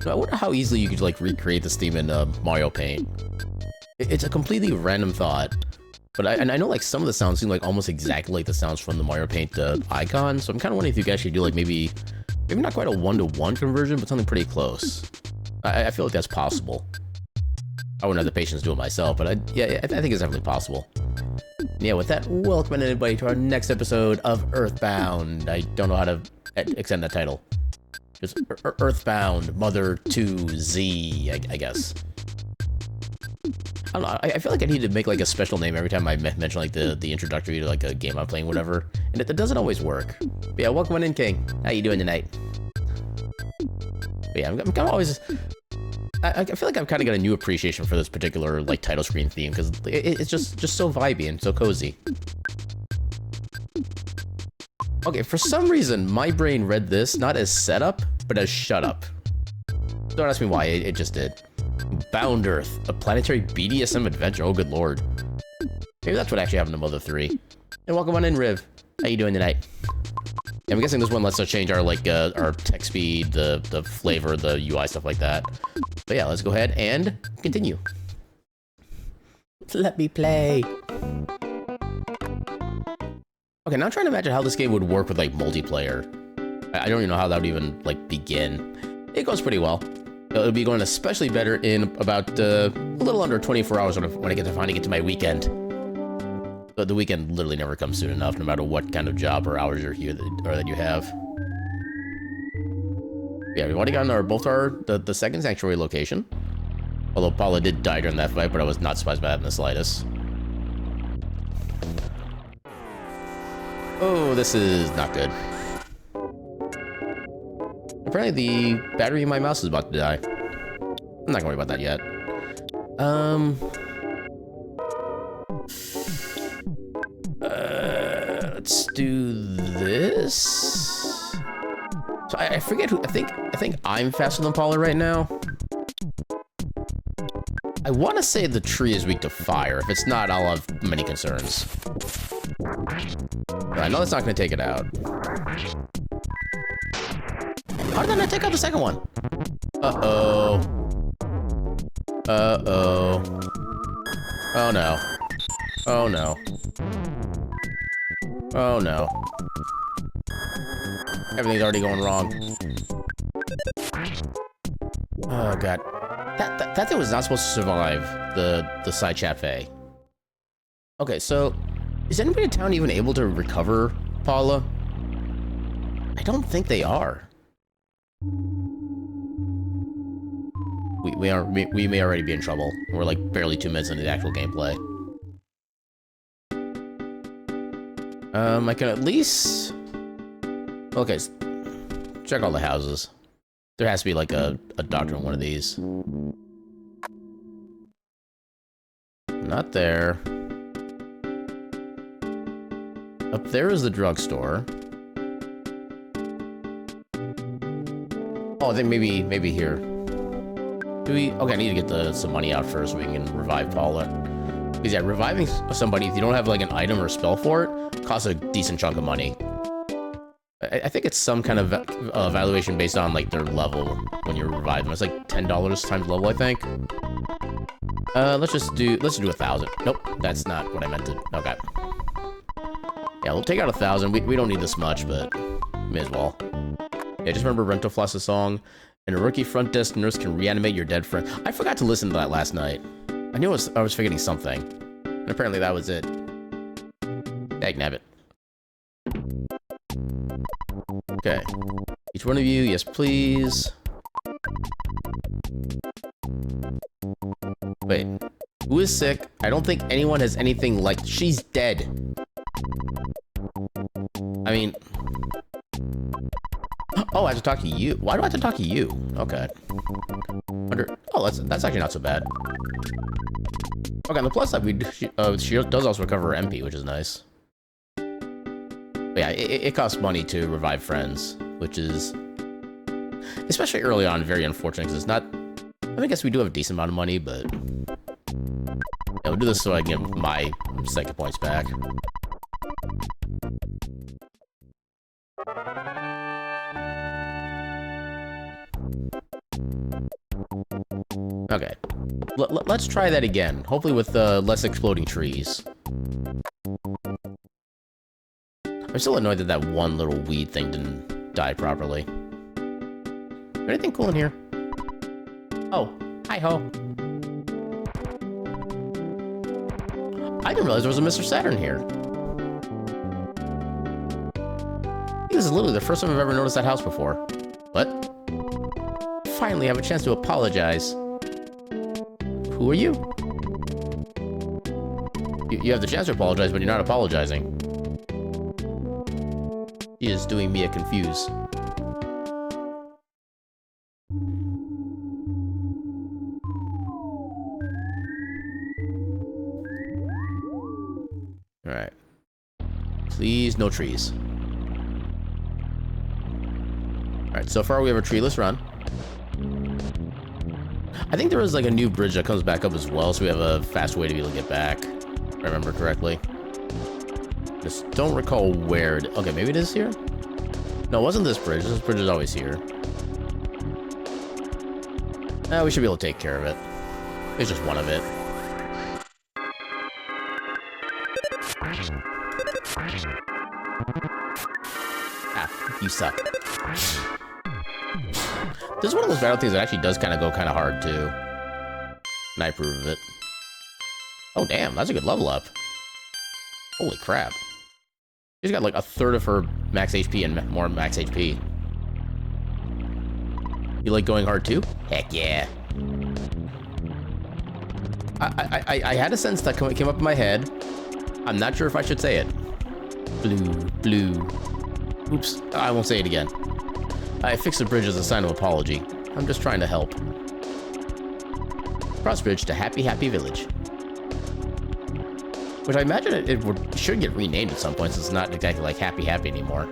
So I wonder how easily you could like recreate this theme in Mario Paint. It's a completely random thought, but I know like some of the sounds seem like almost exactly like the sounds from the Mario Paint icon. So I'm kind of wondering if you guys should do like maybe not quite a 1-to-1 conversion, but something pretty close. I feel like that's possible. I wouldn't have the patience to do it myself, but yeah, I think it's definitely possible. Yeah, with that, welcome everybody to our next episode of Earthbound. I don't know how to extend that title. Just Earthbound, Mother to Z, I guess. I don't know, I feel like I need to make like a special name every time I mention like the introductory to like a game I'm playing, whatever. And it doesn't always work. But yeah, welcome on in, King. How you doing tonight? But yeah, I'm kind of always... I feel like I've kind of got a new appreciation for this particular like title screen theme because it's just so vibey and so cozy. Okay, for some reason my brain read this not as setup but as shut up. Don't ask me why, it just did. Bound Earth, a planetary BDSM adventure. Oh good lord. Maybe that's what actually happened to Mother 3. And welcome on in, Riv. How you doing tonight? Yeah, I'm guessing this one lets us change our like our text speed, the flavor, the UI, stuff like that. But yeah, let's go ahead and continue. Let me play. Okay, now I'm trying to imagine how this game would work with like multiplayer. I don't even know how that would even like begin. It goes pretty well. It'll be going especially better in about a little under 24 hours when I finally get to my weekend. But the weekend literally never comes soon enough, no matter what kind of job or hours you're here that you have. Yeah, we've already gotten both the second sanctuary location. Although Paula did die during that fight, but I was not surprised by that in the slightest. Oh, this is not good. Apparently the battery in my mouse is about to die. I'm not gonna worry about that yet. Let's do this. So I forget who. I think I'm faster than Paula right now. I want to say the tree is weak to fire. If it's not, I'll have many concerns. But I know that's not going to take it out. How did that not take out the second one? Uh-oh. Uh-oh. Oh no. Oh no. Oh no. Everything's already going wrong. Oh god. That thing was not supposed to survive the side cafe. Okay, so is anybody in town even able to recover Paula? I don't think they are. We may already be in trouble. We're like barely 2 minutes into the actual gameplay. I can at least... Okay, check all the houses. There has to be like a doctor in one of these. Not there. Up there is the drugstore. Oh, I think maybe here. Do we? Okay, I need to get some money out first so we can revive Paula. Because yeah, reviving somebody, if you don't have like an item or spell for it, costs a decent chunk of money. I think it's some kind of evaluation based on like their level when you revive them. It's like $10 times level, I think. Let's do 1,000. Nope, that's not what I meant to. Okay. Yeah, we'll take out 1,000. We don't need this much, but may as well. Yeah, just remember Rental Floss's song. And a rookie front desk nurse can reanimate your dead friend. I forgot to listen to that last night. I knew I was forgetting something. And apparently that was it. Dagnabbit. Okay. Each one of you, yes please. Wait. Who is sick? I don't think anyone has anything like... She's dead. I mean... Oh, I have to talk to you. Why do I have to talk to you? Okay. Oh, that's actually not so bad. Okay, on the plus side, she does also recover her MP, which is nice. But yeah, it costs money to revive friends, which is, especially early on, very unfortunate, because it's not... I guess we do have a decent amount of money, but... Yeah, we'll do this so I can get my second points back. Okay. Let's try that again. Hopefully with less exploding trees. I'm still annoyed that that one little weed thing didn't die properly. Anything cool in here? Oh, hi-ho. I didn't realize there was a Mr. Saturn here. This is literally the first time I've ever noticed that house before. What? Finally have a chance to apologize. Who are you? You have the chance to apologize, but you're not apologizing. He is doing me a confuse. Alright. Please, no trees. Alright, so far we have a treeless run. I think there is like a new bridge that comes back up as well, so we have a fast way to be able to get back. If I remember correctly. Just don't recall where it... Okay, maybe it is here? No, it wasn't this bridge. This bridge is always here. We should be able to take care of it. It's just one of it. Ah, you suck. This is one of those battle things that actually does kind of go kind of hard, too. And I approve of it. Oh, damn, that's a good level up. Holy crap. She's got like a third of her max HP and more max HP. You like going hard, too? Heck yeah. I had a sense that came up in my head. I'm not sure if I should say it. Blue. Oops, I won't say it again. I fixed the bridge as a sign of apology. I'm just trying to help. Cross bridge to Happy Village. Which I imagine it should get renamed at some point, since it's not exactly like Happy anymore.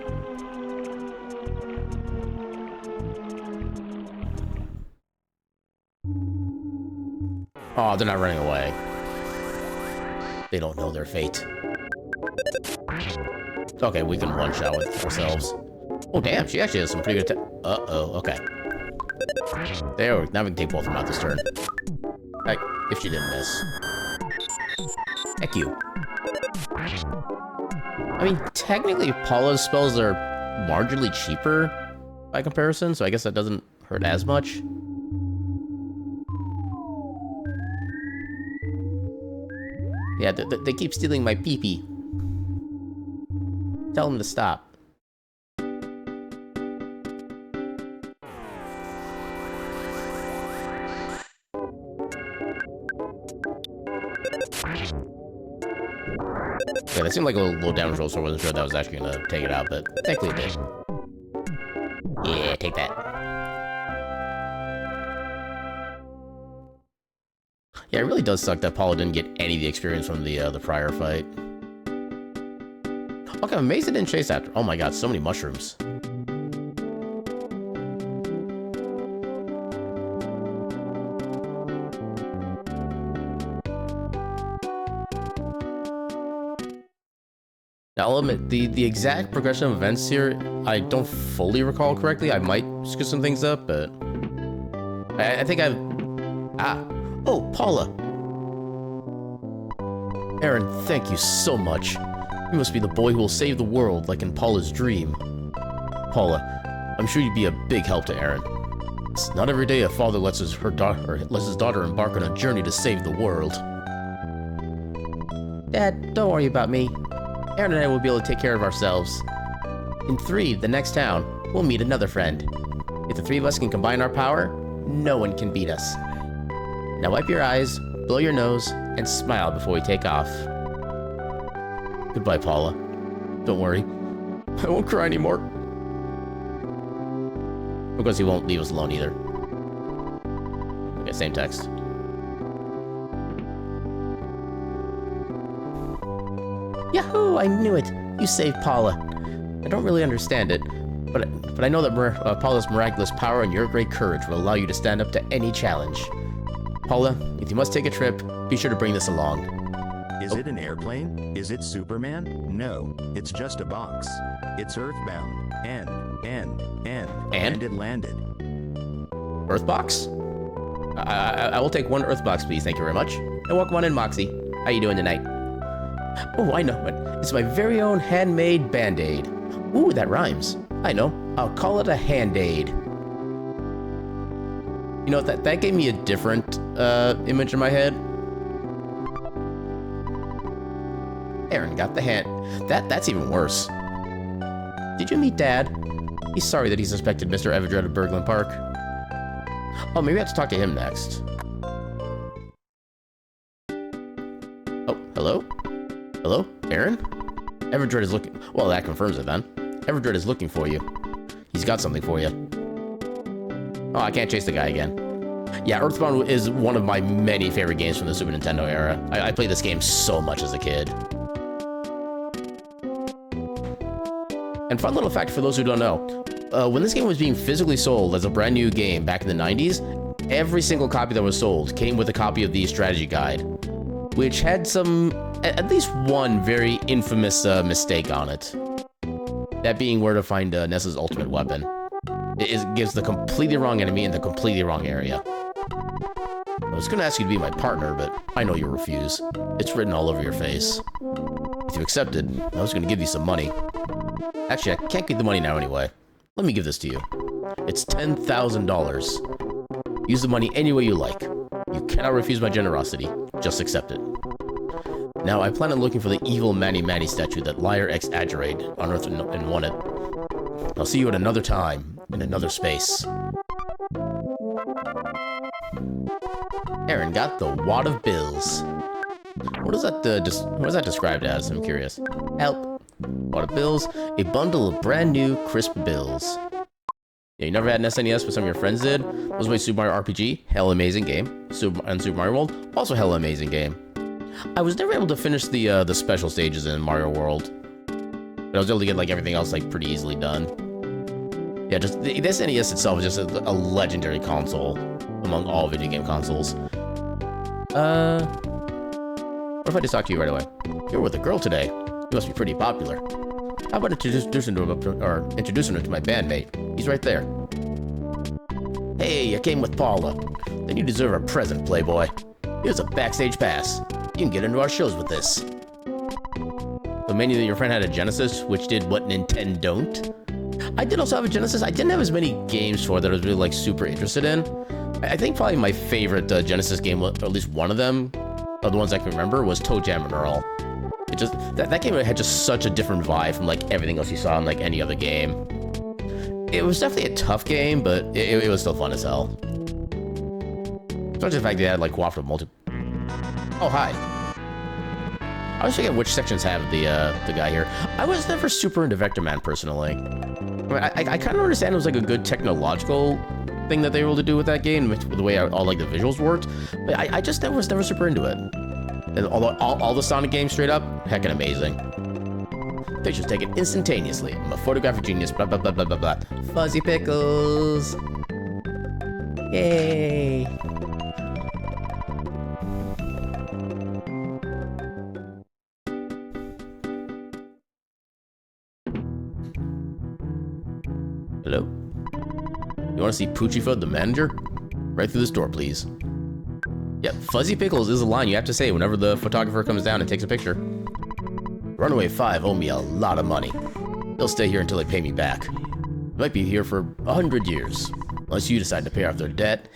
Oh, they're not running away. They don't know their fate. Okay, we can one-shot with ourselves. Oh, damn, she actually has some pretty good uh-oh, okay. There, now we can take both of them out this turn. Right, if she didn't miss. Heck you. I mean, technically, Paula's spells are marginally cheaper by comparison, so I guess that doesn't hurt as much. Yeah, they keep stealing my pee-pee. Tell them to stop. Yeah, that seemed like a little damage roll, so I wasn't sure that was actually gonna take it out, but thankfully it did. Yeah, take that. Yeah, it really does suck that Paula didn't get any of the experience from the prior fight. Okay, I'm amazed it didn't chase after. Oh my god, so many mushrooms. Now, I'll admit, the exact progression of events here, I don't fully recall correctly. I might screw some things up, but... I think I've... Ah! Oh, Paula! Aaron, thank you so much. You must be the boy who will save the world, like in Paula's dream. Paula, I'm sure you'd be a big help to Aaron. It's not every day a father lets his daughter embark on a journey to save the world. Dad, don't worry about me. Aaron and I will be able to take care of ourselves. In 3, the next town, we'll meet another friend. If the 3 of us can combine our power, no one can beat us. Now wipe your eyes, blow your nose, and smile before we take off. Goodbye, Paula. Don't worry. I won't cry anymore. Because he won't leave us alone either. Okay, same text. Yahoo! I knew it! You saved Paula. I don't really understand it, but I know that Paula's miraculous power and your great courage will allow you to stand up to any challenge. Paula, if you must take a trip, be sure to bring this along. Is it an airplane? Is it Superman? No, it's just a box. It's Earthbound. And it landed. Earthbox? I will take one Earthbox, please. Thank you very much. And welcome on in, Moxie. How you doing tonight? Oh, I know it. It's my very own handmade Band-Aid. Ooh, that rhymes. I know. I'll call it a Hand-Aid. You know, that gave me a different image in my head. Aaron got the hand. That's even worse. Did you meet Dad? He's sorry that he suspected Mr. Everdred of Berglund Park. Oh, maybe I have to talk to him next. Oh, hello? Hello? Aaron? Everdred is looking... Well, that confirms it then. Everdred is looking for you. He's got something for you. Oh, I can't chase the guy again. Yeah, Earthbound is one of my many favorite games from the Super Nintendo era. I played this game so much as a kid. And fun little fact for those who don't know, when this game was being physically sold as a brand new game back in the 90s, every single copy that was sold came with a copy of the strategy guide, which had at least one very infamous mistake on it. That being where to find Nessa's ultimate weapon. It gives the completely wrong enemy in the completely wrong area. I was gonna ask you to be my partner, but I know you'll refuse. It's written all over your face. If you accepted, I was gonna give you some money. Actually, I can't get the money now anyway. Let me give this to you. It's $10,000. Use the money any way you like. You cannot refuse my generosity. Just accept it. Now, I plan on looking for the evil Manny Manny statue that Liar X Adjurate unearthed and won it. I'll see you at another time, in another space. Aaron got the wad of bills. What is that described as? I'm curious. Help. Wad of bills. A bundle of brand new, crisp bills. Yeah, you never had an SNES, but some of your friends did? Was my Super Mario RPG. Hell amazing game. And Super Mario World. Also hell amazing game. I was never able to finish the special stages in Mario World. But I was able to get like everything else like pretty easily done. Yeah, just the SNES itself is just a legendary console among all video game consoles. What if I just talk to you right away? You're with a girl today. You must be pretty popular. How about introducing him to my bandmate? He's right there. Hey, I came with Paula. Then you deserve a present, Playboy. Here's a backstage pass. You can get into our shows with this. So many of your friend had a Genesis, which did what Nintendo don't. I did also have a Genesis. I didn't have as many games for it that I was really like super interested in. I think probably my favorite Genesis game, or at least one of them, of the ones I can remember, was Toe Jam and Earl. It just that game had just such a different vibe from like everything else you saw in like any other game. It was definitely a tough game, but it was still fun as hell. Especially the fact they had like cooperative multi. Oh hi. I always forget which sections have the guy here. I was never super into Vector Man personally. I mean, I kind of understand it was like a good technological thing that they were able to do with that game, with the way all like the visuals worked, but I just was never super into it. And although all the Sonic games straight up, heckin' amazing. Pictures taken instantaneously. I'm a photographic genius, blah blah blah blah blah blah. Fuzzy Pickles! Yay! Hello? You want to see Poochiefoot, the manager? Right through this door, please. Yep, Fuzzy Pickles is a line you have to say whenever the photographer comes down and takes a picture. Runaway 5 owe me a lot of money. They'll stay here until they pay me back. They might be here for 100 years, unless you decide to pay off their debt.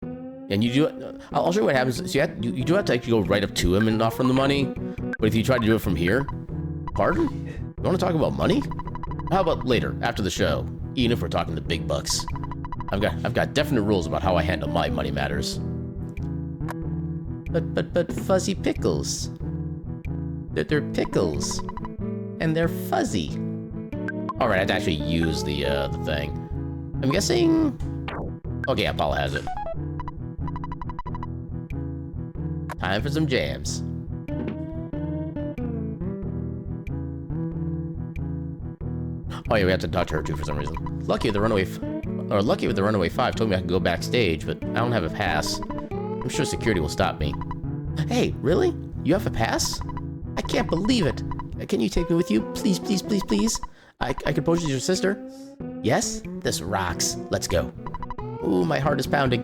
And you do. I'll show you what happens. So you do have to actually go right up to him and offer him the money. But if you try to do it from here, pardon? You want to talk about money? How about later, after the show? Even if we're talking the big bucks. I've got definite rules about how I handle my money matters. But Fuzzy Pickles. They're pickles. And they're fuzzy. Alright, I had to actually use the thing. I'm guessing... Okay, yeah, Paula has it. Time for some jams. Oh yeah, we have to talk to her too for some reason. Lucky with the Runaway 5 told me I could go backstage, but I don't have a pass. I'm sure security will stop me. Hey, really? You have a pass? I can't believe it. Can you take me with you? Please, please, please, please. I could pose as your sister. Yes? This rocks. Let's go. Ooh, my heart is pounding.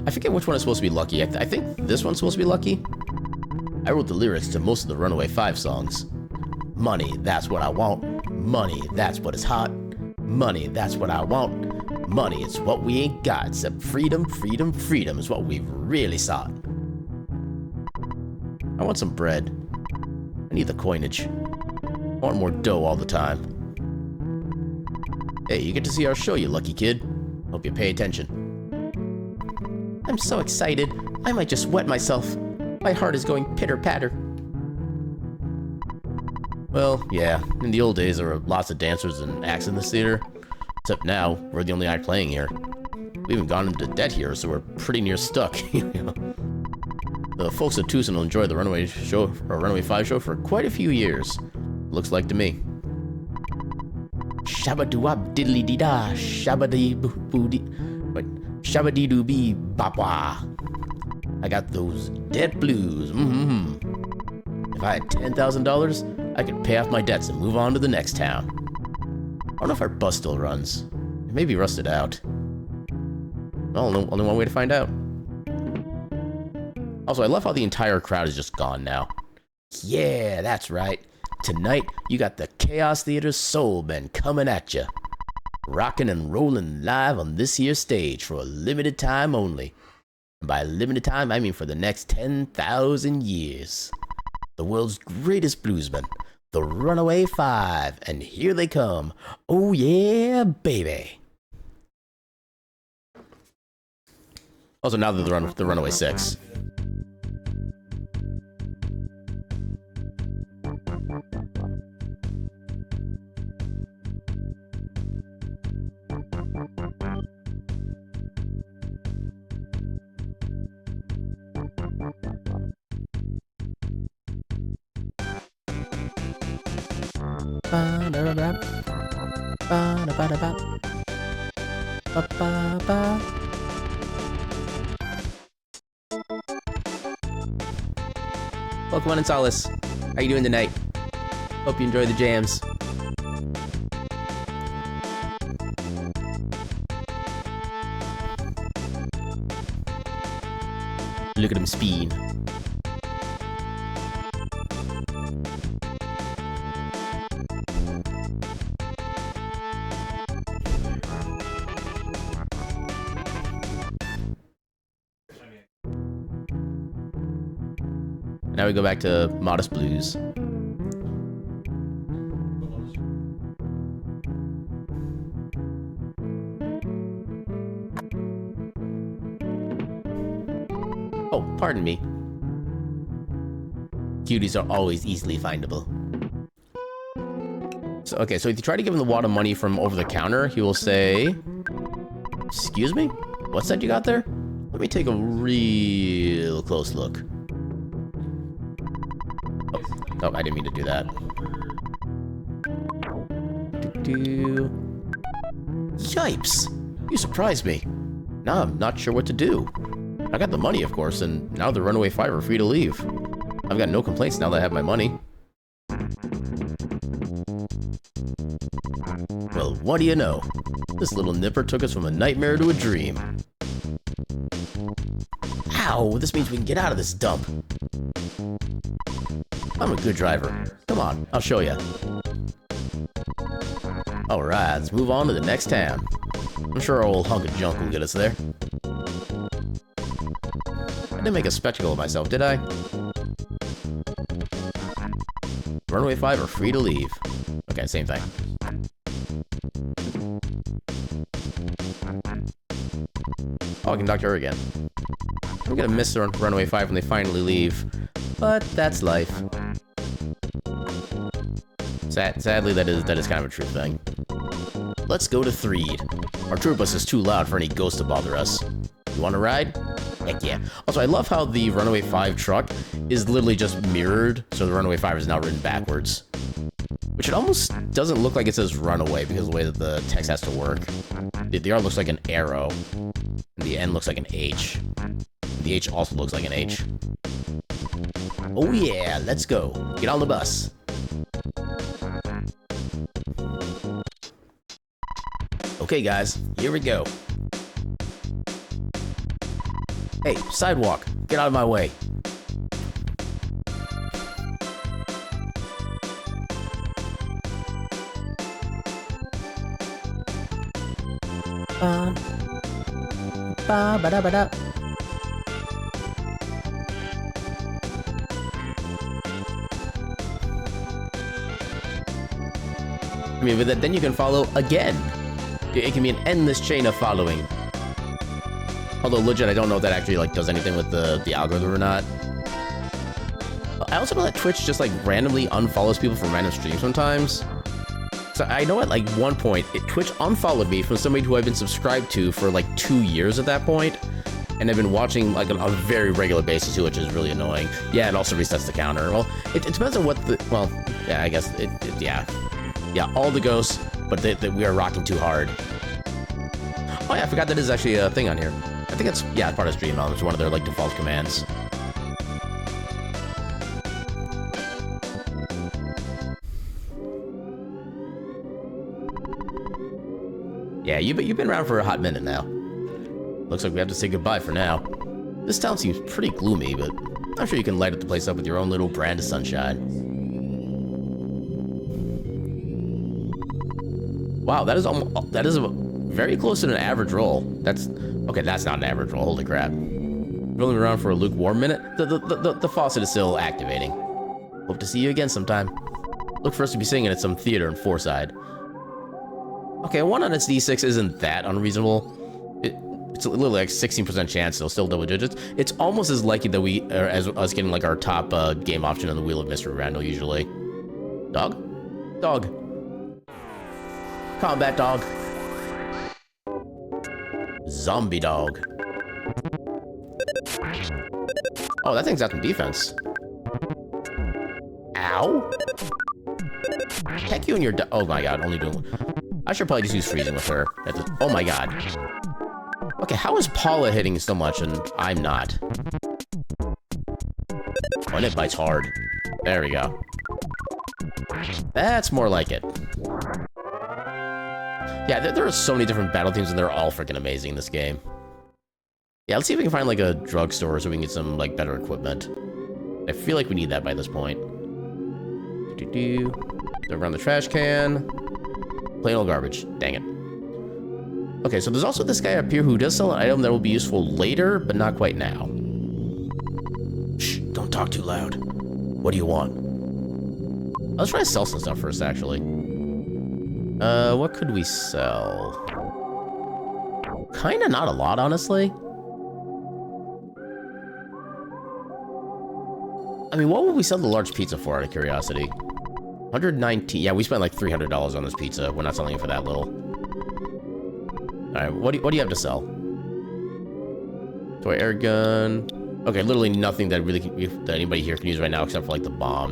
I forget which one is supposed to be Lucky. I think this one's supposed to be Lucky. I wrote the lyrics to most of the Runaway 5 songs. Money, that's what I want. Money, that's what is hot. Money, that's what I want. Money, it's what we ain't got, except freedom, freedom, freedom is what we've really sought. I want some bread. I need the coinage. I want more dough all the time. Hey, you get to see our show, you lucky kid. Hope you pay attention. I'm so excited. I might just wet myself. My heart is going pitter-patter. Well, yeah, in the old days there were lots of dancers and acts in this theater. Except now, we're the only act playing here. We haven't gone into debt here, so we're pretty near stuck. You know? The folks at Tucson will enjoy the Runaway show, or Runaway 5 show for quite a few years. Looks like to me. Shabba-doo-wop diddly-dee-da, shabba-dee-boo-dee. Wait, shabba-dee-doo-bee bop-wah. I got those debt blues. If I had $10,000, I could pay off my debts and move on to the next town. I don't know if our bus still runs. It may be rusted out. Well, only one way to find out. Also, I love how the entire crowd is just gone now. Yeah, that's right. Tonight, you got the Chaos Theater's Soul Band coming at ya. Rockin' and rollin' live on this here stage for a limited time only. And by limited time, I mean for the next 10,000 years. The world's greatest bluesmen, the Runaway 5, and here they come. Oh yeah, baby. Also, now they're the Runaway 6. Pokemon and Solace, how you doing tonight? Hope you enjoy the jams. Look at him speed. Now we go back to Modest Blues. Oh, pardon me. Cuties are always easily findable. So, okay, so if you try to give him the wad of money from over the counter, he will say, "Excuse me? What's that you got there? Let me take a real close look." Oh, I didn't mean to do that. Yipes! You surprised me. Now I'm not sure what to do. I got the money, of course, and now the Runaway 5 are free to leave. I've got no complaints now that I have my money. Well, what do you know? This little nipper took us from a nightmare to a dream. Ow! This means we can get out of this dump. I'm a good driver. Come on, I'll show you. Alright, let's move on to the next town. I'm sure our old hunk of junk will get us there. I didn't make a spectacle of myself, did I? Runaway 5 are free to leave. Okay, same thing. Oh, I can talk to her again. I'm gonna miss the Runaway 5 when they finally leave, but that's life. Sadly, that is kind of a true thing. Let's go to Threed. Our tour bus is too loud for any ghosts to bother us. You want to ride? Heck yeah. Also, I love how the Runaway 5 truck is literally just mirrored, so the Runaway 5 is now written backwards. Which it almost doesn't look like it says Runaway because of the way that the text has to work. The R looks like an arrow, and the N looks like an H. The H also looks like an H. Oh yeah, let's go. Get on the bus. Okay, guys, here we go. Hey, sidewalk, get out of my way. Ba-ba-da-ba-da. I mean, but then you can follow again. It can be an endless chain of following. Although, legit, I don't know if that actually, like, does anything with the algorithm or not. I also know that Twitch just, like, randomly unfollows people from random streams sometimes. So I know at, like, one point, Twitch unfollowed me from somebody who I've been subscribed to for, like, 2 years at that point. And I've been watching, like, on a very regular basis, too, which is really annoying. Yeah, it also resets the counter. Well, it depends on what the... Well, yeah, I guess yeah. Yeah, all the ghosts, but we are rocking too hard. Oh yeah, I forgot that is actually a thing on here. I think it's, yeah, part of Stream Elements, one of their, like, default commands. Yeah, you've been around for a hot minute now. Looks like we have to say goodbye for now. This town seems pretty gloomy, but I'm sure you can light up the place up with your own little brand of sunshine. Wow, that is very close to an average roll. That's not an average roll. Holy crap! Rolling around for a lukewarm minute. The faucet is still activating. Hope to see you again sometime. Look for us to be singing at some theater in Forside. Okay, a 1 on its D6 isn't that unreasonable. It's literally like 16% chance, so still double digits. It's almost as likely that we are as us getting like our top game option on the Wheel of Mystery Random usually. Dog? Dog. Combat dog. Zombie dog. Oh, that thing's got some defense. Ow. Heck you and your oh my god, only doing one. I should probably just use freezing with her. Oh my god. Okay, how is Paula hitting so much and I'm not? Oh, and it bites hard. There we go. That's more like it. Yeah, there are so many different battle themes and they're all freaking amazing in this game. Yeah, let's see if we can find like a drugstore so we can get some like better equipment. I feel like we need that by this point. Around the trash can. Plain old garbage. Dang it. Okay, so there's also this guy up here who does sell an item that will be useful later, but not quite now. Shh, don't talk too loud. What do you want? Let's try to sell some stuff first, actually. What could we sell? Kinda not a lot, honestly. I mean, what would we sell the large pizza for, out of curiosity? 119. Yeah, we spent like $300 on this pizza. We're not selling it for that little. All right, what do you have to sell? Toy air gun. Okay, literally nothing that that anybody here can use right now except for like the bomb.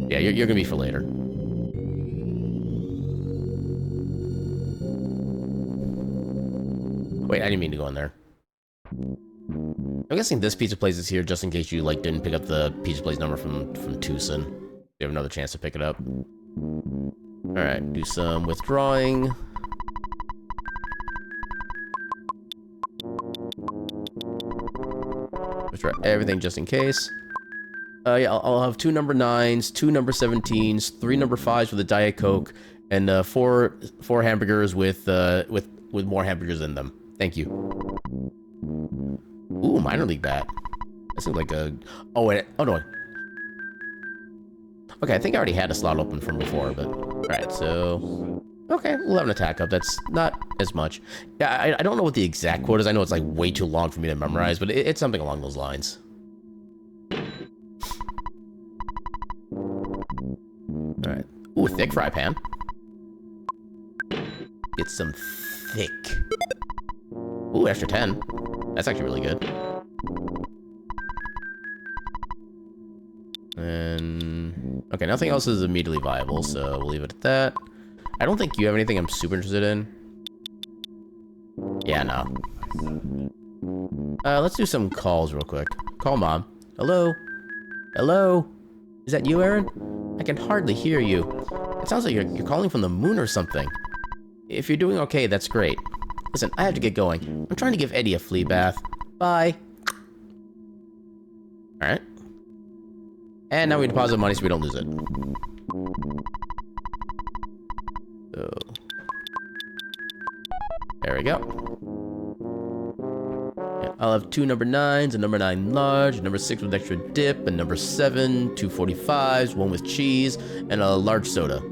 Yeah, you're gonna be for later. Wait, I didn't mean to go in there. I'm guessing this pizza place is here just in case you like didn't pick up the pizza place number from Tucson. You have another chance to pick it up. All right, do some withdrawing. Withdraw everything just in case. Yeah, I'll have 2 number 9s, 2 number 17s, 3 number 5s with a Diet Coke, and 4 hamburgers with more hamburgers in them. Thank you. Ooh, minor league bat. That seems like a... Oh, wait. Oh, no. Okay, I think I already had a slot open from before, but... Alright, so... Okay, we'll have an attack up. That's not as much. Yeah, I don't know what the exact quote is. I know it's, like, way too long for me to memorize, but it's something along those lines. Alright. Ooh, thick fry pan. Get some thick. Ooh, extra 10. That's actually really good. And... Okay, nothing else is immediately viable, so we'll leave it at that. I don't think you have anything I'm super interested in. Yeah, no. Let's do some calls real quick. Call Mom. Hello? Hello? Is that you, Aaron? I can hardly hear you. It sounds like you're calling from the moon or something. If you're doing okay, that's great. Listen, I have to get going. I'm trying to give Eddie a flea bath. Bye. Alright. And now we deposit money so we don't lose it. So... there we go. Yeah, I'll have 2 number 9s, a number 9 large, a number 6 with extra dip, a number 7, 2 45s, 1 with cheese, and a large soda.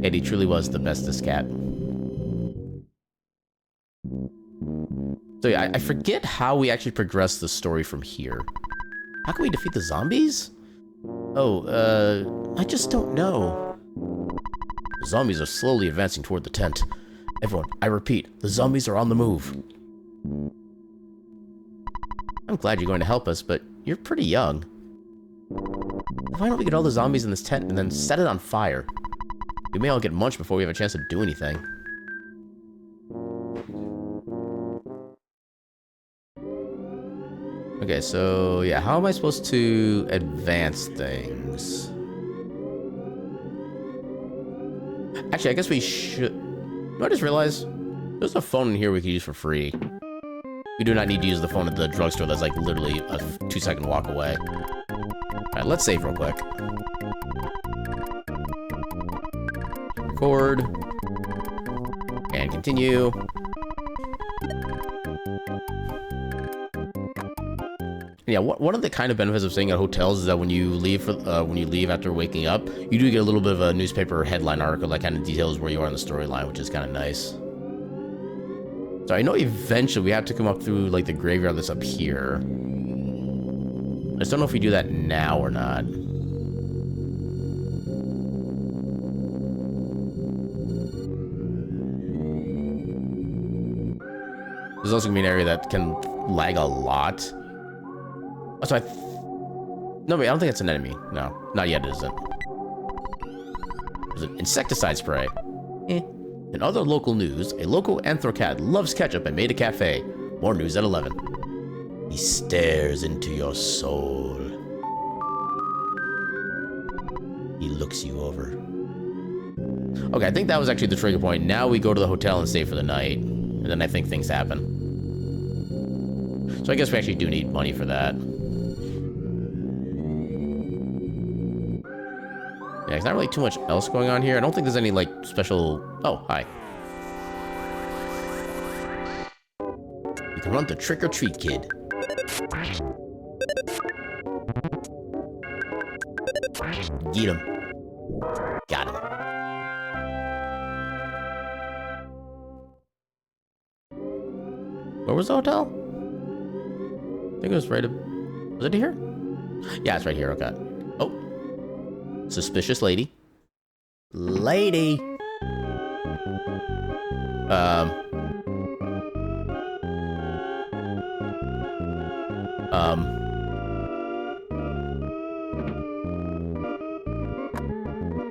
Eddie truly was the bestest cat. So yeah, I forget how we actually progress the story from here. How can we defeat the zombies? Oh, I just don't know. The zombies are slowly advancing toward the tent. Everyone, I repeat, the zombies are on the move. I'm glad you're going to help us, but you're pretty young. Why don't we get all the zombies in this tent and then set it on fire? We may all get munched before we have a chance to do anything. Okay, so yeah, how am I supposed to advance things? Actually, I guess we should... I just realized there's a phone in here we can use for free. We do not need to use the phone at the drugstore that's like literally a 2-second walk away. Alright, let's save real quick. Record. And continue. Yeah, one of the kind of benefits of staying at hotels is that when you leave after waking up, you do get a little bit of a newspaper headline article that kind of details where you are in the storyline, which is kind of nice. So I know eventually we have to come up through like the graveyard that's up here. I just don't know if we do that now or not. There's also gonna be an area that can lag a lot. So no, wait, I don't think it's an enemy. No, not yet, it isn't. There's an insecticide spray. In other local news, a local anthrocat loves ketchup and made a cafe. More news at 11. He stares into your soul. He looks you over. Okay, I think that was actually the trigger point. Now we go to the hotel and stay for the night. And then I think things happen. So I guess we actually do need money for that. Yeah, there's not really too much else going on here. I don't think there's any, like, special... Oh, hi. You can run to Trick or Treat, kid. Get him. Got him. Where was the hotel? I think it was right up... Was it here? Yeah, it's right here. Okay. Oh. Suspicious lady. Lady!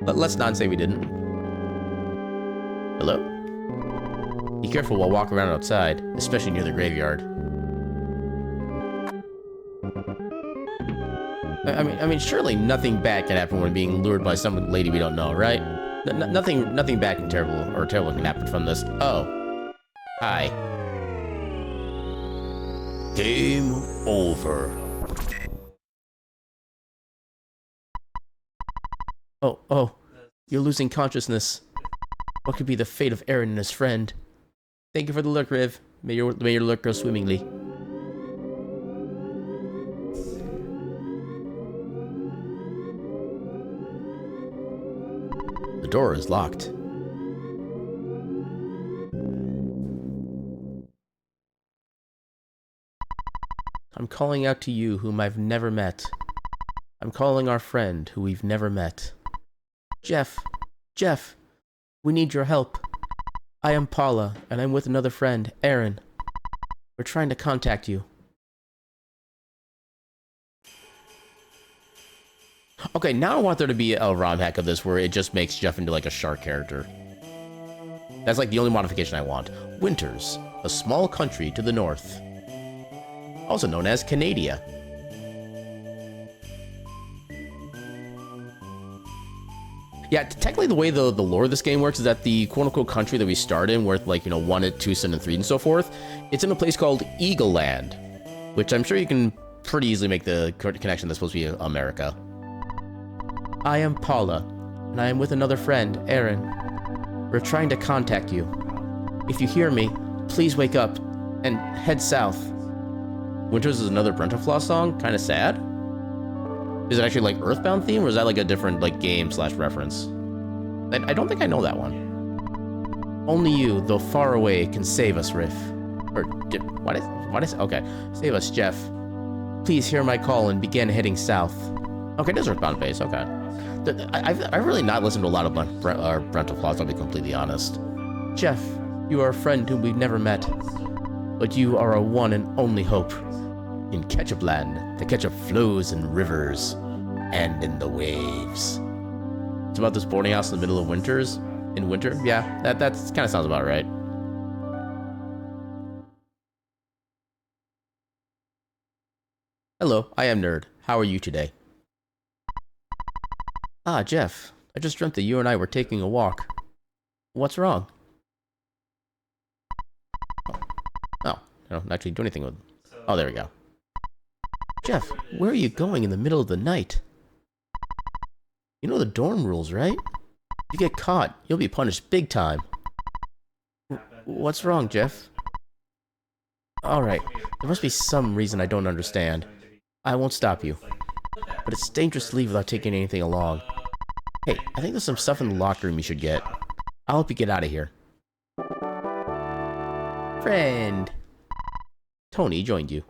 Let's not say we didn't. Hello? Be careful while walking around outside, especially near the graveyard. I mean, surely nothing bad can happen when being lured by some lady we don't know, right? Nothing bad can terrible can happen from this. Oh, hi. Game over. Oh, you're losing consciousness. What could be the fate of Aaron and his friend? Thank you for the look, Riv. May your look go swimmingly. The door is locked. I'm calling out to you whom I've never met. I'm calling our friend who we've never met. Jeff, we need your help. I am Paula, and I'm with another friend, Aaron. We're trying to contact you. Okay, now I want there to be a ROM hack of this where it just makes Jeff into like a shark character. That's like the only modification I want. Winters, a small country to the north. Also known as Canadia. Yeah, technically the way the lore of this game works is that the quote-unquote country that we start in, where like, you know, 1, 2, and 3 and so forth, it's in a place called Eagle Land, which I'm sure you can pretty easily make the connection that's supposed to be America. I am Paula, and I am with another friend, Aaron. We're trying to contact you. If you hear me, please wake up and head south. Winters is another Parental Flaw song, kind of sad. Is it actually like Earthbound theme, or is that like a different like game / reference? I don't think I know that one. Only you, though far away, can save us, Riff. Or what is okay? Save us, Jeff. Please hear my call and begin heading south. Okay, it is Earthbound base. Okay. I've really not listened to a lot of Parental Flaws, I'll be completely honest. Jeff, you are a friend whom we've never met, but you are our one and only hope. In Ketchup Land, the ketchup flows in rivers and in the waves. It's about this boarding house in the middle of winter. Yeah, that kind of sounds about right. Hello, I am Nerd. How are you today? Ah, Jeff. I just dreamt that you and I were taking a walk. What's wrong? Oh, I don't actually do anything with... Oh, there we go. Jeff, where are you going in the middle of the night? You know the dorm rules, right? If you get caught, you'll be punished big time. What's wrong, Jeff? Alright, there must be some reason I don't understand. I won't stop you. But it's dangerous to leave without taking anything along. Hey, I think there's some stuff in the locker room you should get. I'll help you get out of here. Friend! Tony joined you.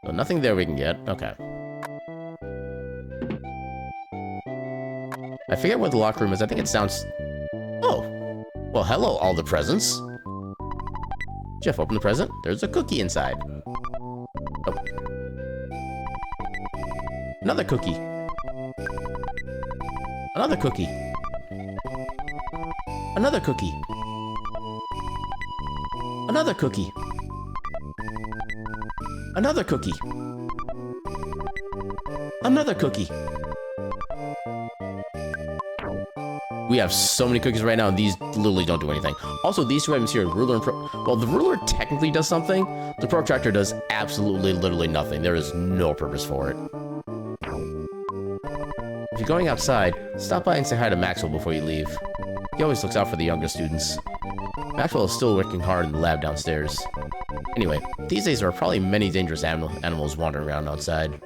So nothing there we can get. Okay. I forget what the locker room is. I think it sounds... Oh! Well, hello, all the presents. Jeff, open the present. There's a cookie inside. Oh. Another cookie. Another cookie. Another cookie. Another cookie. Another cookie. Another cookie. We have so many cookies right now, and these literally don't do anything. Also, these two items here, ruler and well, the ruler technically does something. The protractor does absolutely, literally nothing. There is no purpose for it. If you're going outside, stop by and say hi to Maxwell before you leave. He always looks out for the younger students. Maxwell is still working hard in the lab downstairs. Anyway, these days there are probably many dangerous animals wandering around outside.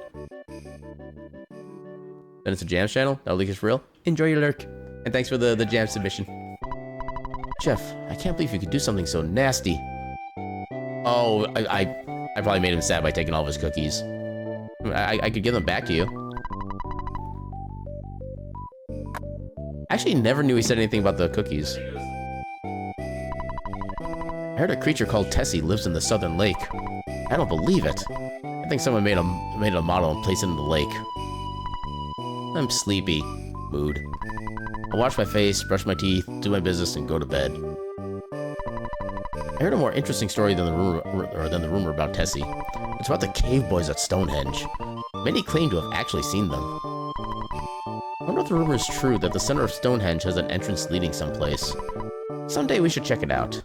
Then it's a Jams channel? That leak is for real? Enjoy your lurk. And thanks for the Jam submission. Jeff, I can't believe you could do something so nasty. Oh, I probably made him sad by taking all of his cookies. I could give them back to you. I actually never knew he said anything about the cookies. I heard a creature called Tessie lives in the southern lake. I don't believe it. I think someone made a model and placed it in the lake. I'm sleepy. Mood. I'll wash my face, brush my teeth, do my business, and go to bed. I heard a more interesting story than the rumor about Tessie. It's about the cave boys at Stonehenge. Many claim to have actually seen them. I wonder if the rumor is true that the center of Stonehenge has an entrance leading someplace. Someday we should check it out.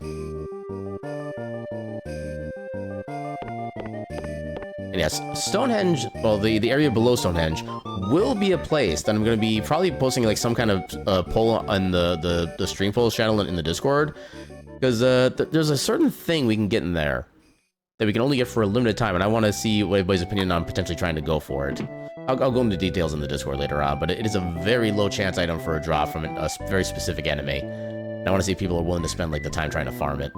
And yes, Stonehenge, well, the area below Stonehenge will be a place that I'm going to be probably posting like some kind of poll on the stream polls channel in the Discord, because there's a certain thing we can get in there that we can only get for a limited time, and I want to see what everybody's opinion on potentially trying to go for it. I'll go into details in the Discord later on, but it is a very low chance item for a drop from a very specific anime. And I want to see if people are willing to spend like the time trying to farm it.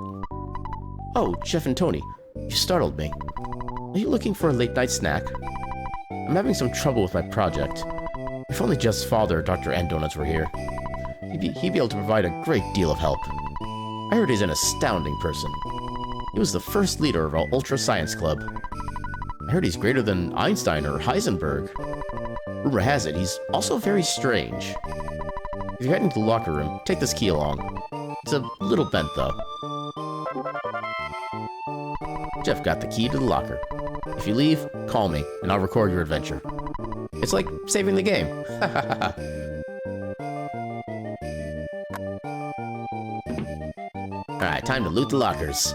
Oh, Jeff and Tony, you startled me. Are you looking for a late night snack? I'm having some trouble with my project. If only Jeff's father, Dr. Donuts, were here. He'd be able to provide a great deal of help. I heard he's an astounding person. He was the first leader of our Ultra Science Club. I heard he's greater than Einstein or Heisenberg. Rumor has it, he's also very strange. If you're heading to the locker room, take this key along. It's a little bent, though. Jeff got the key to the locker. If you leave, call me, and I'll record your adventure. It's like saving the game. Alright, time to loot the lockers.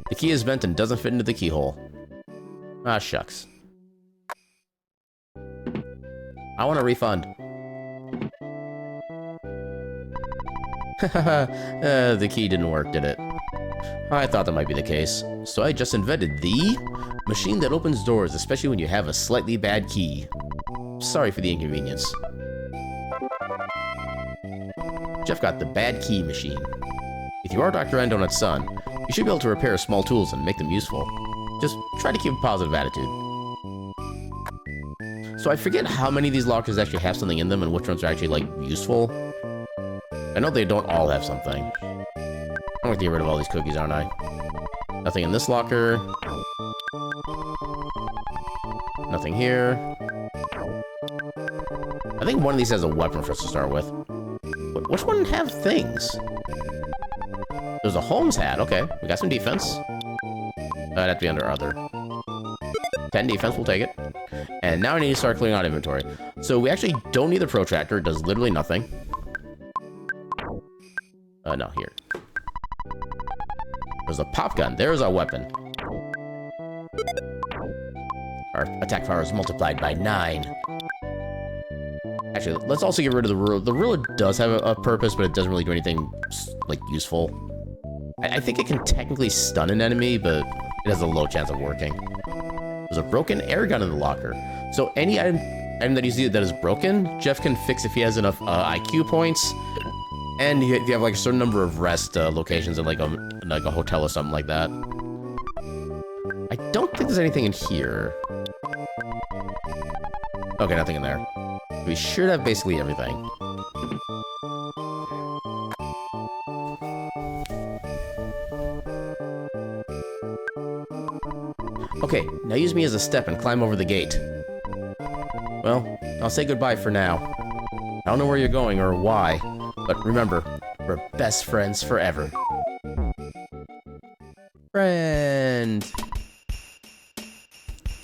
The key is bent and doesn't fit into the keyhole. Ah, shucks. I want a refund. The key didn't work, did it? I thought that might be the case. So I just invented the machine that opens doors, especially when you have a slightly bad key. Sorry for the inconvenience. Jeff got the bad key machine. If you are Dr. Endonut's son, you should be able to repair small tools and make them useful. Just try to keep a positive attitude. So I forget how many of these lockers actually have something in them and which ones are actually, like, useful. I know they don't all have something. I'm going to get rid of all these cookies, aren't I? Nothing in this locker. Nothing here. I think one of these has a weapon for us to start with. Which one have things? There's a Holmes hat. Okay, we got some defense. That'd have to be under other. 10 defense, we'll take it. And now I need to start clearing out inventory. So we actually don't need the protractor. It does literally nothing. No, here. There's a pop gun. There's our weapon. Our attack power is multiplied by 9. Actually, let's also get rid of the ruler. The ruler does have a purpose, but it doesn't really do anything, like, useful. I think it can technically stun an enemy, but it has a low chance of working. There's a broken air gun in the locker. So any item that you see that is broken, Jeff can fix if he has enough IQ points. And if you have, like, a certain number of rest locations in, like a hotel or something like that. I don't think there's anything in here. Okay, nothing in there. We should have basically everything. Okay, now use me as a step and climb over the gate. Well, I'll say goodbye for now. I don't know where you're going or why, but remember, we're best friends forever. Friend!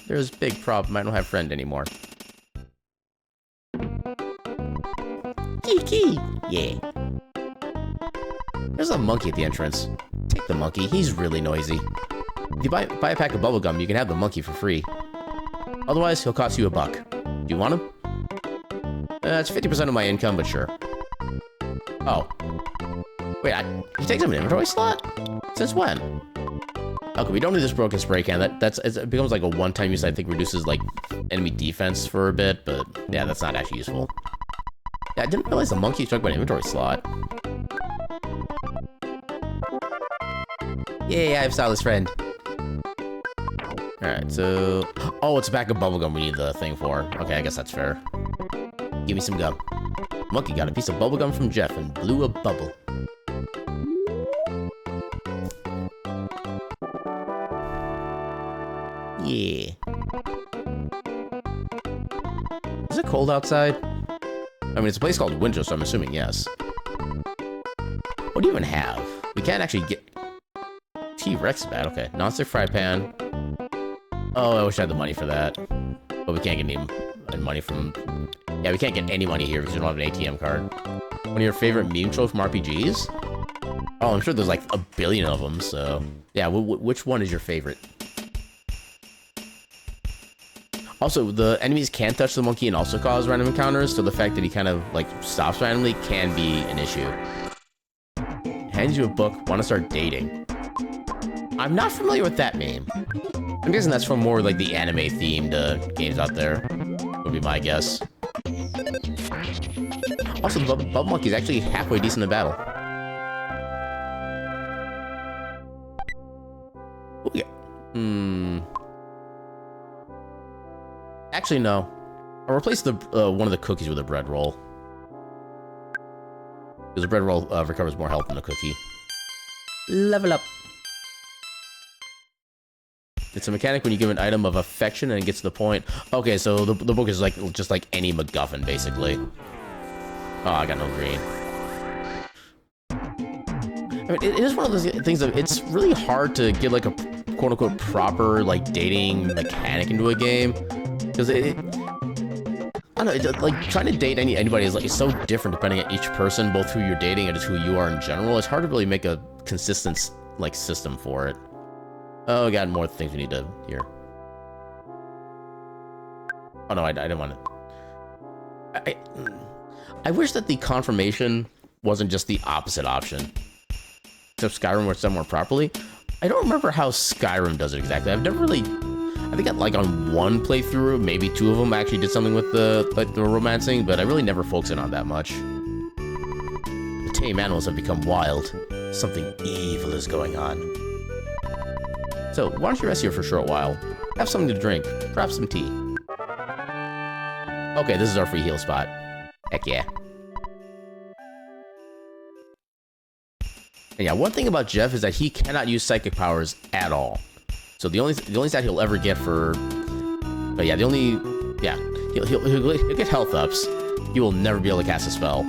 There's a big problem, I don't have friend anymore. Kiki! Yeah. There's a monkey at the entrance. Take the monkey, he's really noisy. If you buy a pack of bubblegum, you can have the monkey for free. Otherwise, he'll cost you $1. Do you want him? It's 50% of my income, but sure. Oh. Wait, he takes up an inventory slot? Since when? Okay, we don't need this broken spray can. It becomes like a one-time use. I think reduces, like, enemy defense for a bit, but yeah, that's not actually useful. Yeah, I didn't realize the monkey took my inventory slot. Yay, I have Silas' friend. Alright, so... Oh, it's a pack of bubblegum we need the thing for. Okay, I guess that's fair. Give me some gum. Monkey got a piece of bubblegum from Jeff and blew a bubble. Yeah. Is it cold outside? I mean, it's a place called Winter, so I'm assuming yes. What do you even have? We can't actually get... T-Rex bat, okay. Non-stick fry pan. Oh, I wish I had the money for that. But we can't get any money from... Yeah, we can't get any money here because we don't have an ATM card. One of your favorite meme trolls from RPGs? Oh, I'm sure there's like a billion of them, so... Yeah, which one is your favorite? Also, the enemies can touch the monkey and also cause random encounters, so the fact that he kind of, like, stops randomly can be an issue. Hands you a book, want to start dating. I'm not familiar with that meme. I'm guessing that's from more, like, the anime-themed games out there. Would be my guess. Also, the Bubble Monkey is actually halfway decent in battle. Okay. Actually, no. I'll replace the one of the cookies with a bread roll. Because the bread roll recovers more health than the cookie. Level up. It's a mechanic when you give an item of affection and it gets to the point. Okay, so the book is like just like any MacGuffin, basically. Oh, I got no green. I mean, it is one of those things that it's really hard to get like a quote-unquote proper like dating mechanic into a game. Because I I don't know, like, trying to date anybody is, like, so different depending on each person, both who you're dating and just who you are in general. It's hard to really make a consistent, like, system for it. Oh, we got more things we need to hear. Oh, no, I didn't want to... I wish that the confirmation wasn't just the opposite option. Except Skyrim works done more properly. I don't remember how Skyrim does it exactly. I've never really... I think like on one playthrough, maybe two of them actually did something with the romancing, but I really never focused in on that much. The tame animals have become wild. Something evil is going on. So, why don't you rest here for a short while? Have something to drink, perhaps some tea. Okay, this is our free heal spot. Heck yeah. And yeah, one thing about Jeff is that he cannot use psychic powers at all. So the only stat he'll ever get for, but yeah, he'll get health ups. He will never be able to cast a spell.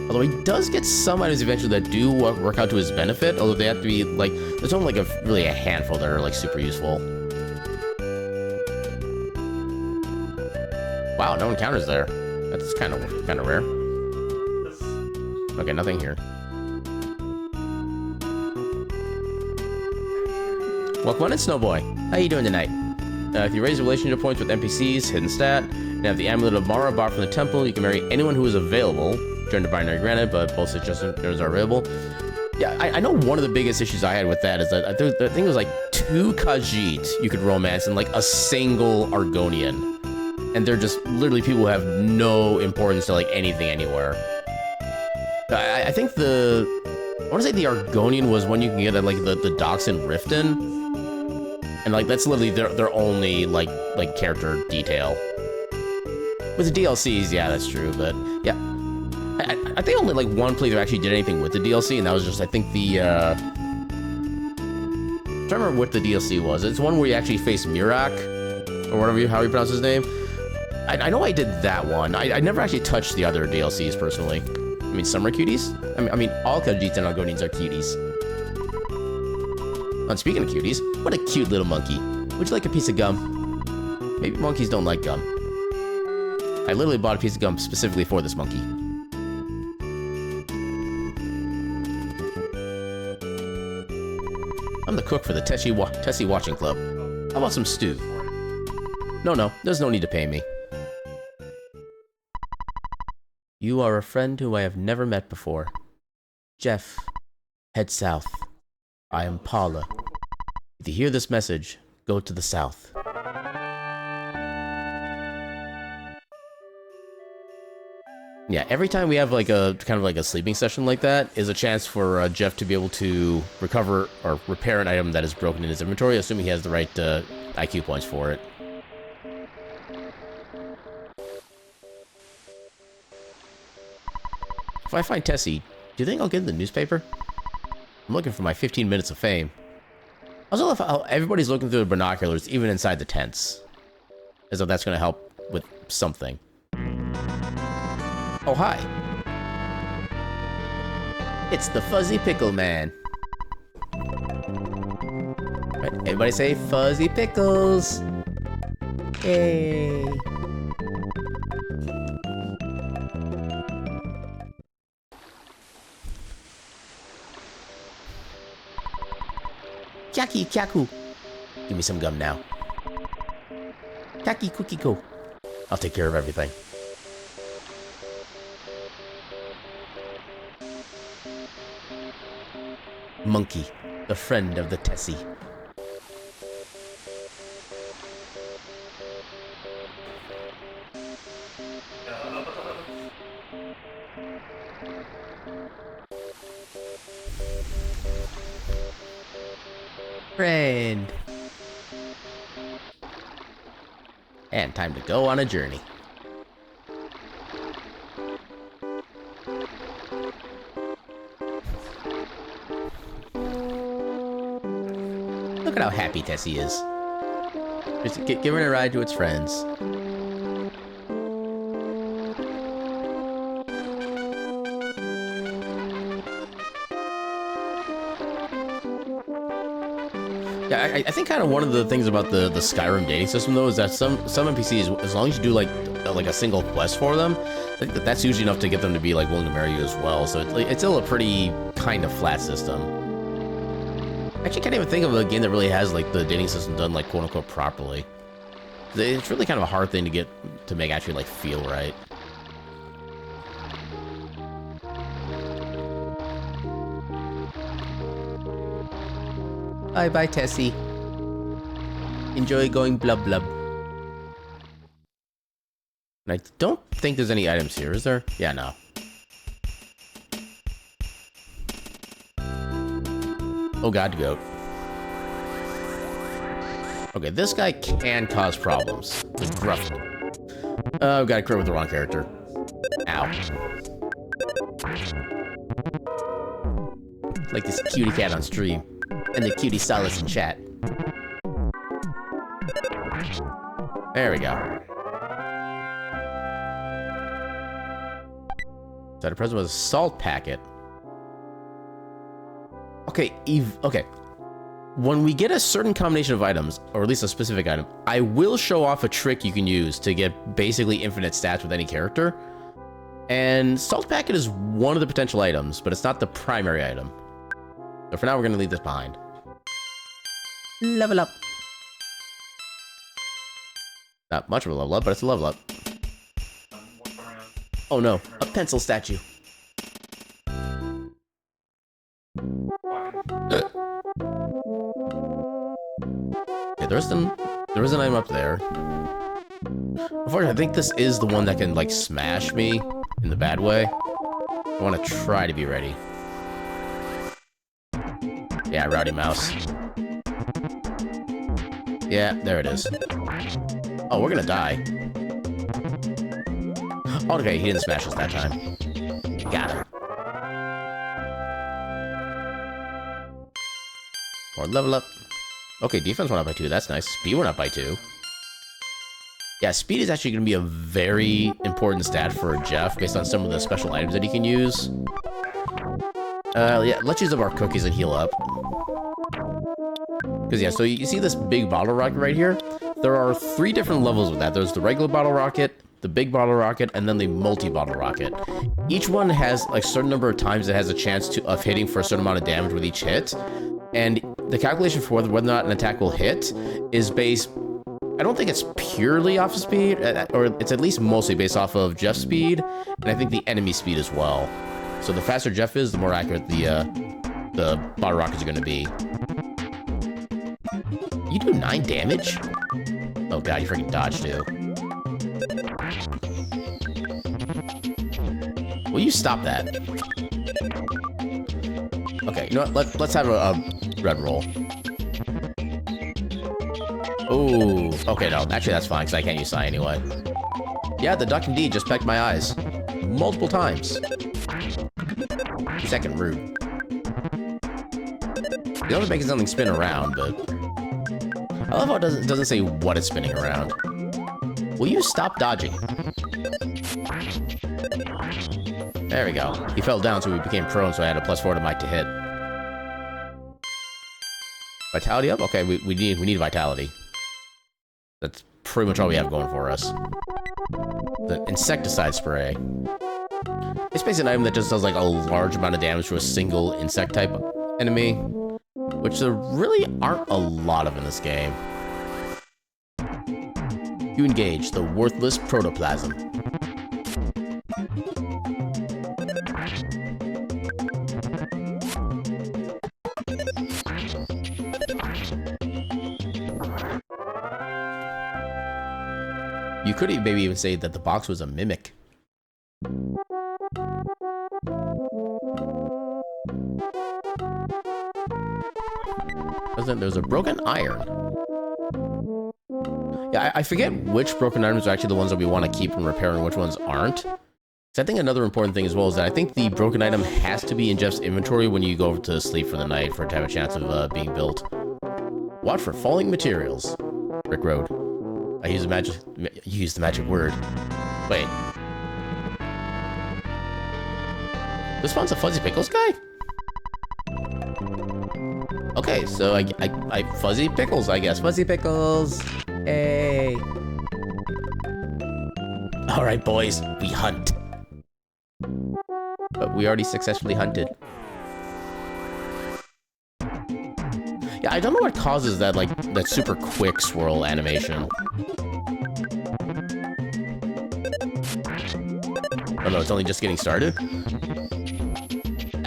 Although he does get some items eventually that do work out to his benefit. Although they have to be like, there's only like really a handful that are like super useful. Wow, no encounters there. That's kind of rare. Okay, nothing here. Welcome on in, Snowboy. How you doing tonight? If you raise relationship points with NPCs, hidden stat, and have the Amulet of Mara bought from the temple, you can marry anyone who is available. During the binary granted, but both suggestions are available. Yeah, I know one of the biggest issues I had with that is that I think it was like 2 Khajiit you could romance and like a single Argonian. And they're just literally people who have no importance to like anything anywhere. I think I want to say the Argonian was one you can get at like the docks in Riften. And like that's literally their only like character detail. With the DLCs, yeah, that's true, but yeah. I think only like one playthrough actually did anything with the DLC, and that was just I think the I'm trying to remember what the DLC was. It's one where you actually face Mirak, or whatever how you pronounce his name. I know I did that one. I never actually touched the other DLCs personally. I mean, some are cuties. I mean, all Khajiits and Argonians are cuties. And speaking of cuties, what a cute little monkey. Would you like a piece of gum? Maybe monkeys don't like gum. I literally bought a piece of gum specifically for this monkey. I'm the cook for the Tessie Watching Club. How about some stew? No, there's no need to pay me. You are a friend who I have never met before. Jeff, head south. I am Paula. If you hear this message, go to the south. Yeah, every time we have like a kind of like a sleeping session like that is a chance for Jeff to be able to recover or repair an item that is broken in his inventory, assuming he has the right IQ points for it. If I find Tessie, do you think I'll get in the newspaper? I'm looking for my 15 minutes of fame. I also love how everybody's looking through the binoculars, even inside the tents. As though that's going to help with something. Oh, hi. It's the Fuzzy Pickle Man. Right, everybody say Fuzzy Pickles. Yay. Kyaki Kyaku. Give me some gum now. Kyaki Cookie Co. I'll take care of everything. Monkey, the friend of the Tessie. Friend. And time to go on a journey. Look at how happy Tessie is. Just giving a ride to its friends. Yeah, I think kind of one of the things about the Skyrim dating system though is that some NPCs, as long as you do like a single quest for them, I think that's usually enough to get them to be like willing to marry you as well. So it's still a pretty kind of flat system. I actually can't even think of a game that really has like the dating system done like quote unquote properly. It's really kind of a hard thing to make actually like feel right. Bye, Tessie. Enjoy going blub blub. And I don't think there's any items here, is there? Yeah, no. Oh god, goat. Okay, this guy can cause problems. Just gruff. Oh, got crit with the wrong character. Ow. Like this cutie cat on stream. And the cutie Solace in chat. There we go. So the present was a salt packet. Okay, okay. When we get a certain combination of items, or at least a specific item, I will show off a trick you can use to get basically infinite stats with any character. And salt packet is one of the potential items, but it's not the primary item. So for now, we're going to leave this behind. Level up. Not much of a level up, but it's a level up. Oh no, a pencil statue. Okay, there is an item up there. Unfortunately, I think this is the one that can, like, smash me in the bad way. I want to try to be ready. Yeah, Rowdy Mouse. Yeah, there it is. Oh, we're gonna die. Okay, he didn't smash us that time. Got him. More level up. Okay, defense went up by 2. That's nice. Speed went up by 2. Yeah, speed is actually going to be a very important stat for Jeff based on some of the special items that he can use. Yeah, let's use up our cookies and heal up. Because, yeah, so you see this big bottle rocket right here? There are 3 different levels with that. There's the regular bottle rocket, the big bottle rocket, and then the multi-bottle rocket. Each one has like a certain number of times it has a chance of hitting for a certain amount of damage with each hit. And the calculation for whether or not an attack will hit is based... I don't think it's purely off of speed, or it's at least mostly based off of Jeff's speed, and I think the enemy speed as well. So the faster Jeff is, the more accurate the bottle rockets are going to be. You do 9 damage? Oh god, you freaking dodged too. Will you stop that? Okay, you know what? Let's have a red roll. Oh, okay, no, actually that's fine because I can't use Psi anyway. Yeah, the duck indeed just pecked my eyes multiple times. Second rude. The other making something spin around, but I love how it doesn't say what it's spinning around. Will you stop dodging? There we go. He fell down, so he became prone, so I had a +4 to might to hit. Vitality up? Okay, we need vitality. That's pretty much all we have going for us. The insecticide spray. It's basically an item that just does like a large amount of damage to a single insect type enemy, which there really aren't a lot of in this game. You engage the worthless protoplasm. You could maybe even say that the box was a mimic. There's a broken iron. Yeah, I forget which broken items are actually the ones that we want to keep and repair and which ones aren't. So I think another important thing as well is that I think the broken item has to be in Jeff's inventory when you go over to sleep for the night for it to have a chance of being built. Watch for falling materials. Rick Road. I use the magic word. Wait. This one's a Fuzzy Pickles guy? Okay, so I fuzzy pickles, I guess. Fuzzy pickles. Hey. All right, boys, we hunt. But we already successfully hunted. Yeah, I don't know what causes that, like, that super quick swirl animation. Oh no, it's only just getting started?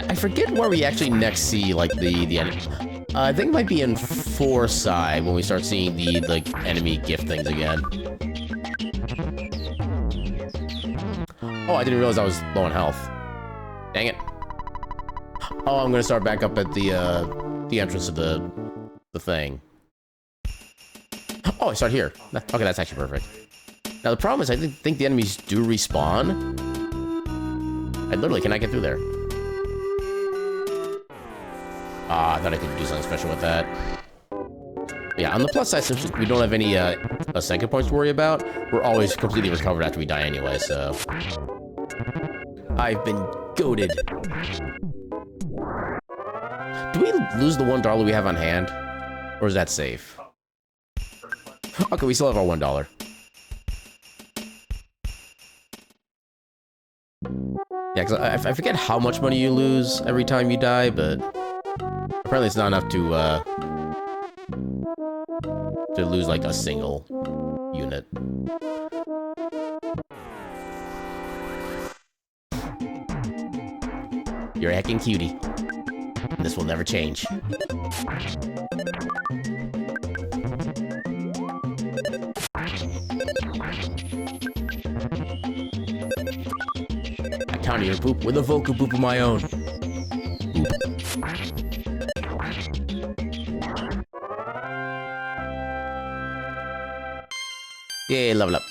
I forget where we actually next see, like, the enemy. I think it might be in 4 side when we start seeing the, like, enemy gift things again. Oh, I didn't realize I was low on health. Dang it. Oh, I'm gonna start back up at the entrance of the thing. Oh, I start here. Okay, that's actually perfect. Now, the problem is I think the enemies do respawn. I literally cannot get through there. Ah, I thought I could do something special with that. But yeah, on the plus side, since we don't have any second points to worry about, we're always completely recovered after we die anyway, so... I've been goated. Do we lose the $1 we have on hand? Or is that safe? Okay, we still have our $1. Yeah, because I forget how much money you lose every time you die, but apparently it's not enough to lose like a single unit. You're a heckin' cutie. This will never change. I counter your poop with a vocal poop of my own. Poop. Yay, level up.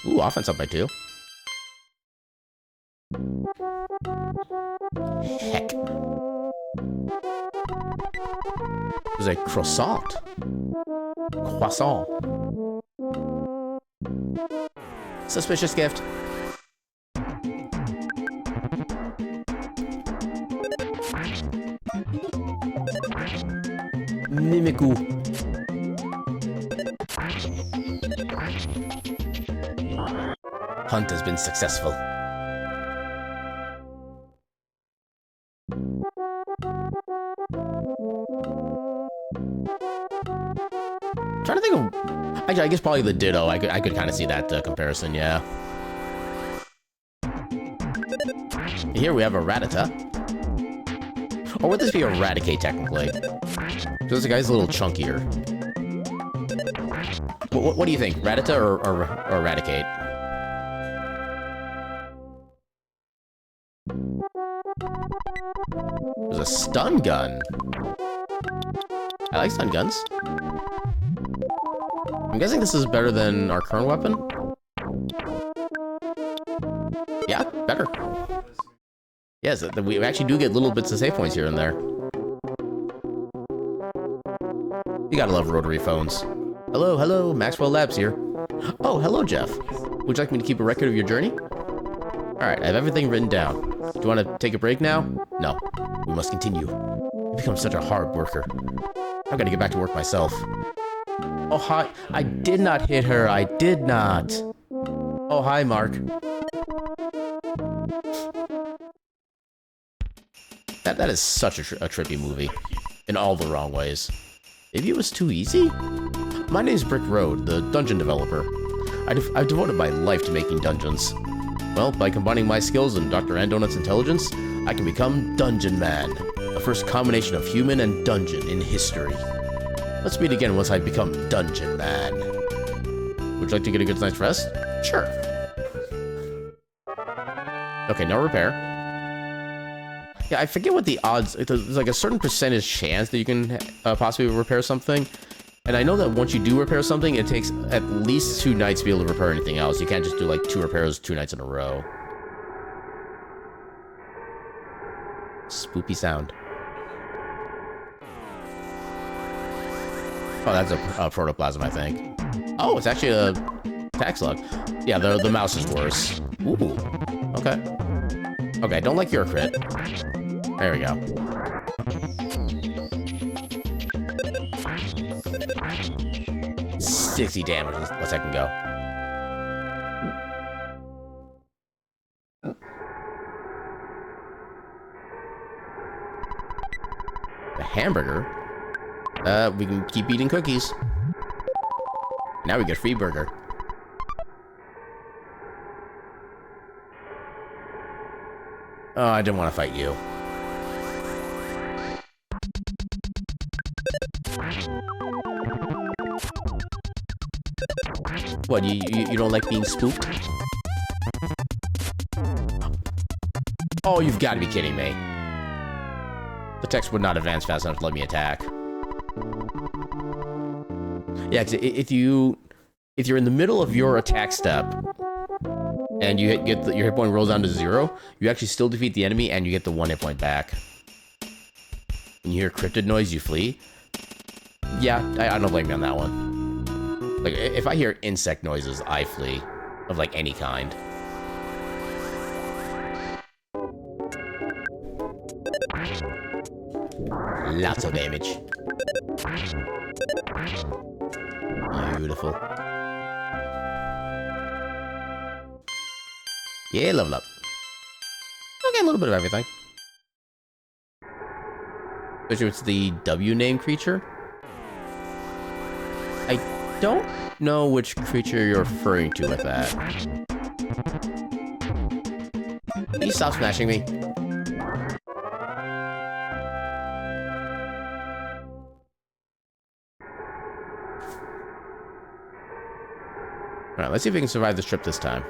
Ooh, offense up by 2. Heck. There's a croissant. Croissant. Suspicious gift. Mimiku. Hunt has been successful. Trying to think of... Actually, I guess probably the Ditto. I could kind of see that comparison, yeah. Here we have a Rattata. Or would this be a Raticate, technically? Because the guy's a little chunkier. What do you think? Rattata or Raticate? There's a stun gun. I like stun guns. I'm guessing this is better than our current weapon? Yeah, better. Yes, we actually do get little bits of save points here and there. You gotta love rotary phones. Hello, hello, Maxwell Labs here. Oh, hello, Jeff. Would you like me to keep a record of your journey? Alright, I have everything written down. Do you want to take a break now? No. We must continue. You've become such a hard worker. I've got to get back to work myself. Oh, hi. I did not hit her. I did not. Oh, hi, Mark. That is such a trippy movie. In all the wrong ways. Maybe it was too easy? My name's Brick Road, the dungeon developer. I've devoted my life to making dungeons. Well, by combining my skills and Dr. Andonut's intelligence, I can become Dungeon Man, the first combination of human and dungeon in history. Let's meet again once I become Dungeon Man. Would you like to get a good night's rest? Sure. Okay, no repair. Yeah, I forget what the odds... There's like a certain percentage chance that you can possibly repair something. And I know that once you do repair something, it takes at least 2 nights to be able to repair anything else. You can't just do like 2 repairs 2 nights in a row. Spoopy sound. Oh, that's a protoplasm, I think. Oh, it's actually a tax log. Yeah, the mouse is worse. Ooh. Okay. Okay, don't like your crit. There we go. 60 damage. Let's second go. The hamburger? We can keep eating cookies. Now we get free burger. Oh, I didn't want to fight you. What, you don't like being spooked? Oh, you've got to be kidding me. The text would not advance fast enough to let me attack. Yeah, 'cause if you're in the middle of your attack step and you get your hit point rolls down to 0, you actually still defeat the enemy and you get the 1 hit point back. When you hear cryptid noise, you flee. Yeah, I don't blame you on that one. Like, if I hear insect noises, I flee. Of, like, any kind. Lots of damage. Beautiful. Yeah, level up. Okay, a little bit of everything. Especially if it's the W name creature. I don't know which creature you're referring to with that. Can you stop smashing me? Alright, let's see if we can survive this trip this time.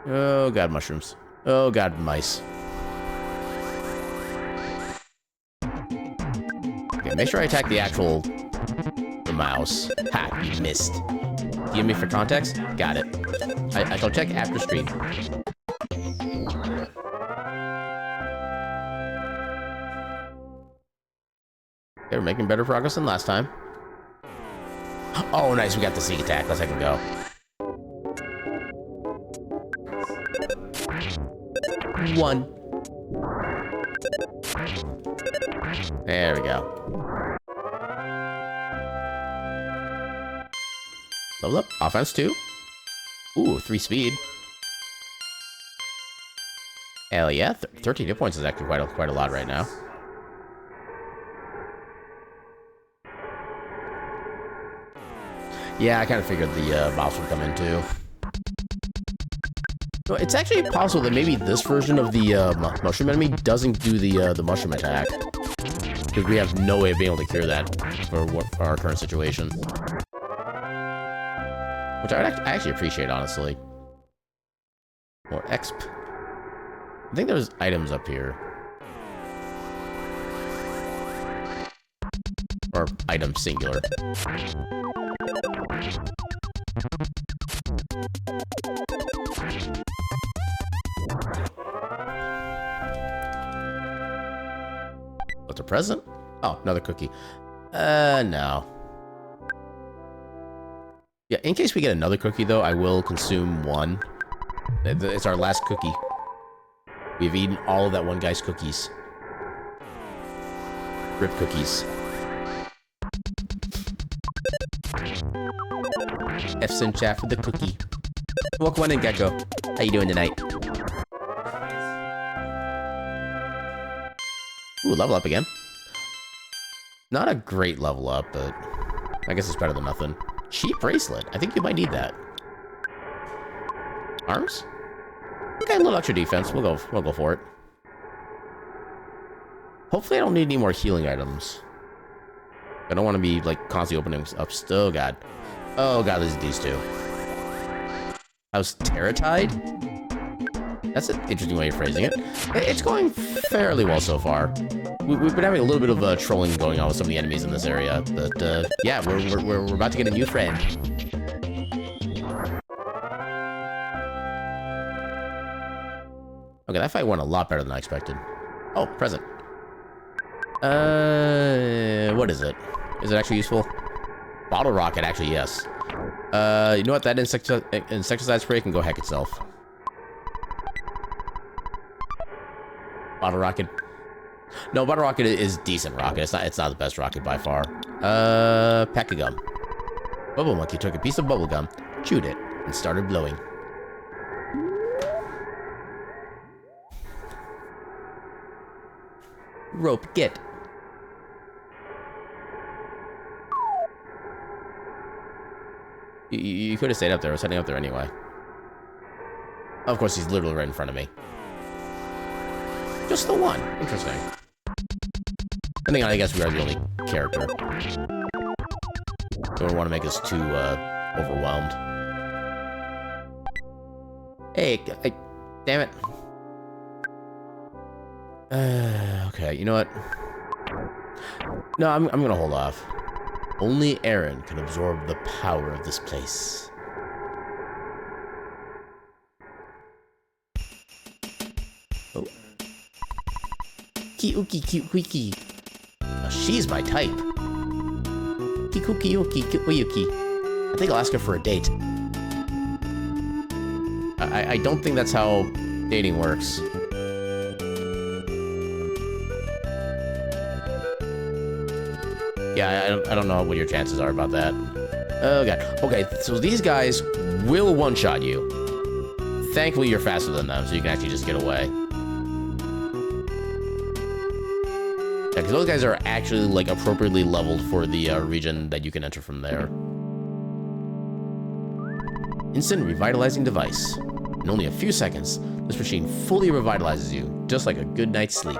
Oh god, mushrooms. Oh god, mice. Okay, make sure I attack the mouse. Ha, you missed. Give me for context? Got it. I shall check after stream. Okay, we're making better progress than last time. Oh, nice, we got the sneak attack. Let's second go. One. There we go. Level up. Offense 2. Ooh, 3 speed. Hell yeah. 13 hit points is actually quite a lot right now. Yeah, I kind of figured the mouse would come in too. Well, it's actually possible that maybe this version of the mushroom enemy doesn't do the mushroom attack. Because we have no way of being able to cure that for our current situation. Which I actually appreciate, honestly. More exp. I think there's items up here. Or item singular. What's a present? Oh, another cookie. No. Yeah, in case we get another cookie, though, I will consume one. It's our last cookie. We've eaten all of that one guy's cookies. Rip cookies. F's in chat for the cookie. Welcome on in, Gecko. How you doing tonight? Ooh, level up again. Not a great level up, but I guess it's better than nothing. Cheap bracelet. I think you might need that. Arms? Okay, a little extra defense. We'll go for it. Hopefully I don't need any more healing items. I don't want to be like constantly opening up. Oh god. Oh god, there's these two. How's Terratide? That's an interesting way of phrasing it. It's going fairly well so far. We've been having a little bit of trolling going on with some of the enemies in this area, but yeah, we're about to get a new friend. Okay, that fight went a lot better than I expected. Oh, present. What is it? Is it actually useful? Bottle rocket, actually, yes. You know what? That insecticide spray can go heck itself. Bottle rocket. No, Bottle Rocket is decent rocket. It's not the best rocket by far. Pack of gum. Bubble Monkey took a piece of bubble gum, chewed it, and started blowing. Rope, get. You could have stayed up there. I was heading up there anyway. Of course, he's literally right in front of me. Just the one. Interesting. I guess we are the only character. Don't want to make us too overwhelmed. Hey, damn it. Okay, you know what? No, I'm gonna hold off. Only Aaron can absorb the power of this place. Oh. Ki-uki, ki-wiki. Now she's my type. Ki-kuki-uki, ki-uyuki. I think I'll ask her for a date. I don't think that's how dating works. Yeah, I don't know what your chances are about that. Oh god. Okay, so these guys will one-shot you. Thankfully, you're faster than them, so you can actually just get away. Yeah, because those guys are actually, like, appropriately leveled for the region that you can enter from there. Instant revitalizing device. In only a few seconds, this machine fully revitalizes you, just like a good night's sleep.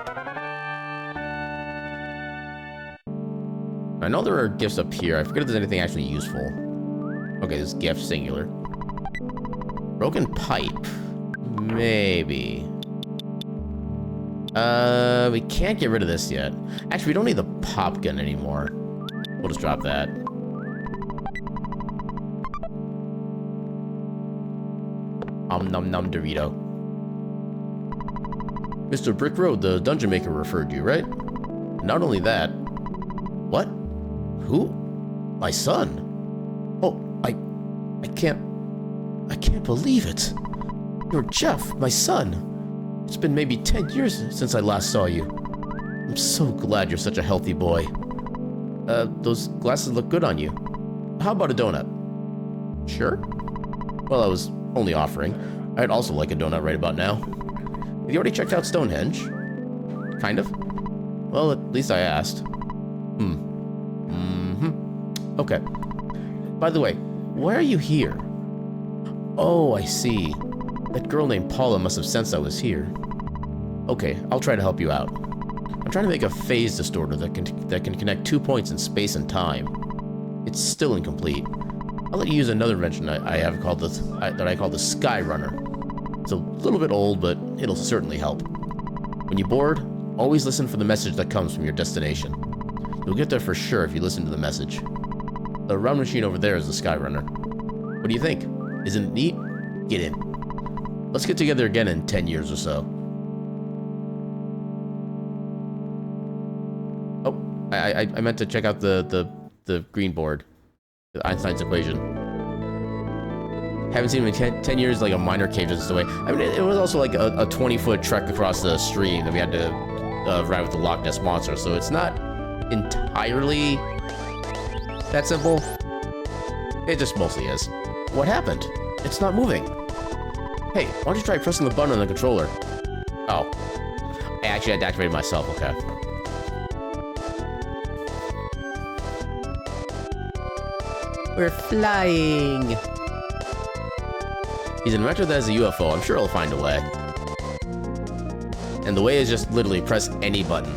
I know there are gifts up here. I forget if there's anything actually useful. Okay, this gift, singular. Broken pipe. Maybe. We can't get rid of this yet. Actually, we don't need the pop gun anymore. We'll just drop that. Nom nom Dorito. Mr. Brick Road, the dungeon maker referred you, right? Not only that. What? Who? My son? Oh, I can't believe it. You're Jeff, my son. It's been maybe 10 years since I last saw you. I'm so glad you're such a healthy boy. Those glasses look good on you. How about a donut? Sure. Well, I was only offering. I'd also like a donut right about now. Have you already checked out Stonehenge? Kind of. Well, at least I asked. Okay. By the way, why are you here? Oh, I see. That girl named Paula must have sensed I was here. Okay, I'll try to help you out. I'm trying to make a phase distorter that can connect 2 points in space and time. It's still incomplete. I'll let you use another invention I have called that I call the Sky Runner. It's a little bit old, but it'll certainly help. When you're bored, always listen for the message that comes from your destination. You'll get there for sure if you listen to the message. The round machine over there is the Sky Runner. What do you think? Isn't it neat? Get in. Let's get together again in 10 years or so. Oh, I meant to check out the green board. Einstein's equation. Haven't seen him in 10 years, like a minor cave just away. I mean, it was also like a 20-foot trek across the stream that we had to ride with the Loch Ness Monster, so it's not entirely that simple. It just mostly is. What happened? It's not moving. Hey, why don't you try pressing the button on the controller? Oh. I actually had to activate it myself, okay. We're flying! He's an inventor that has a UFO. I'm sure he'll find a way. And the way is just literally press any button.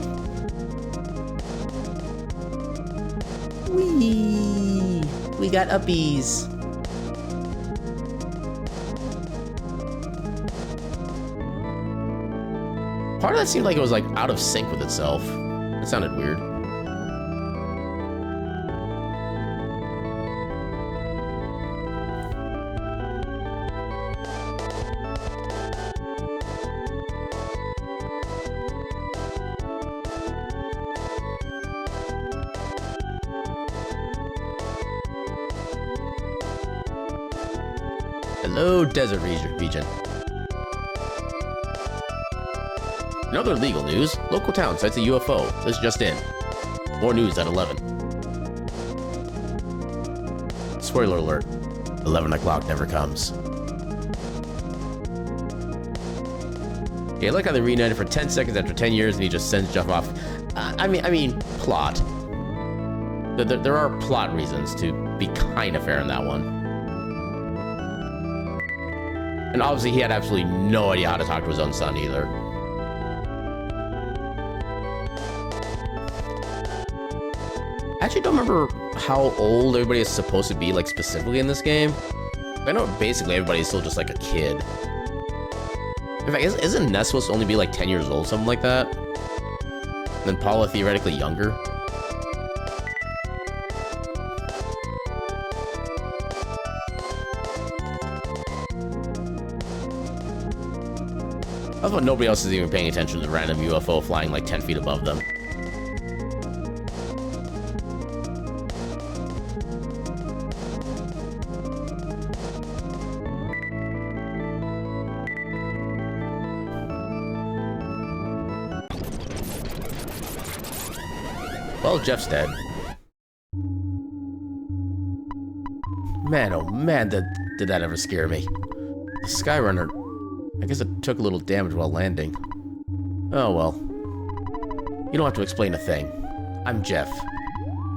Whee! We got uppies. Part of that seemed like it was like out of sync with itself. It sounded weird. Hello, desert region. In other legal news, local town sights a UFO. This just in. More news at 11. Spoiler alert. 11 o'clock never comes. Yeah, I like how they reunited for 10 seconds after 10 years and he just sends Jeff off. I mean, plot. There are plot reasons to be kind of fair in that one. And obviously he had absolutely no idea how to talk to his own son either. I actually don't remember how old everybody is supposed to be, like, specifically in this game. I know basically everybody's still just like a kid. In fact, isn't Ness supposed to only be like 10 years old, something like that? And then Paula theoretically younger? I thought nobody else is even paying attention to the random UFO flying like 10 feet above them. Well, Jeff's dead. Man, oh man, did that ever scare me. The Skyrunner, I guess it took a little damage while landing. Oh well. You don't have to explain a thing. I'm Jeff.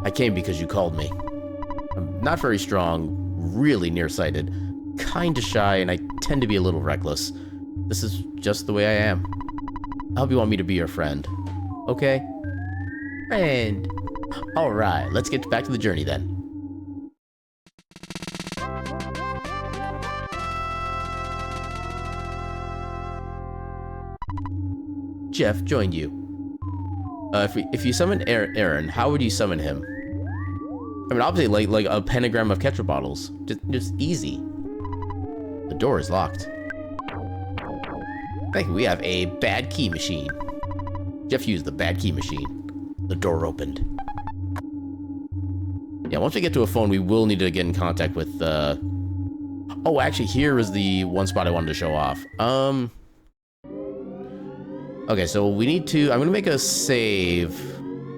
I came because you called me. I'm not very strong, really nearsighted, kinda shy, and I tend to be a little reckless. This is just the way I am. I hope you want me to be your friend. Okay? Friend. Alright, let's get back to the journey then. Jeff joined you. If you summon Aaron, how would you summon him? I mean, obviously, like a pentagram of ketchup bottles. Just easy. The door is locked. I think we have a bad key machine. Jeff used the bad key machine. The door opened. Yeah, once we get to a phone, we will need to get in contact with, Oh, actually, here is the one spot I wanted to show off. Okay, so we need to... I'm gonna make a save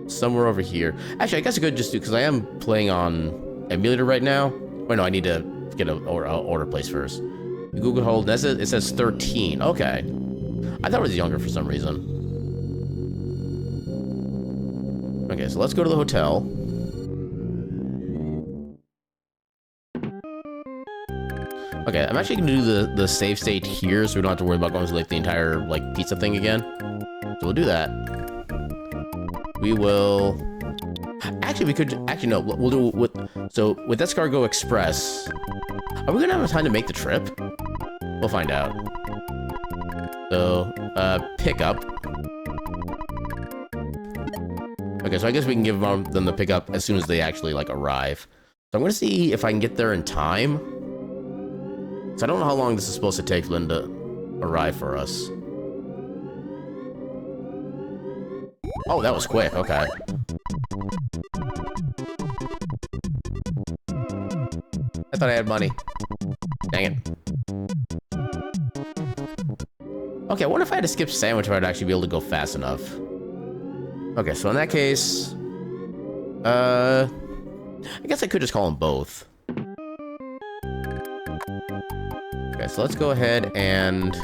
somewhere over here. Actually, I guess I could just do... Because I am playing on emulator right now. Wait, no, I need to get an order placed first. Google hold... It says 13. Okay. I thought it was younger for some reason. Okay, so let's go to the hotel. Okay, I'm actually gonna do the save state here, so we don't have to worry about going to like the entire like pizza thing again. So we'll do that. We will. Actually, we could. Actually, no. We'll do with. So with Escargot Express, are we gonna have time to make the trip? We'll find out. So pickup. Okay, so I guess we can give them the pickup as soon as they actually like arrive. So I'm gonna see if I can get there in time. So I don't know how long this is supposed to take for them to arrive for us. Oh, that was quick. Okay. I thought I had money. Dang it. Okay, I wonder if I had to skip sandwich if I'd actually be able to go fast enough. Okay, so in that case... I guess I could just call them both. Okay, so let's go ahead and...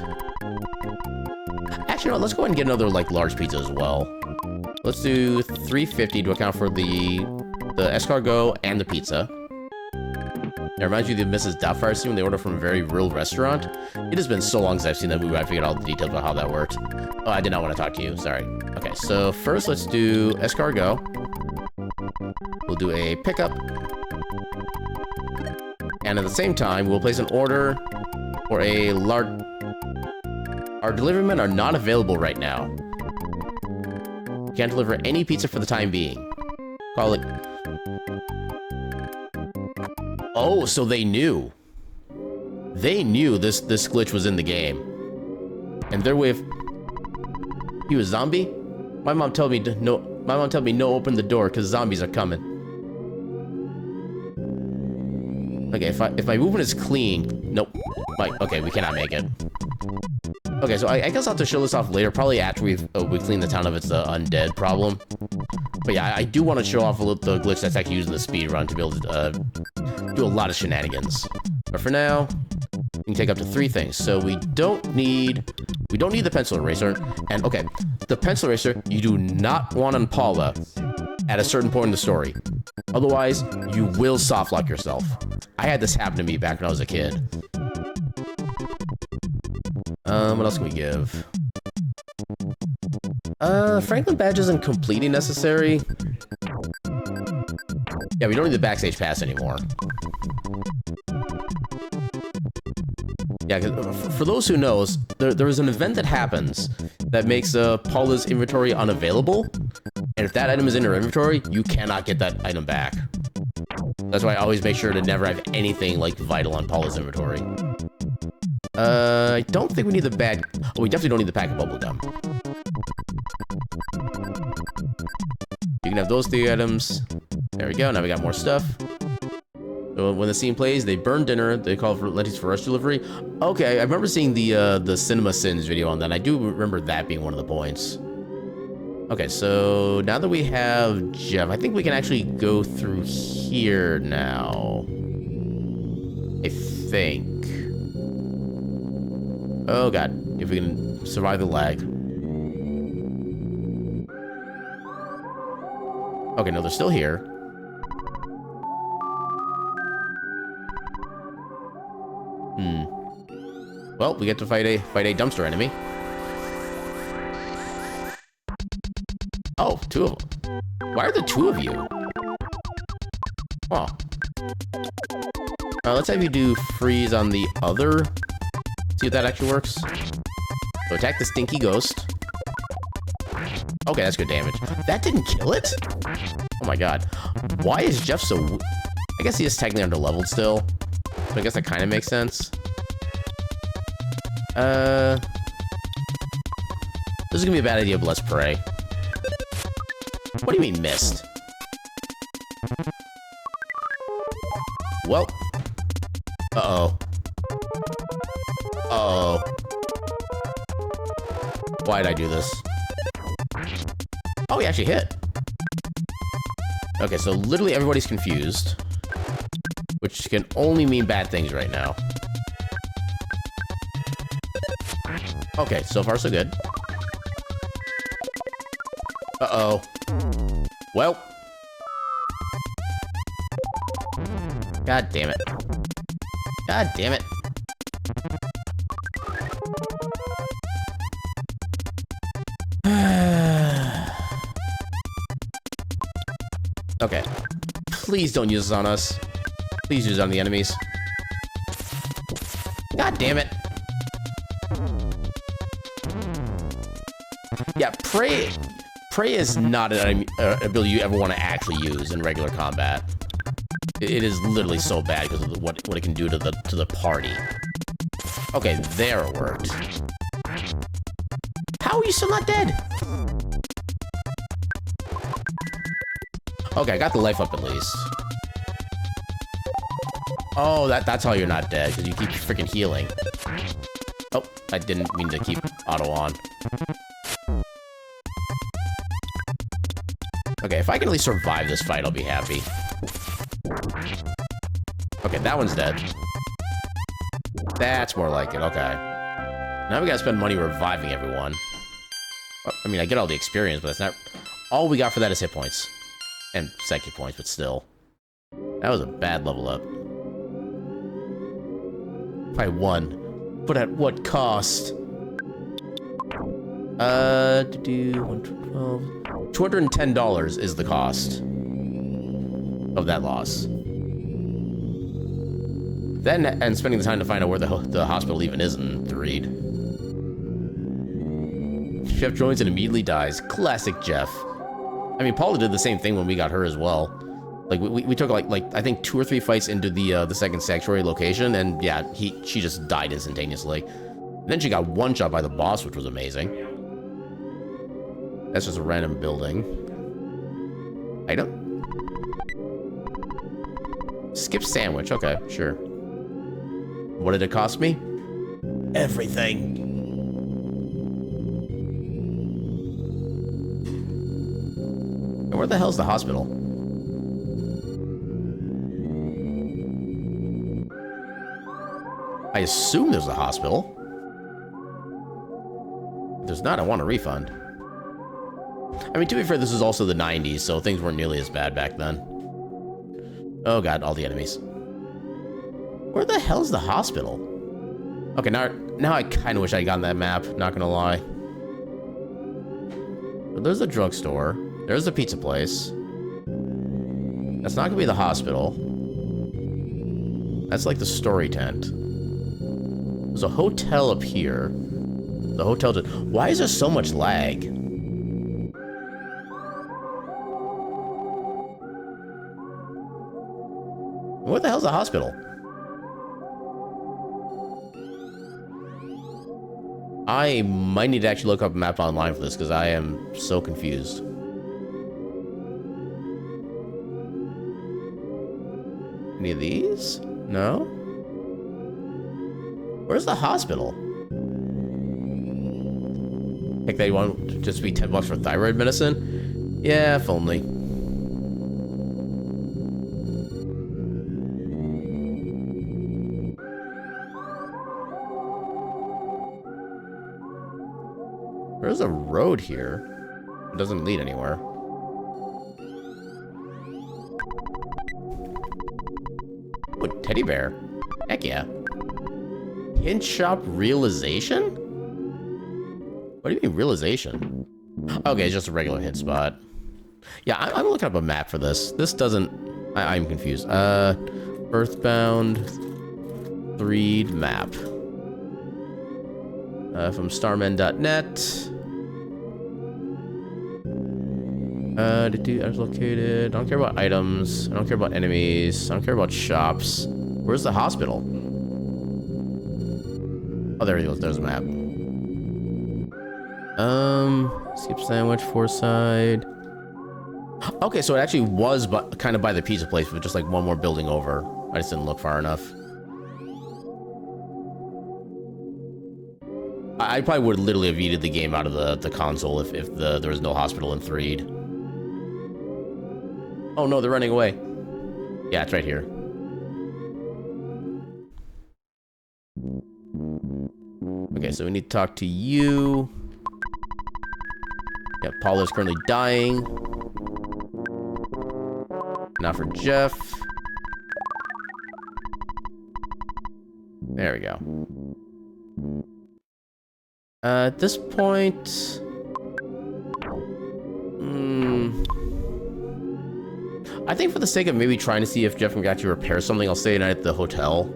Actually, no, let's go ahead and get another, like, large pizza as well. Let's do $3.50 to account for the escargot and the pizza. It reminds you of the Mrs. Doubtfire scene when they order from a very real restaurant. It has been so long since I've seen that movie, I figured all the details about how that worked. Oh, I did not want to talk to you, sorry. Okay, so first let's do escargot. We'll do a pickup. And at the same time, we'll place an order for a large... Our delivery men are not available right now. Can't deliver any pizza for the time being. Call it... Oh, so they knew. They knew this glitch was in the game. And their way of... He was zombie? My mom told me no. My mom told me no, open the door because zombies are coming. Okay, if my movement is clean, nope. Okay, we cannot make it. Okay, so I guess I'll have to show this off later, probably after we clean the town of its undead problem. But yeah, I do want to show off a little the glitch that's actually used in the speedrun to be able to do a lot of shenanigans. But for now, we can take up to 3 things. So we don't need the pencil eraser. And okay, the pencil eraser you do not want on Paula at a certain point in the story. Otherwise, you will softlock yourself. I had this happen to me back when I was a kid. What else can we give? Franklin badge isn't completely necessary. Yeah, we don't need the backstage pass anymore. Yeah, for those who knows, there is an event that happens that makes Paula's inventory unavailable. And if that item is in her inventory, you cannot get that item back. That's why I always make sure to never have anything like vital on Paula's inventory. I don't think we need the bad... Oh, we definitely don't need the pack of bubblegum. You can have those 3 items. There we go, now we got more stuff. So when the scene plays, they burn dinner, they call for Letty's for rush delivery. Okay, I remember seeing the Cinema Sins video on that, and I do remember that being one of the points. Okay, so now that we have Jeff, I think we can actually go through here now. I think. Oh god, if we can survive the lag. Okay, no, they're still here. Well, we get to fight a dumpster enemy. Oh, 2 of them. Why are there 2 of you? Oh. Let's have you do freeze on the other. See if that actually works. So attack the stinky ghost. Okay, that's good damage. That didn't kill it? Oh my god. Why is Jeff so... I guess he is technically under-leveled still. So I guess that kind of makes sense. This is gonna be a bad idea, but let's pray. What do you mean, missed? Well. Uh-oh. Uh-oh. Why did I do this? Oh, he actually hit. Okay, so literally everybody's confused. Which can only mean bad things right now. Okay, so far so good. Uh-oh. Well. God damn it. God damn it. Okay. Please don't use this on us. Please use it on the enemies. God damn it. Yeah, Pray is not an ability you ever want to actually use in regular combat. It is literally so bad because of what it can do to the party. Okay, there it worked. How are you still not dead? Okay, I got the life up at least. Oh, that's how you're not dead, because you keep freaking healing. Oh, I didn't mean to keep auto on. Okay, if I can at least survive this fight, I'll be happy. Okay, that one's dead. That's more like it, okay. Now we gotta spend money reviving everyone. I mean, I get all the experience, but that's not... All we got for that is hit points. And psychic points, but still. That was a bad level up. I won. But at what cost? $210 is the cost of that loss. Then, and spending the time to find out where the hospital even is in the read. Jeff joins and immediately dies. Classic Jeff. I mean, Paula did the same thing when we got her as well. Like we took like I think 2 or 3 fights into the second sanctuary location, and yeah, she just died instantaneously. And then she got one shot by the boss, which was amazing. That's just a random building. Item. Skip sandwich. Okay, sure. What did it cost me? Everything. where the hell's the hospital? I assume there's a hospital. If there's not, I want a refund. I mean, to be fair, this is also the 90s, so things weren't nearly as bad back then. Oh god, all the enemies. Where the hell's the hospital? Okay, now I kind of wish I'd gotten that map, not gonna lie. But there's a drugstore. There's a pizza place. That's not gonna be the hospital. That's like the story tent. There's a hotel up here. The hotel... Why is there so much lag? What the hell's the hospital? I might need to actually look up a map online for this because I am so confused. Any of these? No? Where's the hospital? Heck, they want to just be $10 for thyroid medicine? Yeah, if only. There's a road here. It doesn't lead anywhere. Oh, teddy bear. Heck yeah. Hint shop realization? What do you mean realization? Okay, it's just a regular hit spot. Yeah, I'm looking up a map for this. This doesn't... I'm confused. Earthbound 3 map. From starmen.net. Items located. I don't care about items. I don't care about enemies. I don't care about shops. Where's the hospital? Oh, there he goes. There's a map. Skip sandwich, Foreside. Okay, so it actually was kind of by the pizza place, but just like one more building over. I just didn't look far enough. I probably would literally have yeeted the game out of the console if there was no hospital in 3'd. Oh no, they're running away. Yeah, it's right here. Okay, so we need to talk to you. Yeah, Paula's currently dying. Now for Jeff. There we go. At this point... I think for the sake of maybe trying to see if Jeff can actually repair something, I'll stay a night at the hotel.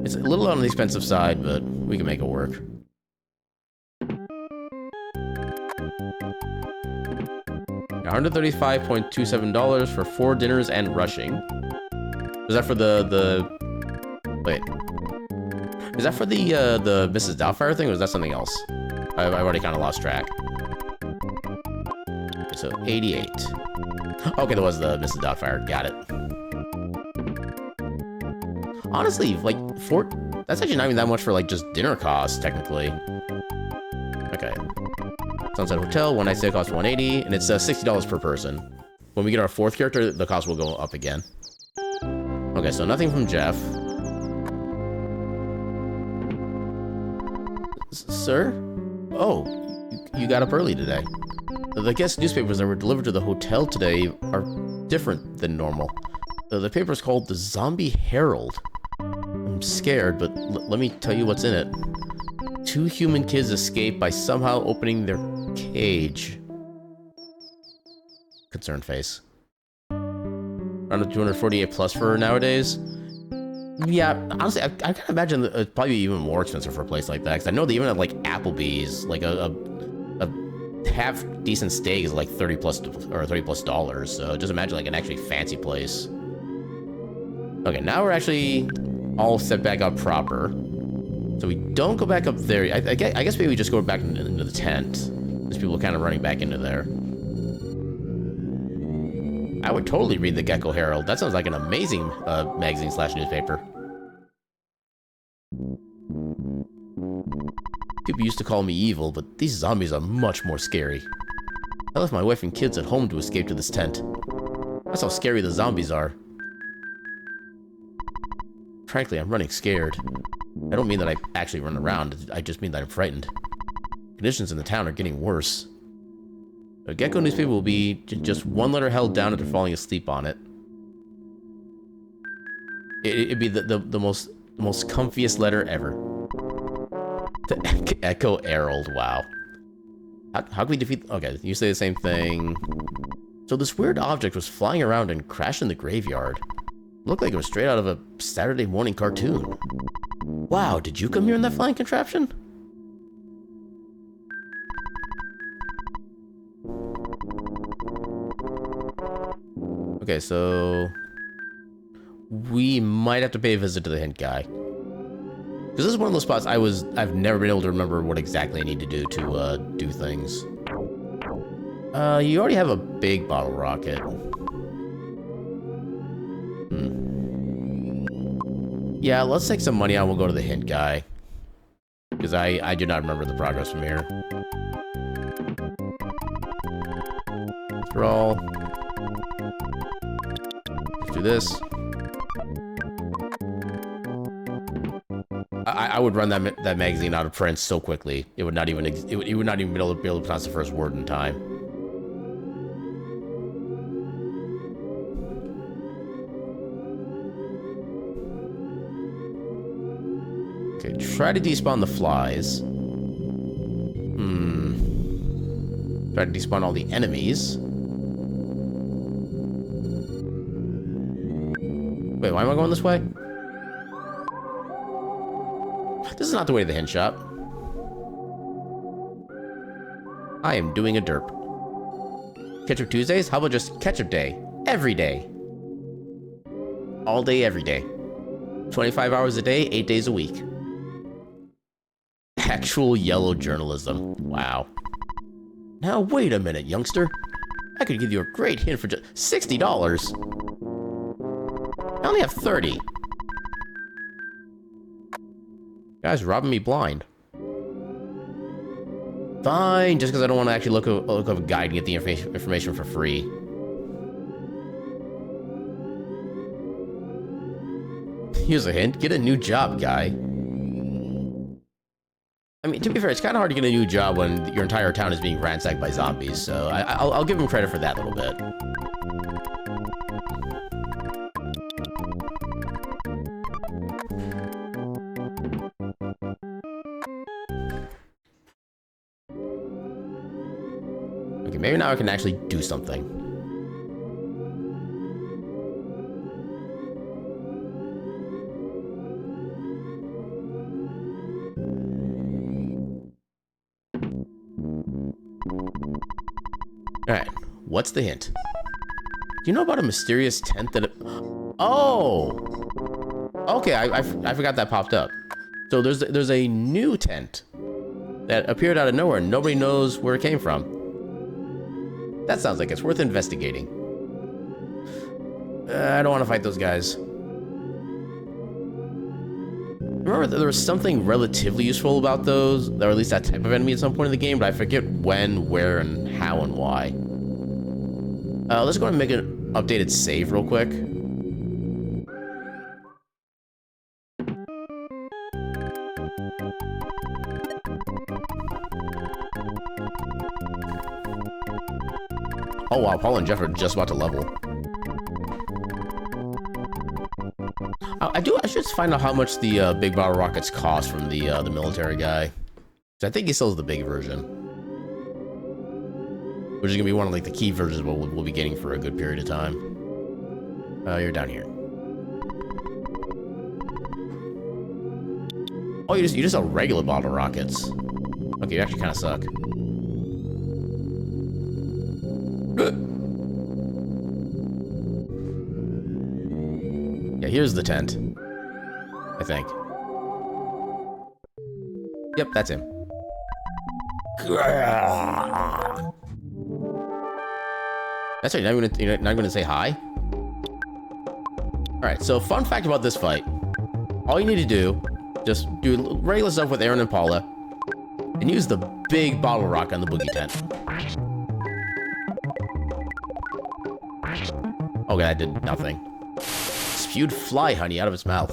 It's a little on the expensive side, but we can make it work. $135.27 for 4 dinners and rushing. Was that for the... Wait. Is that for the Mrs. Doubtfire thing, or is that something else? I've already kind of lost track. Okay, so 88. Okay, that was the Mrs. Doubtfire. Got it. Honestly, like, that's actually not even that much for, like, just dinner costs, technically. Okay. Sunset Hotel, one night stay costs $180, and it's $60 per person. When we get our 4th character, the cost will go up again. Okay, so nothing from Jeff. Sir? Oh, you got up early today. The guest newspapers that were delivered to the hotel today are different than normal. The paper's called the Zombie Herald. I'm scared, but let me tell you what's in it. 2 human kids escaped by somehow opening their cage. Concerned face. Around 248 plus for nowadays. Yeah, honestly, I can imagine it's probably even more expensive for a place like that. Because I know they even have like Applebee's, like a half decent steak is like $30 plus dollars. So just imagine like an actually fancy place. Okay, now we're actually all set back up proper. So we don't go back up there. I guess maybe we just go back into the tent. There's people kind of running back into there. I would totally read the Gecko Herald. That sounds like an amazing magazine / newspaper. People used to call me evil, but these zombies are much more scary. I left my wife and kids at home to escape to this tent. That's how scary the zombies are. Frankly, I'm running scared. I don't mean that I actually run around, I just mean that I'm frightened. Conditions in the town are getting worse. A Gecko newspaper will be just one letter held down after falling asleep on it. It'd be the most comfiest letter ever. The Echo Herald, wow. How can we defeat... Okay, you say the same thing. So this weird object was flying around and crashed in the graveyard. It looked like it was straight out of a Saturday morning cartoon. Wow, did you come here in that flying contraption? Okay, so... we might have to pay a visit to the hint guy. Because this is one of those spots I've never been able to remember what exactly I need to do things. You already have a big bottle rocket. Yeah, let's take some money out and we'll go to the hint guy. Because I do not remember the progress from here. After all... let's do this. I would run that magazine out of print so quickly. It would not even it would not even be able to pronounce the first word in time. Okay, try to despawn the flies. Try to despawn all the enemies. Wait, why am I going this way? This is not the way to the hint shop. I am doing a derp. Ketchup Tuesdays? How about just ketchup day? Every day. All day, every day. 25 hours a day, 8 days a week. Actual yellow journalism. Wow. Now, wait a minute, youngster. I could give you a great hint for just $60. I only have 30. Guy's robbing me blind. Fine, just because I don't want to actually look up a guide and get the information for free. Here's a hint. Get a new job, guy. I mean, to be fair, it's kind of hard to get a new job when your entire town is being ransacked by zombies, so I'll give him credit for that a little bit. Okay, maybe now I can actually do something. Alright, what's the hint? Do you know about a mysterious tent that... Oh! Okay, I forgot that popped up. So there's a new tent that appeared out of nowhere and nobody knows where it came from. That sounds like it's worth investigating. I don't want to fight those guys. Remember, there was something relatively useful about those, or at least that type of enemy at some point in the game, but I forget when, where, and how, and why. Let's go ahead and make an updated save real quick. Oh wow, Paul and Jeff are just about to level. I should find out how much the big bottle rockets cost from the military guy. I think he sells the big version, which is gonna be one of like the key versions we'll be getting for a good period of time. You're down here. Oh, you just sell regular bottle rockets. Okay, you actually kind of suck. Yeah, here's the tent. I think. Yep, that's him. That's right, you're not gonna say hi? Alright, so fun fact about this fight. All you need to do, just do regular stuff with Aaron and Paula, and use the big bottle rock on the boogie tent. Okay, that did nothing. Spewed fly honey out of its mouth.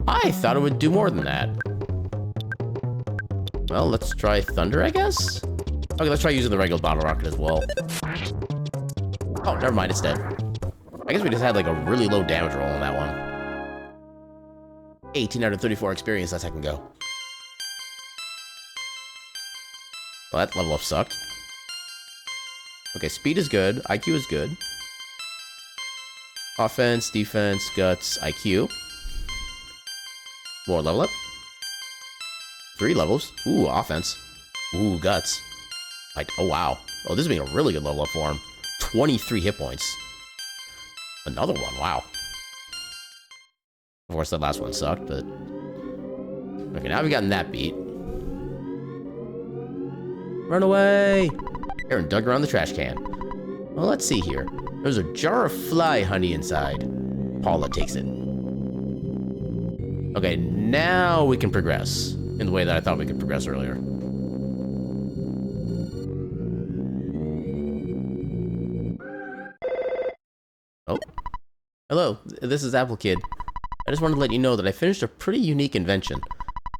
I thought it would do more than that. Well, let's try thunder, I guess? Okay, let's try using the regular bottle rocket as well. Oh, never mind, it's dead. I guess we just had like a really low damage roll on that one. 18 out of 34 experience, that's how I can go. Well, that level up sucked. Okay, speed is good, IQ is good. Offense, defense, guts, IQ. More level up. 3 levels. Ooh, offense. Ooh, guts. Oh, wow. Oh, this is being a really good level up for him. 23 hit points. Another one, wow. Of course, that last one sucked, but... Okay, now we've gotten that beat. Run away! Aaron dug around the trash can. Well, let's see here. There's a jar of fly honey inside. Paula takes it. Okay, now we can progress. In the way that I thought we could progress earlier. Oh. Hello, this is Apple Kid. I just wanted to let you know that I finished a pretty unique invention.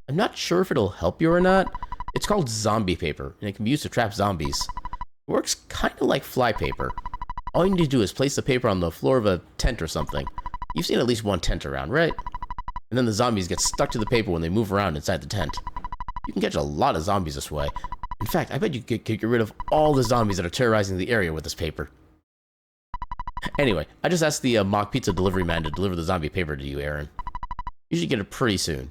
I'm not sure if it'll help you or not. It's called zombie paper, and it can be used to trap zombies. It works kind of like fly paper. All you need to do is place the paper on the floor of a tent or something. You've seen at least one tent around, right? And then the zombies get stuck to the paper when they move around inside the tent. You can catch a lot of zombies this way. In fact, I bet you could get rid of all the zombies that are terrorizing the area with this paper. Anyway, I just asked the mock pizza delivery man to deliver the zombie paper to you, Aaron. You should get it pretty soon.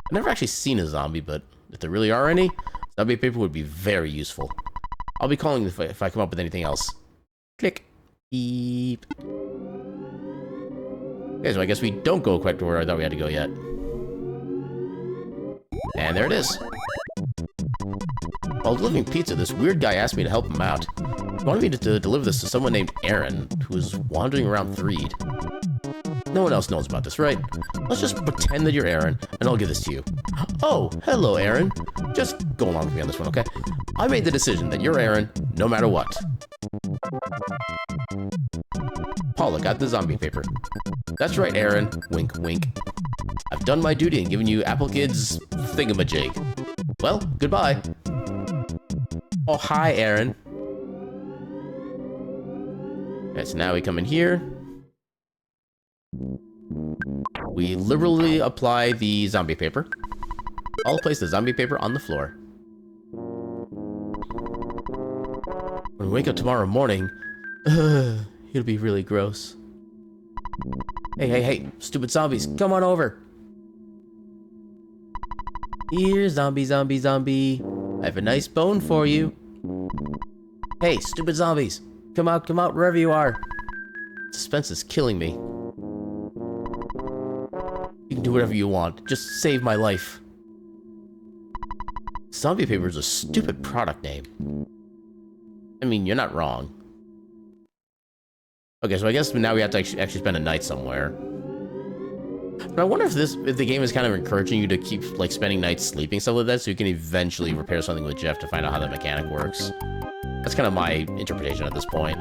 I've never actually seen a zombie, but if there really are any, zombie paper would be very useful. I'll be calling if I come up with anything else. Click. Beep. Okay, so I guess we don't go quite to where I thought we had to go yet. And there it is. While delivering pizza, this weird guy asked me to help him out. He wanted me to deliver this to someone named Aaron, who was wandering around Threed. No one else knows about this, right? Let's just pretend that you're Aaron, and I'll give this to you. Oh, hello, Aaron. Just go along with me on this one, okay? I made the decision that you're Aaron, no matter what. Paula got the zombie paper. That's right, Aaron. Wink, wink. I've done my duty and given you Apple Kid's thingamajig. Well, goodbye. Oh, hi, Aaron. Okay, so now we come in here. We liberally apply the zombie paper. I'll place the zombie paper on the floor. When we wake up tomorrow morning, it'll be really gross. Hey, stupid zombies, come on over. Here, zombie, zombie, zombie. I have a nice bone for you. Hey, stupid zombies, come out, wherever you are. Suspense is killing me. You can do whatever you want, just save my life. Zombie paper is a stupid product name. I mean, you're not wrong. Okay, so I guess now we have to actually spend a night somewhere. But I wonder if the game is kind of encouraging you to keep like spending nights sleeping, stuff like that, so you can eventually repair something with Jeff to find out how that mechanic works. That's kind of my interpretation at this point.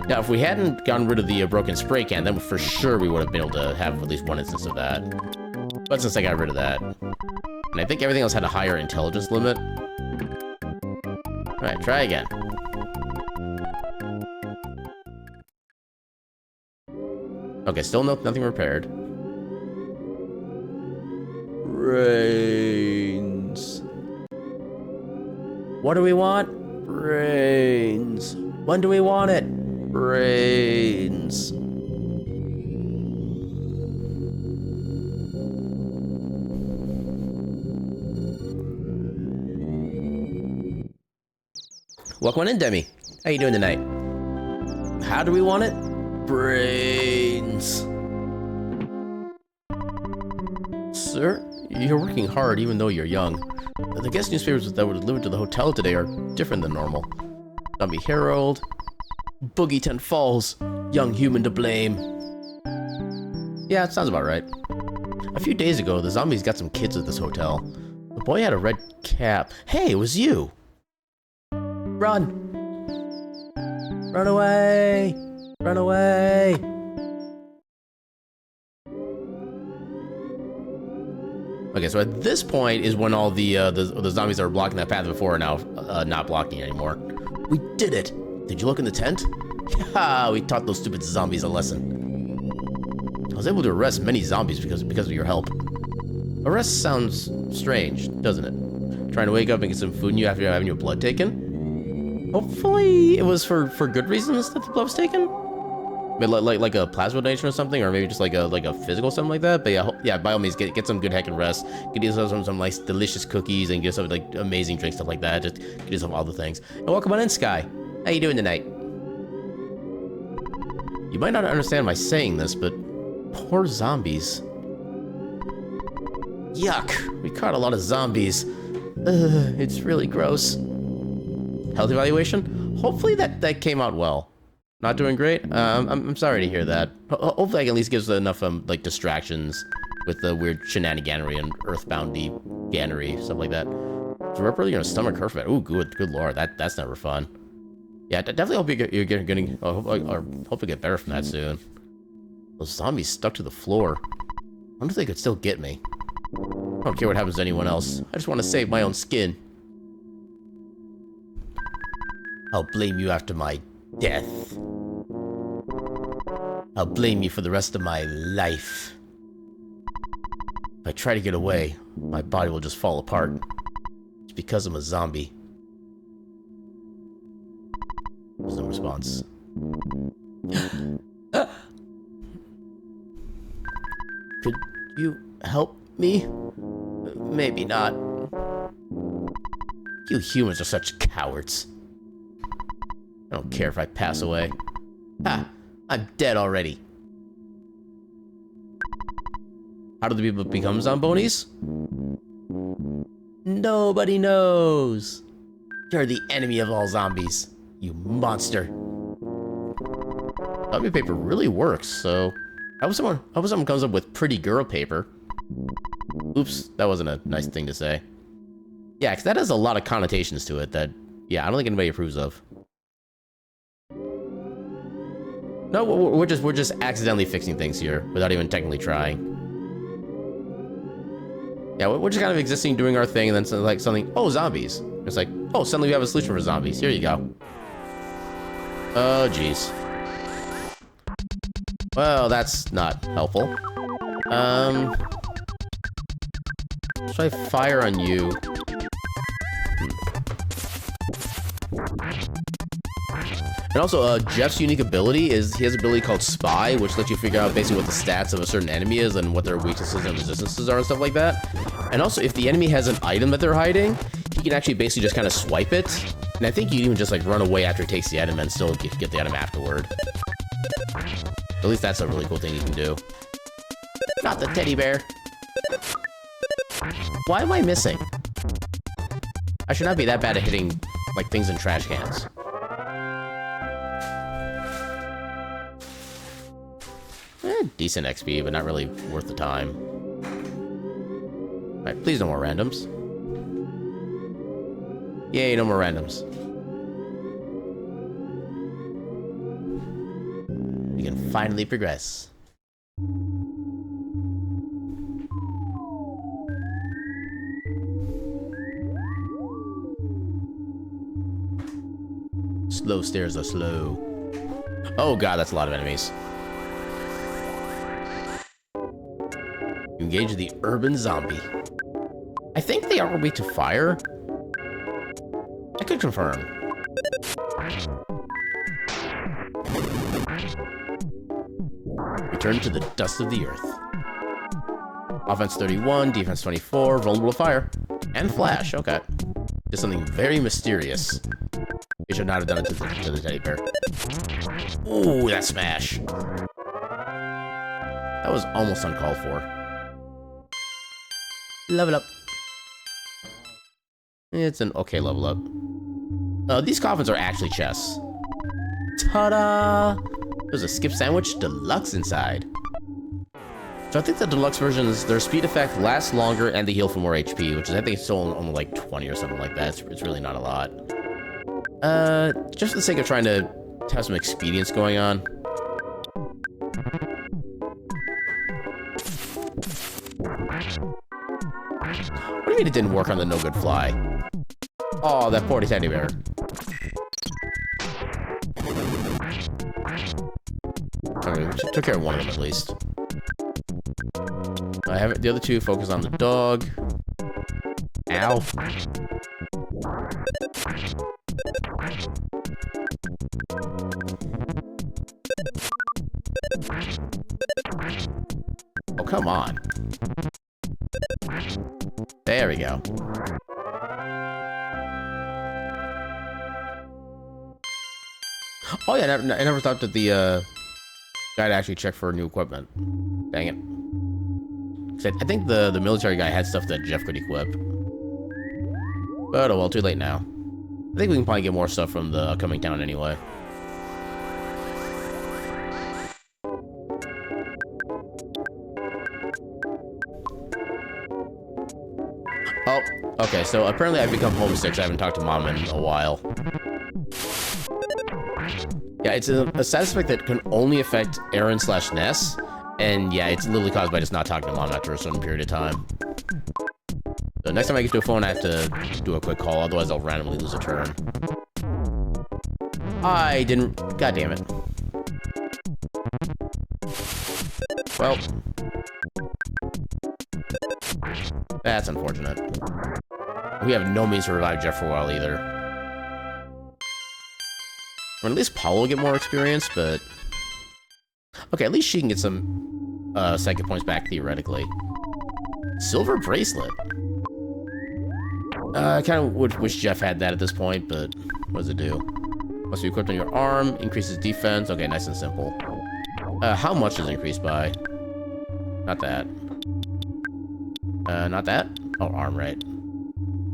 Now, if we hadn't gotten rid of the broken spray can, then for sure we would have been able to have at least one instance of that. But since I got rid of that, and I think everything else had a higher intelligence limit. Alright, try again. Okay, still nothing repaired. Brains. What do we want? Brains. When do we want it? Brains. Welcome on in, Demi. How you doing tonight? How do we want it? Brains. Sir, you're working hard even though you're young. The guest newspapers that were delivered to the hotel today are different than normal. Zombie Herald, Boogie Tent Falls, young human to blame. Yeah, it sounds about right. A few days ago, the zombies got some kids at this hotel. The boy had a red cap. Hey, it was you! Run! Run away! Run away! Okay, so at this point is when all the zombies that were blocking that path before are now not blocking anymore. We did it! Did you look in the tent? Ha! We taught those stupid zombies a lesson. I was able to arrest many zombies because of your help. Arrest sounds strange, doesn't it? Trying to wake up and get some food in you after having your blood taken? Hopefully it was for good reasons that the blood was taken? Maybe like a plasma donation or something, or maybe just like a physical something like that. But yeah, by all means, get some good heckin' rest. Get yourself some nice delicious cookies and get some like amazing drinks, stuff like that. Just get yourself all the things. And welcome on in, Sky. How you doing tonight? You might not understand my saying this, but poor zombies. Yuck! We caught a lot of zombies. It's really gross. Health evaluation? Hopefully that came out well. Not doing great? I'm sorry to hear that. Hopefully I can at least give enough like distractions with the weird shenaniganery and earthbound-y gannery, stuff like that. So we're really gonna stomach her for that. Ooh, good lord, that's never fun. Yeah, definitely hope you're getting. Hope you get better from that soon. Those zombies stuck to the floor. I wonder if they could still get me. I don't care what happens to anyone else. I just want to save my own skin. I'll blame you after my death. I'll blame you for the rest of my life. If I try to get away, my body will just fall apart. It's because I'm a zombie. There's no response. Could you help me? Maybe not. You humans are such cowards. I don't care if I pass away. Ha! I'm dead already. How do the people become zombonis? Nobody knows. You're the enemy of all zombies, you monster. Zombie paper really works, so I hope someone comes up with pretty girl paper. Oops, that wasn't a nice thing to say. Yeah, because that has a lot of connotations to it that, yeah, I don't think anybody approves of. No, we're just accidentally fixing things here without even technically trying. Yeah, we're just kind of existing, doing our thing, and then something. Oh, zombies! It's like, oh, suddenly we have a solution for zombies. Here you go. Oh, jeez. Well, that's not helpful. Should I fire on you? And also, Jeff's unique ability is he has an ability called Spy, which lets you figure out basically what the stats of a certain enemy is and what their weaknesses and resistances are and stuff like that. And also, if the enemy has an item that they're hiding, he can actually basically just kind of swipe it. And I think you can even just like run away after he takes the item and still get the item afterward. At least that's a really cool thing you can do. Not the teddy bear. Why am I missing? I should not be that bad at hitting like things in trash cans. Decent XP, but not really worth the time. Alright, please no more randoms. Yay, no more randoms. We can finally progress. Slow stairs are slow. Oh god, that's a lot of enemies. Engage the urban zombie. I think they are weak to fire. I could confirm. Return to the dust of the earth. Offense 31, defense 24, vulnerable to fire. And flash, okay. Just something very mysterious. You should not have done it to the teddy bear. Ooh, that smash. That was almost uncalled for. Level up. It's an okay level up. These coffins are actually chests. Ta-da! There's a skip sandwich deluxe inside. So I think the deluxe versions, their speed effect lasts longer and they heal for more HP, which is I think it's still only like 20 or something like that. It's really not a lot. Just for the sake of trying to have some expedience going on. What do you mean it didn't work on the no good fly? Oh, that poor teddy bear. Okay, we took care of one of them at least. I have the other two focus on the dog. Ow. Oh, come on. There we go. Oh yeah, I never thought that the guy actually checked for new equipment. Dang it. I think the military guy had stuff that Jeff could equip. But oh well, too late now. I think we can probably get more stuff from the upcoming town anyway. Oh, okay, so apparently I've become homesick, so I haven't talked to Mom in a while. Yeah, it's a side effect that can only affect Aaron/Ness, and yeah, it's literally caused by just not talking to Mom after a certain period of time. So next time I get to a phone, I have to do a quick call, otherwise I'll randomly lose a turn. I didn't... God damn it. Well... That's unfortunate. We have no means to revive Jeff for a while either. Or at least Paul will get more experience, but... Okay, at least she can get some psychic points back, theoretically. Silver bracelet. I kind of would wish Jeff had that at this point, but what does it do? Must be equipped on your arm, increases defense. Okay, nice and simple. How much does it increase by? Not that. Not that? Oh, arm, right.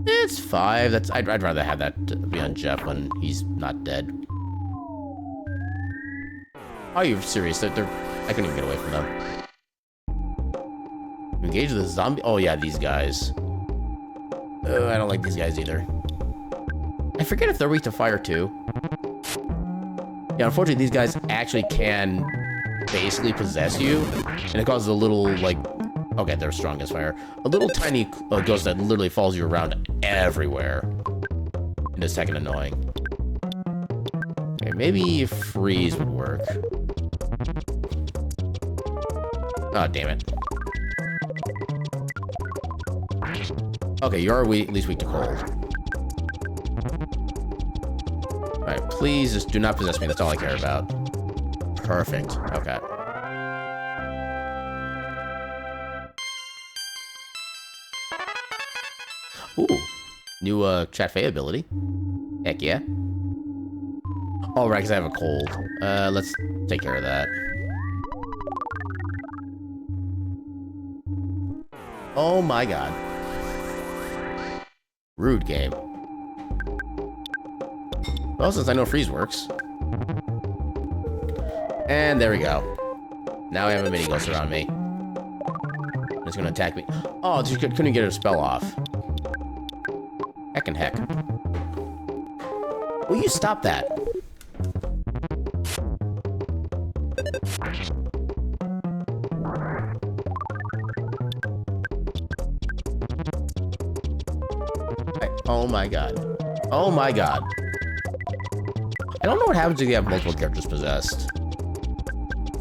It's 5. That's I'd rather have that be on Jeff when he's not dead. Are you serious? I couldn't even get away from them. Engage the zombie. Oh yeah, these guys. I don't like these guys either. I forget if they're weak to fire too. Yeah, unfortunately, these guys actually can basically possess you, and it causes a little, like, okay, they're strong as fire. A little tiny ghost that literally follows you around everywhere. And it's second annoying. Okay, maybe freeze would work. Oh, damn it. Okay, you are at least weak to cold. Alright, please just do not possess me. That's all I care about. Perfect. Okay. Ooh. New, Chat Fey ability. Heck yeah. Oh, right, because I have a cold. Let's take care of that. Oh my god. Rude game. Well, since I know freeze works. And there we go. Now I have a mini ghost around me. It's gonna attack me. Oh, she couldn't get her spell off. Heck and heck. Will you stop that? Oh my god. Oh my god. I don't know what happens if you have multiple characters possessed.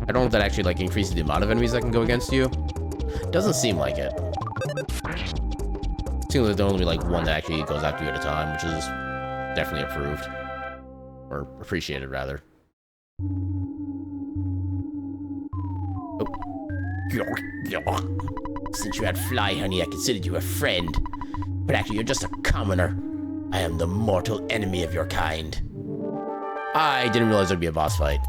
I don't know if that actually, like, increases the amount of enemies that can go against you. Doesn't seem like it. It seems like there's only, like, one that actually goes after you at a time, which is definitely approved. Or appreciated, rather. Oh. Since you had Fly Honey, I considered you a friend. But actually, you're just a commoner. I am the mortal enemy of your kind. I didn't realize there'd be a boss fight.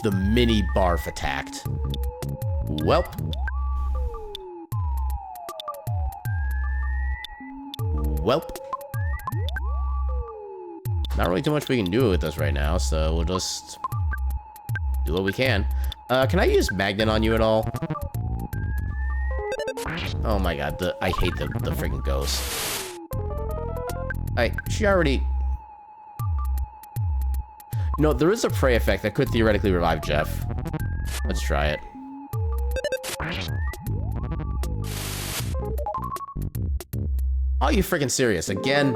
The mini barf attacked. Welp. Welp. Not really too much we can do with this right now, so we'll just do what we can. Can I use Magnet on you at all? Oh my god, I hate the freaking ghost. She already... No, there is a prey effect that could theoretically revive Jeff. Let's try it. Are you freaking serious? Again?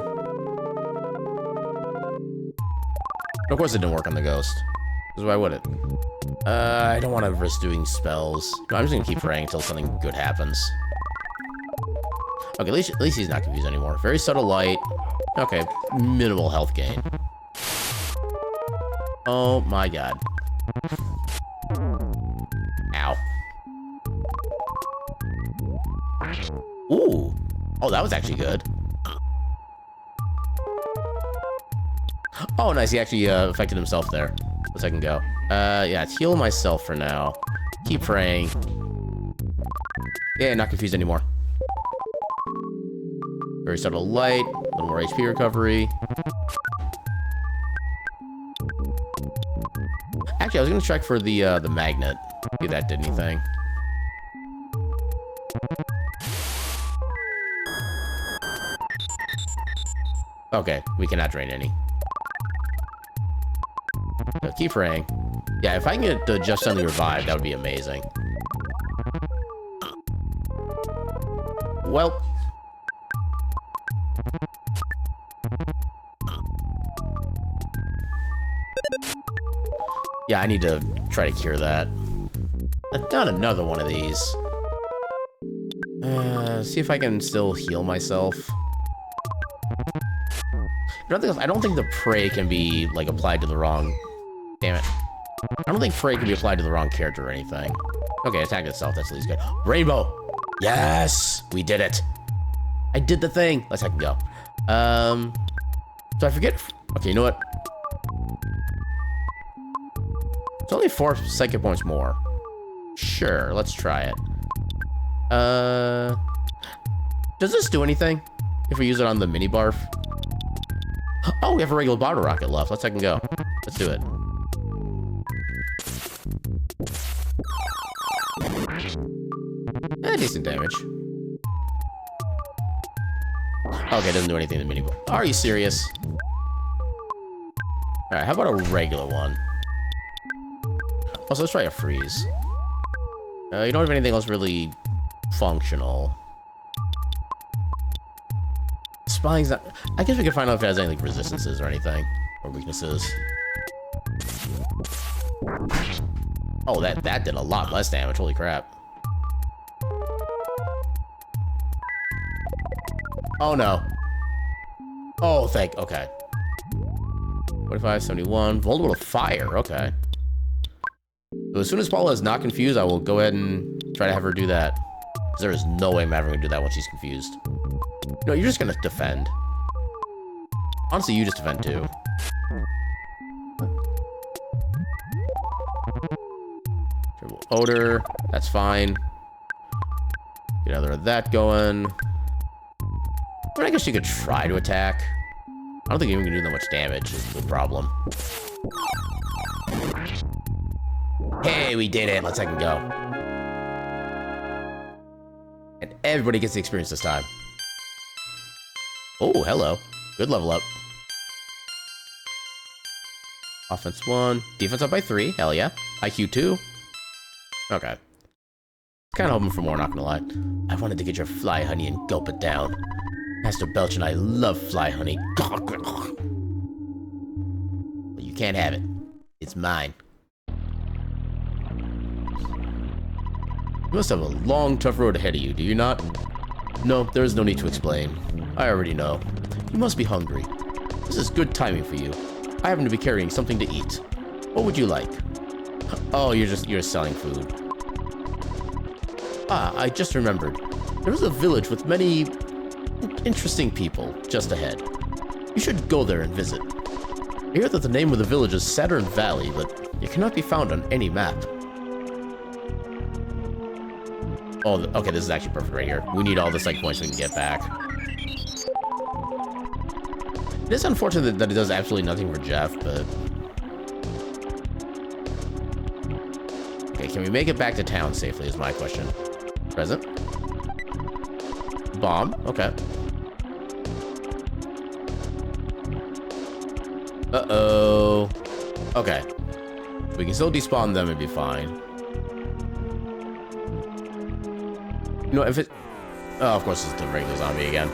Of course it didn't work on the ghost. Because why would it? I don't want to risk doing spells. No, I'm just going to keep praying until something good happens. Okay, at least he's not confused anymore. Very subtle light. Okay, minimal health gain. Oh my god. Ow. Ooh. Oh, that was actually good. Oh, nice. He actually affected himself there. Let's second go. Yeah, heal myself for now. Keep praying. Yeah, not confused anymore. Very subtle light. A little more HP recovery. Actually, I was gonna check for the magnet. See if that did anything. Okay, we cannot drain any. So keep praying. Yeah, if I can get just suddenly revived, that would be amazing. Well. Yeah, I need to try to cure that. I've done another one of these. See if I can still heal myself. I don't think the prey can be, like, applied to the wrong... Damn it. I don't think prey can be applied to the wrong character or anything. Okay, attack itself. That's at least good. Rainbow! Yes! We did it! I did the thing! Let's heck go. So I forget... Okay, you know what? It's only 4 psychic points more. Sure, let's try it. Does this do anything? If we use it on the mini barf? Oh, we have a regular bottle rocket left. Let's heck go. Let's do it. Decent damage. Okay, it doesn't do anything to the mini barf. Are you serious? Alright, how about a regular one? Also, let's try a freeze. You don't have anything else really functional. Spying's not... I guess we could find out if it has any like resistances or anything. Or weaknesses. Oh, that did a lot less damage. Holy crap. Oh, no. Oh, okay. 45, 71. Vulnerable to fire. Okay. So as soon as Paula is not confused, I will go ahead and try to have her do that. Because there is no way I'm ever going to do that when she's confused. No, you're just going to defend. Honestly, you just defend too. Triple odor. That's fine. Get another of that going. But I guess you could try to attack. I don't think you can do that much damage is the problem. Hey, we did it. Let's second go. And everybody gets the experience this time. Oh, hello. Good level up. Offense 1. Defense up by 3. Hell yeah. IQ 2. Okay. Kind of hoping for more, not gonna lie. I wanted to get your fly honey and gulp it down. Master Belch and I love fly honey. But you can't have it. It's mine. You must have a long, tough road ahead of you, do you not? No, there is no need to explain. I already know. You must be hungry. This is good timing for you. I happen to be carrying something to eat. What would you like? Oh, you're selling food. Ah, I just remembered. There is a village with many interesting people just ahead. You should go there and visit. I hear that the name of the village is Saturn Valley, but it cannot be found on any map. Oh, okay, this is actually perfect right here. We need all the psych points we can get back. It is unfortunate that it does absolutely nothing for Jeff, but... Okay, can we make it back to town safely is my question. Present. Bomb, okay. Uh-oh. Okay. We can still despawn them and be fine. You know, if it... Oh, of course it's the regular zombie again.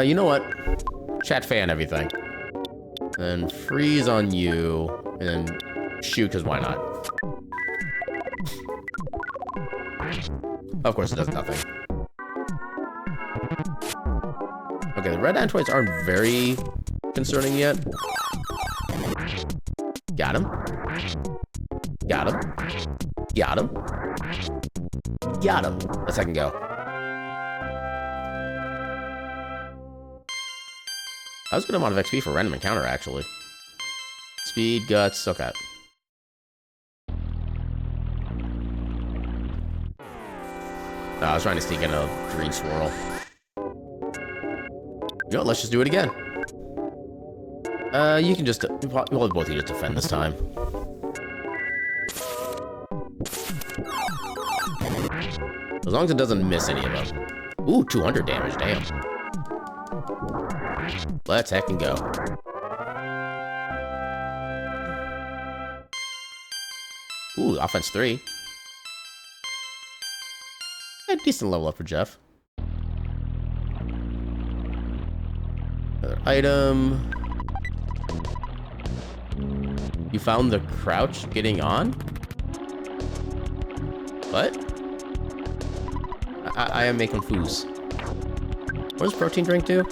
You know what? Chat fan everything. And freeze on you. And then shoot, because why not? Of course it does nothing. Okay, the red androids aren't very concerning yet. Got him. Got him. Got him. Got him. Let's second go. That was a good amount of XP for random encounter, actually. Speed, guts, okay. I was trying to sneak in a green swirl. You know what, let's just do it again. You can just... Well, both of you just defend this time. As long as it doesn't miss any of them. Ooh, 200 damage, damn. Let's heck and go. Ooh, offense 3. A decent level up for Jeff. Another item. You found the crouch getting on? What? I am making foos. What does protein drink do?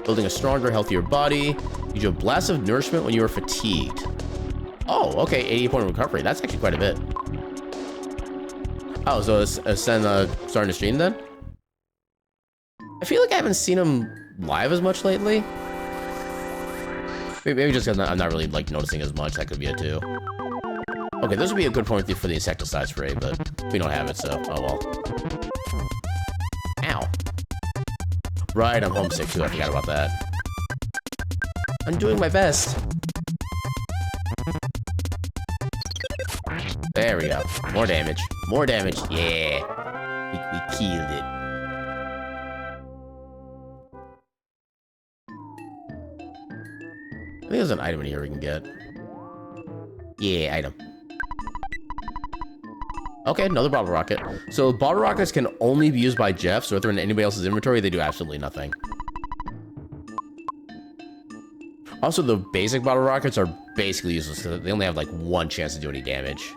Building a stronger, healthier body. Gives you a blast of nourishment when you are fatigued. Oh, okay, 80-point recovery. That's actually quite a bit. Oh, so is Sen starting to stream then? I feel like I haven't seen him live as much lately. Maybe just because I'm not really like noticing as much. That could be it too. Okay, this would be a good point for the insecticide spray, but we don't have it, so oh well. Ow. Right, I'm homesick too. I forgot about that. I'm doing my best. There we go. More damage. More damage. Yeah. We killed it. I think there's an item in here we can get. Yeah, item. Okay, another bottle rocket. So bottle rockets can only be used by Jeff, so if they're in anybody else's inventory, they do absolutely nothing. Also, the basic bottle rockets are basically useless. They only have like one chance to do any damage.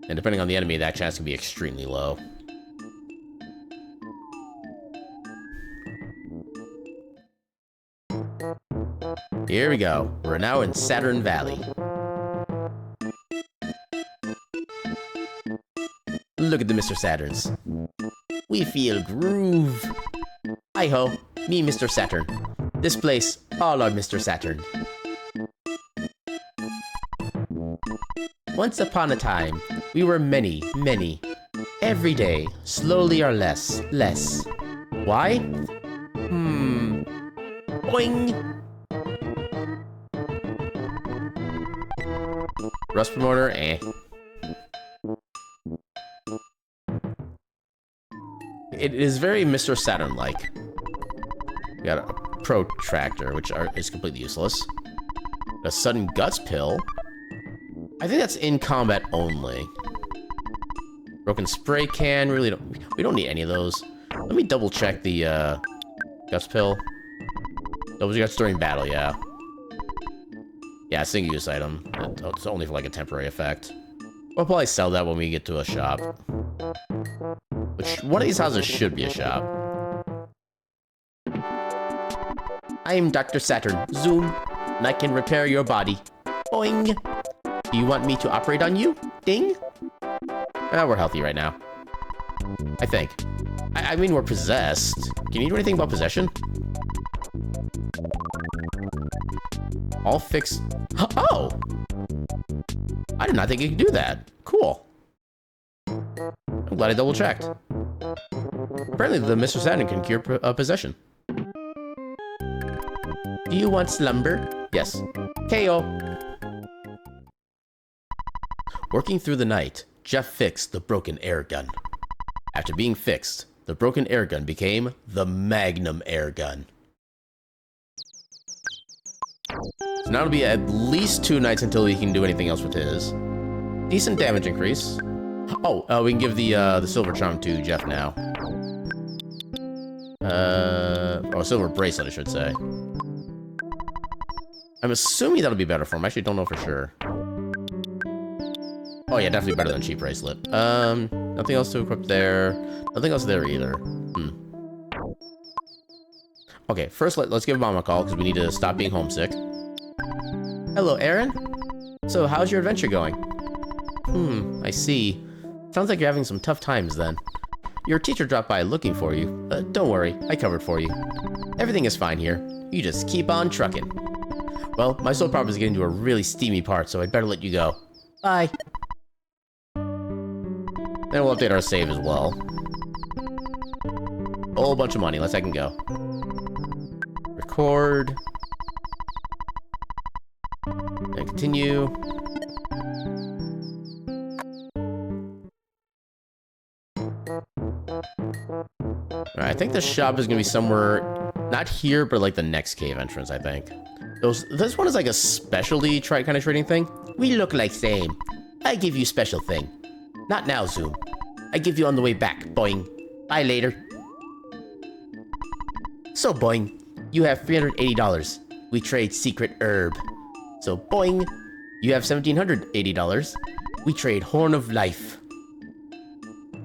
And depending on the enemy, that chance can be extremely low. Here we go. We're now in Saturn Valley. Look at the Mr. Saturns. We feel groove. Hi-ho, me Mr. Saturn. This place, all are Mr. Saturn. Once upon a time, we were many, many. Every day, slowly or less. Why? Boing! Rust promoter, eh. It is very Mr. Saturn-like. We got a protractor, which is completely useless. A sudden guts pill. I think that's in combat only. Broken spray can. We don't need any of those. Let me double check the guts pill. Double guts during battle, yeah. Yeah, single use item. It's only for like a temporary effect. We'll probably sell that when we get to a shop. Which one of these houses should be a shop. I am Dr. Saturn. Zoom. And I can repair your body. Boing. Do you want me to operate on you? Ding. We're healthy right now. I think. I mean, we're possessed. Can you do anything about possession? All fixed. Oh! I did not think you could do that. Cool. I'm glad I double checked. Apparently, the Mr. Saturn can cure possession. Do you want slumber? Yes. KO. Working through the night, Jeff fixed the broken air gun. After being fixed, the broken air gun became the Magnum air gun. now it'll be at least 2 nights until he can do anything else with his. Decent damage increase. Oh, we can give the silver charm to Jeff now. Or silver bracelet, I should say. I'm assuming that'll be better for him. I actually don't know for sure. Oh yeah, definitely better than cheap bracelet. Nothing else to equip there. Nothing else there either. Okay, first let's give Mom a call because we need to stop being homesick. Hello, Aaron. So, how's your adventure going? I see. Sounds like you're having some tough times then. Your teacher dropped by looking for you. Don't worry, I covered for you. Everything is fine here. You just keep on trucking. Well, my soul problem is getting to a really steamy part, so I'd better let you go. Bye. Then we'll update our save as well. A whole bunch of money. Let's second go. Record. And continue. Alright, I think the shop is gonna be somewhere, not here, but like the next cave entrance, I think. This one is like a specialty kind of trading thing. We look like same. I give you special thing. Not now, Zoom. I give you on the way back, boing. Bye later. So, boing, you have $380. We trade secret herb. So, boing, you have $1,780. We trade horn of life.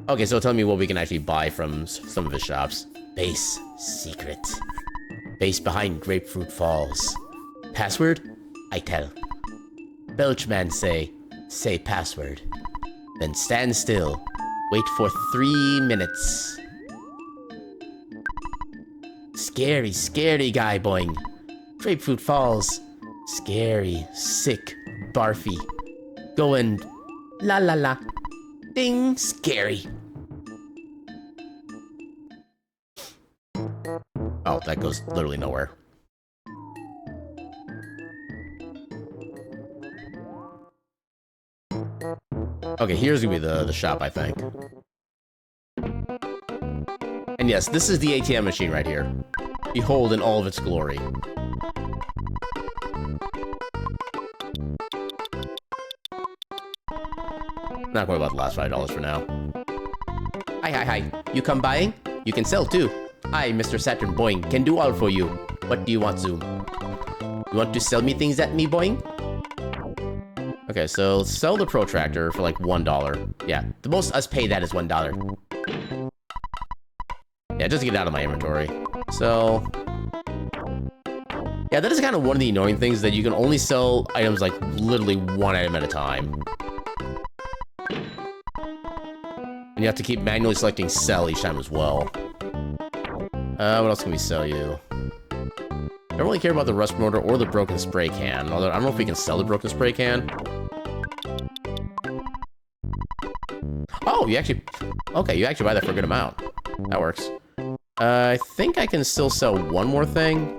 Okay, so tell me what we can actually buy from some of his shops. Base secret. Base behind Grapefruit Falls. Password? I tell. Belchman say password. Then stand still. Wait for 3 minutes. Scary, scary guy, boing. Grapefruit Falls. Scary, sick, barfy. Going la la la. Ding, scary. Oh, that goes literally nowhere. Okay, here's gonna be the shop, I think. And yes, this is the ATM machine right here. Behold in all of its glory. Not quite about the last $5 for now. Hi. You come buying? You can sell too. I, Mr. Saturn Boing, can do all for you. What do you want, Zoom? You want to sell me things at me, Boing? Okay, so sell the protractor for like $1. Yeah, the most us pay that is $1. Yeah, just to get it out of my inventory. So, yeah, that is kind of one of the annoying things, that you can only sell items like literally one item at a time. And you have to keep manually selecting sell each time as well. What else can we sell you? I don't really care about the rust motor or the broken spray can. Although I don't know if we can sell the broken spray can. Oh, you actually... Okay, you actually buy that for a good amount. That works. I think I can still sell one more thing.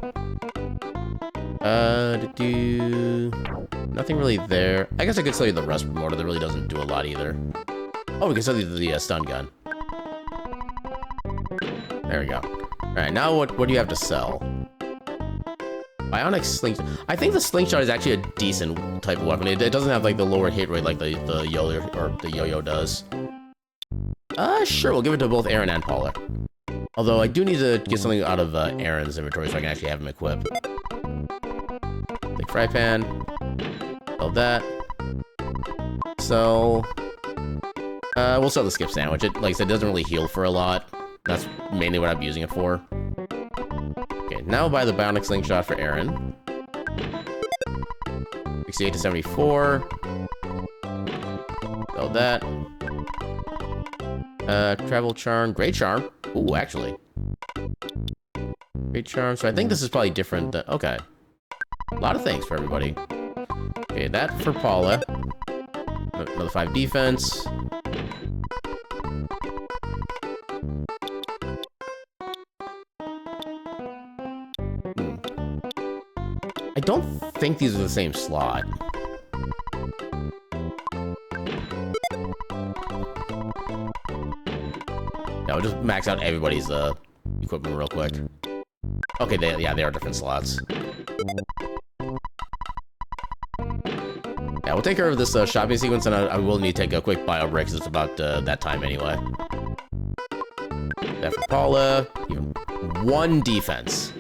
Nothing really there. I guess I could sell you the rust motor. That really doesn't do a lot either. Oh, we can sell you the stun gun. There we go. Alright, now what do you have to sell? Bionic slingshot. I think the slingshot is actually a decent type of weapon. It doesn't have like the lower hit rate like the yo-yo does. Sure, we'll give it to both Aaron and Paula. Although I do need to get something out of Aaron's inventory so I can actually have him equipped. Take fry pan. Sell that. So we'll sell the skip sandwich. It, like I said, doesn't really heal for a lot. That's mainly what I'm using it for. Okay, now we'll buy the bionic slingshot for Aaron. 68 to 74. Sell that. Travel charm, great charm. Ooh, actually. Great charm. So I think this is probably different. Okay. A lot of things for everybody. Okay, that for Paula. Another 5 defense. I don't think these are the same slot. Yeah, I'll just max out everybody's equipment real quick. Okay, they are different slots. Yeah, we'll take care of this shopping sequence, and I will need to take a quick bio break because it's about that time anyway. That for Paula. Even 1 defense.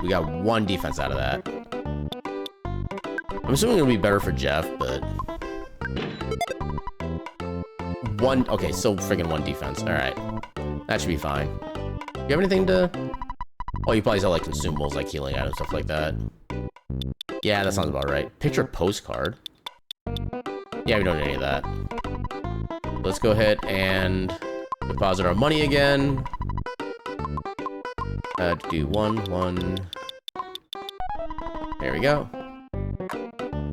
We got 1 defense out of that. I'm assuming it'll be better for Jeff, but... 1... Okay, so friggin' 1 defense. Alright. That should be fine. You have anything to... Oh, you probably sell, like, consumables, like healing items, stuff like that. Yeah, that sounds about right. Picture postcard. Yeah, we don't need any of that. Let's go ahead and deposit our money again. Do 1. There we go.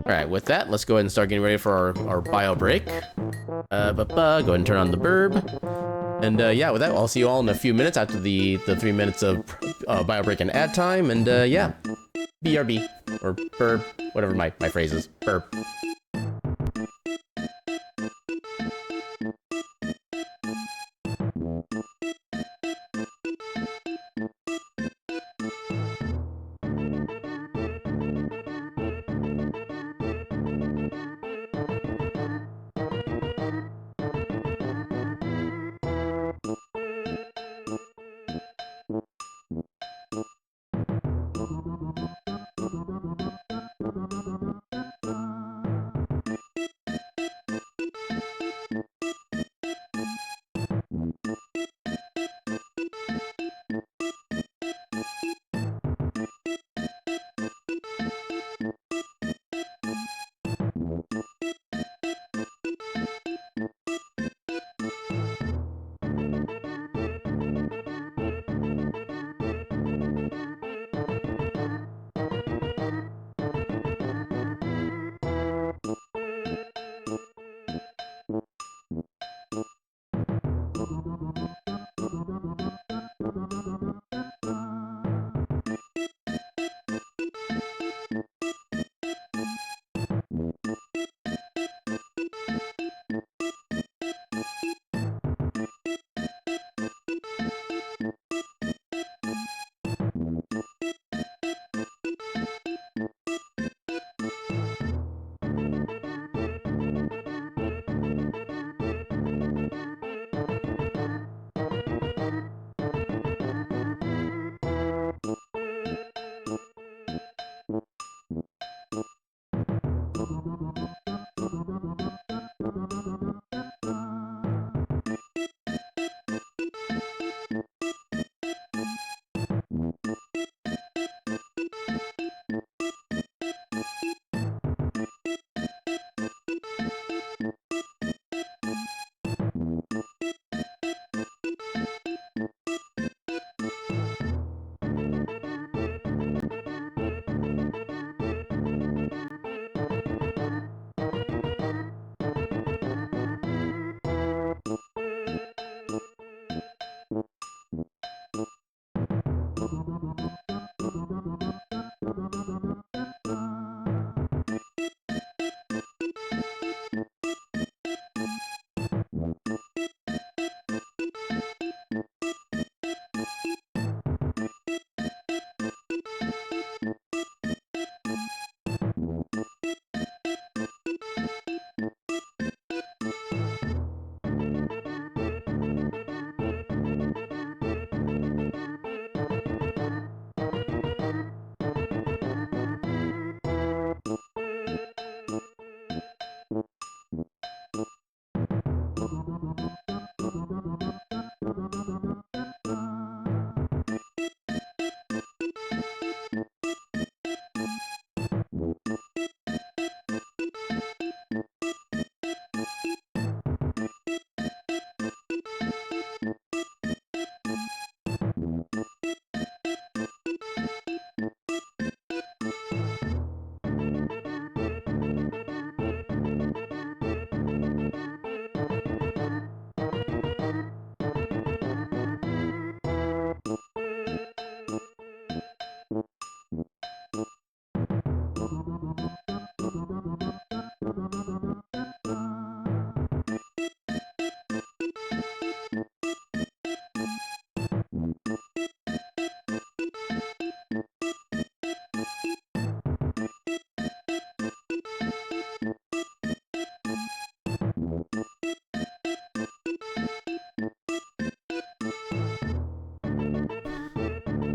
Alright, with that, let's go ahead and start getting ready for our bio break. Go ahead and turn on the burb. And yeah, with that, I'll see you all in a few minutes after the 3 minutes of bio break and ad time. And yeah, BRB, or burb, whatever my phrase is. Burb.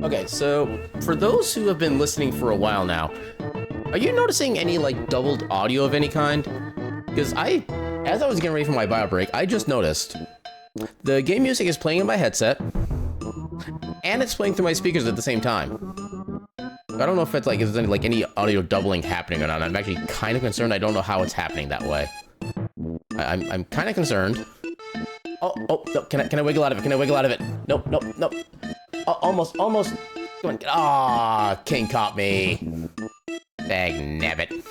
Okay, so for those who have been listening for a while now, are you noticing any like doubled audio of any kind? Because as I was getting ready for my bio break, I just noticed the game music is playing in my headset and it's playing through my speakers at the same time. I don't know if it's like, if there's any audio doubling happening or not. I'm actually kind of concerned. I don't know how it's happening that way. I'm kind of concerned. Oh, no, can I wiggle out of it? Can I wiggle out of it? Nope. Oh, almost. Come on. Ah, King caught me. Dag nabbit.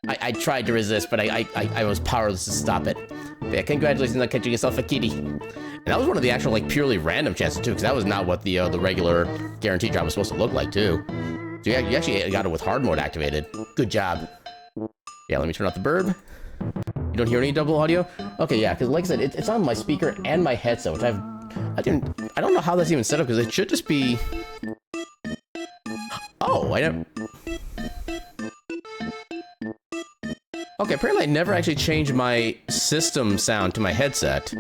I tried to resist, but I was powerless to stop it. But yeah, congratulations on catching yourself a kitty. And that was one of the actual, like, purely random chances, too, because that was not what the regular guaranteed drop was supposed to look like, too. So you actually got it with hard mode activated. Good job. Yeah, let me turn off the burb. You don't hear any double audio? Okay, yeah, because like I said, it's on my speaker and my headset, which I don't know how that's even set up, because it should just be... Oh, I don't... Okay, apparently I never actually changed my system sound to my headset.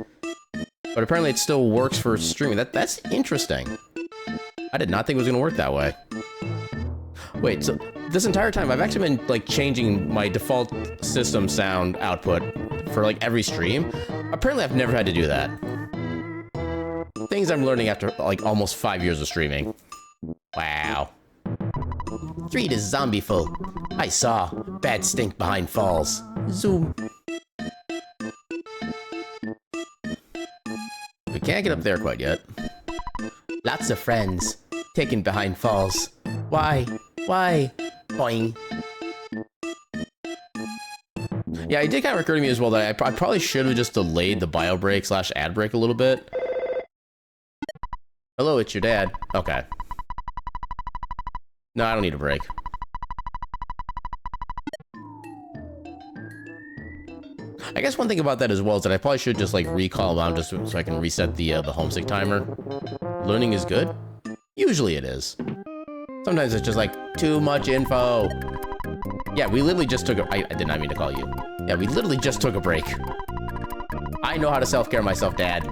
But apparently it still works for streaming. That's interesting. I did not think it was going to work that way. Wait, so this entire time I've actually been like changing my default system sound output for like every stream. Apparently I've never had to do that. Things I'm learning after like almost 5 years of streaming. Wow. 3 to zombie folk. I saw bad stink behind falls. Zoom. We can't get up there quite yet. Lots of friends taken behind falls. Why? Boing. Yeah, it did kind of occur to me as well that I probably should have just delayed the bio break / ad break a little bit. Hello, it's your dad. Okay. No, I don't need a break. I guess one thing about that as well is that I probably should just like recall down just so I can reset the homesick timer. Learning is good. Usually it is. Sometimes it's just like too much info. Yeah, we literally just took I did not mean to call you. Yeah, we literally just took a break. I know how to self-care myself, Dad.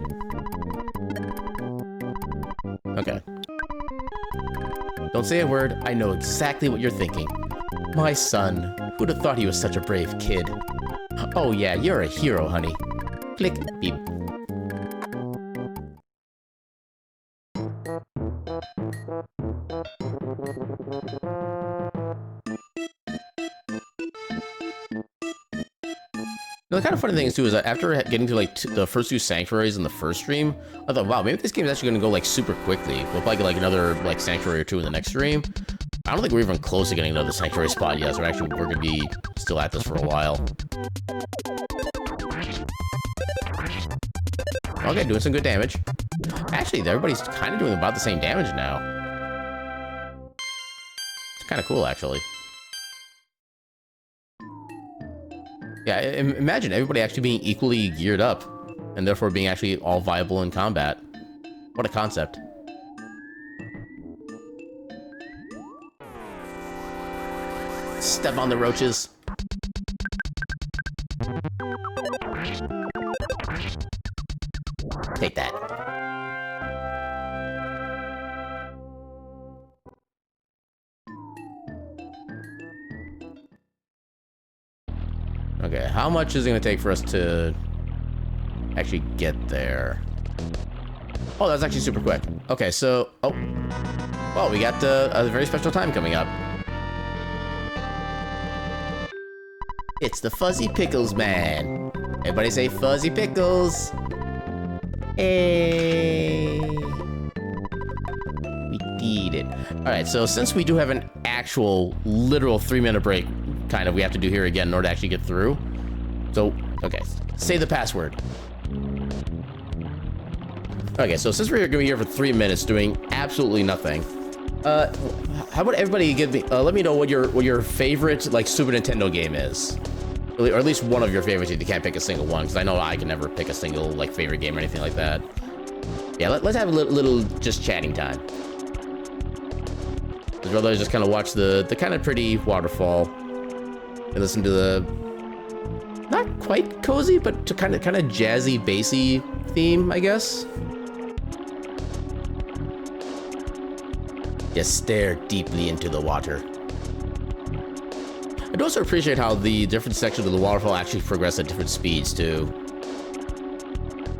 Okay. Don't say a word. I know exactly what you're thinking. My son. Who'd have thought he was such a brave kid? Oh yeah, you're a hero, honey. Click, beep. The kind of funny thing is too is that after getting to like the first 2 sanctuaries in the first stream, I thought, wow, maybe this game is actually going to go like super quickly. We'll probably get like another like sanctuary or 2 in the next stream. I don't think we're even close to getting another sanctuary spot yet, so we're going to be still at this for a while. Okay, doing some good damage. Actually, everybody's kind of doing about the same damage now. It's kind of cool, actually. Yeah, imagine everybody actually being equally geared up, and therefore being actually all viable in combat. What a concept. Step on the roaches. Take that. Okay, how much is it going to take for us to actually get there? Oh, that's actually super quick. Okay, so... Oh. Well, we got a very special time coming up. It's the Fuzzy Pickles Man. Everybody say Fuzzy Pickles. Hey. We did it. Alright, so since we do have an actual, literal 3-minute break, kind of, we have to do here again in order to actually get through. So, okay. Say the password. Okay, so since we're going to be here for 3 minutes doing absolutely nothing, how about everybody give me, let me know what your favorite, like, Super Nintendo game is. Or at least one of your favorites if you can't pick a single one, because I know I can never pick a single, like, favorite game or anything like that. Yeah, let's have a little just chatting time. I'd rather just kind of watch the kind of pretty waterfall and listen to the not quite cozy, but to kind of jazzy, bassy theme, I guess. Just stare deeply into the water. I do also appreciate how the different sections of the waterfall actually progress at different speeds too.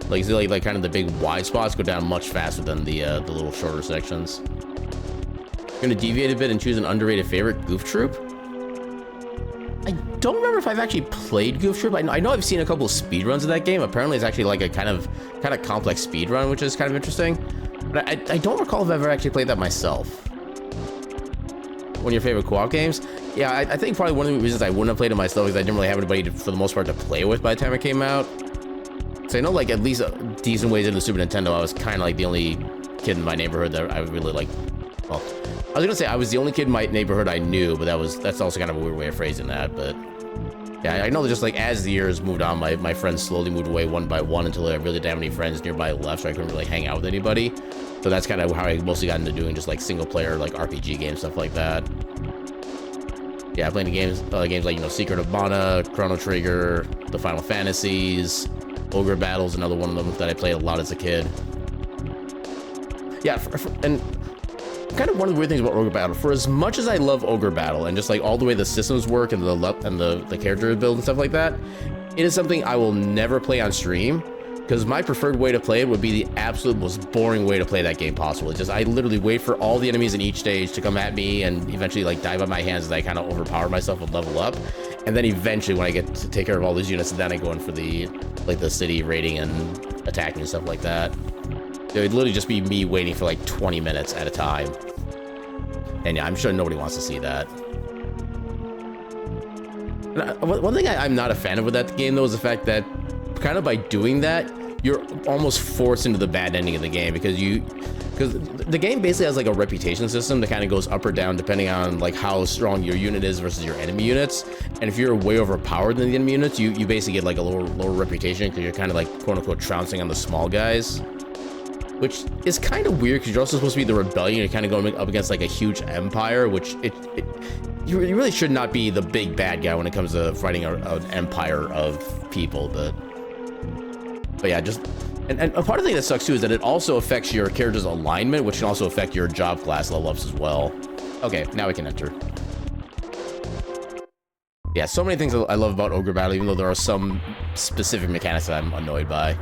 Like, you see, like kind of the big wide spots go down much faster than the little shorter sections. I'm gonna deviate a bit and choose an underrated favorite, Goof Troop. I don't remember if I've actually played Goof Troop. I know I've seen a couple of speedruns of that game. Apparently it's actually like a kind of complex speedrun, which is kind of interesting. But I don't recall if I've ever actually played that myself. One of your favorite co-op games? Yeah, I think probably one of the reasons I wouldn't have played it myself is I didn't really have anybody for the most part to play with by the time it came out. So I know like at least a decent ways into the Super Nintendo, I was kind of like the only kid in my neighborhood that I really like. Well, I was gonna say I was the only kid in my neighborhood I knew, but that's also kind of a weird way of phrasing that. But yeah, I know that just like as the years moved on, my friends slowly moved away one by one until I really didn't have any friends nearby left, so I couldn't really hang out with anybody. So that's kind of how I mostly got into doing just like single player, like RPG games, stuff like that. Yeah, playing the games like, you know, Secret of Mana, Chrono Trigger, the Final Fantasies, Ogre Battle's another one of them that I played a lot as a kid. Yeah, and kind of one of the weird things about Ogre Battle, for as much as I love Ogre Battle and just like all the way the systems work and the character build and stuff like that, it is something I will never play on stream. Because my preferred way to play it would be the absolute most boring way to play that game possible. It's just, I literally wait for all the enemies in each stage to come at me and eventually like die by my hands as I kind of overpower myself and level up. And then eventually when I get to take care of all these units, then I go in for the city raiding and attacking and stuff like that. It would literally just be me waiting for like 20 minutes at a time. And yeah, I'm sure nobody wants to see that. One thing I'm not a fan of with that game though is the fact that kind of by doing that, you're almost forced into the bad ending of the game because the game basically has like a reputation system that kind of goes up or down depending on like how strong your unit is versus your enemy units. And if you're way overpowered than the enemy units, you basically get like a lower reputation because you're kind of like quote unquote trouncing on the small guys, which is kind of weird because you're also supposed to be the rebellion. You're kind of going up against like a huge empire, which you really should not be the big bad guy when it comes to fighting an empire of people, but yeah, and a part of the thing that sucks too is that it also affects your character's alignment, which can also affect your job class level ups as well. Okay, now we can enter. Yeah, so many things I love about Ogre Battle, even though there are some specific mechanics that I'm annoyed by.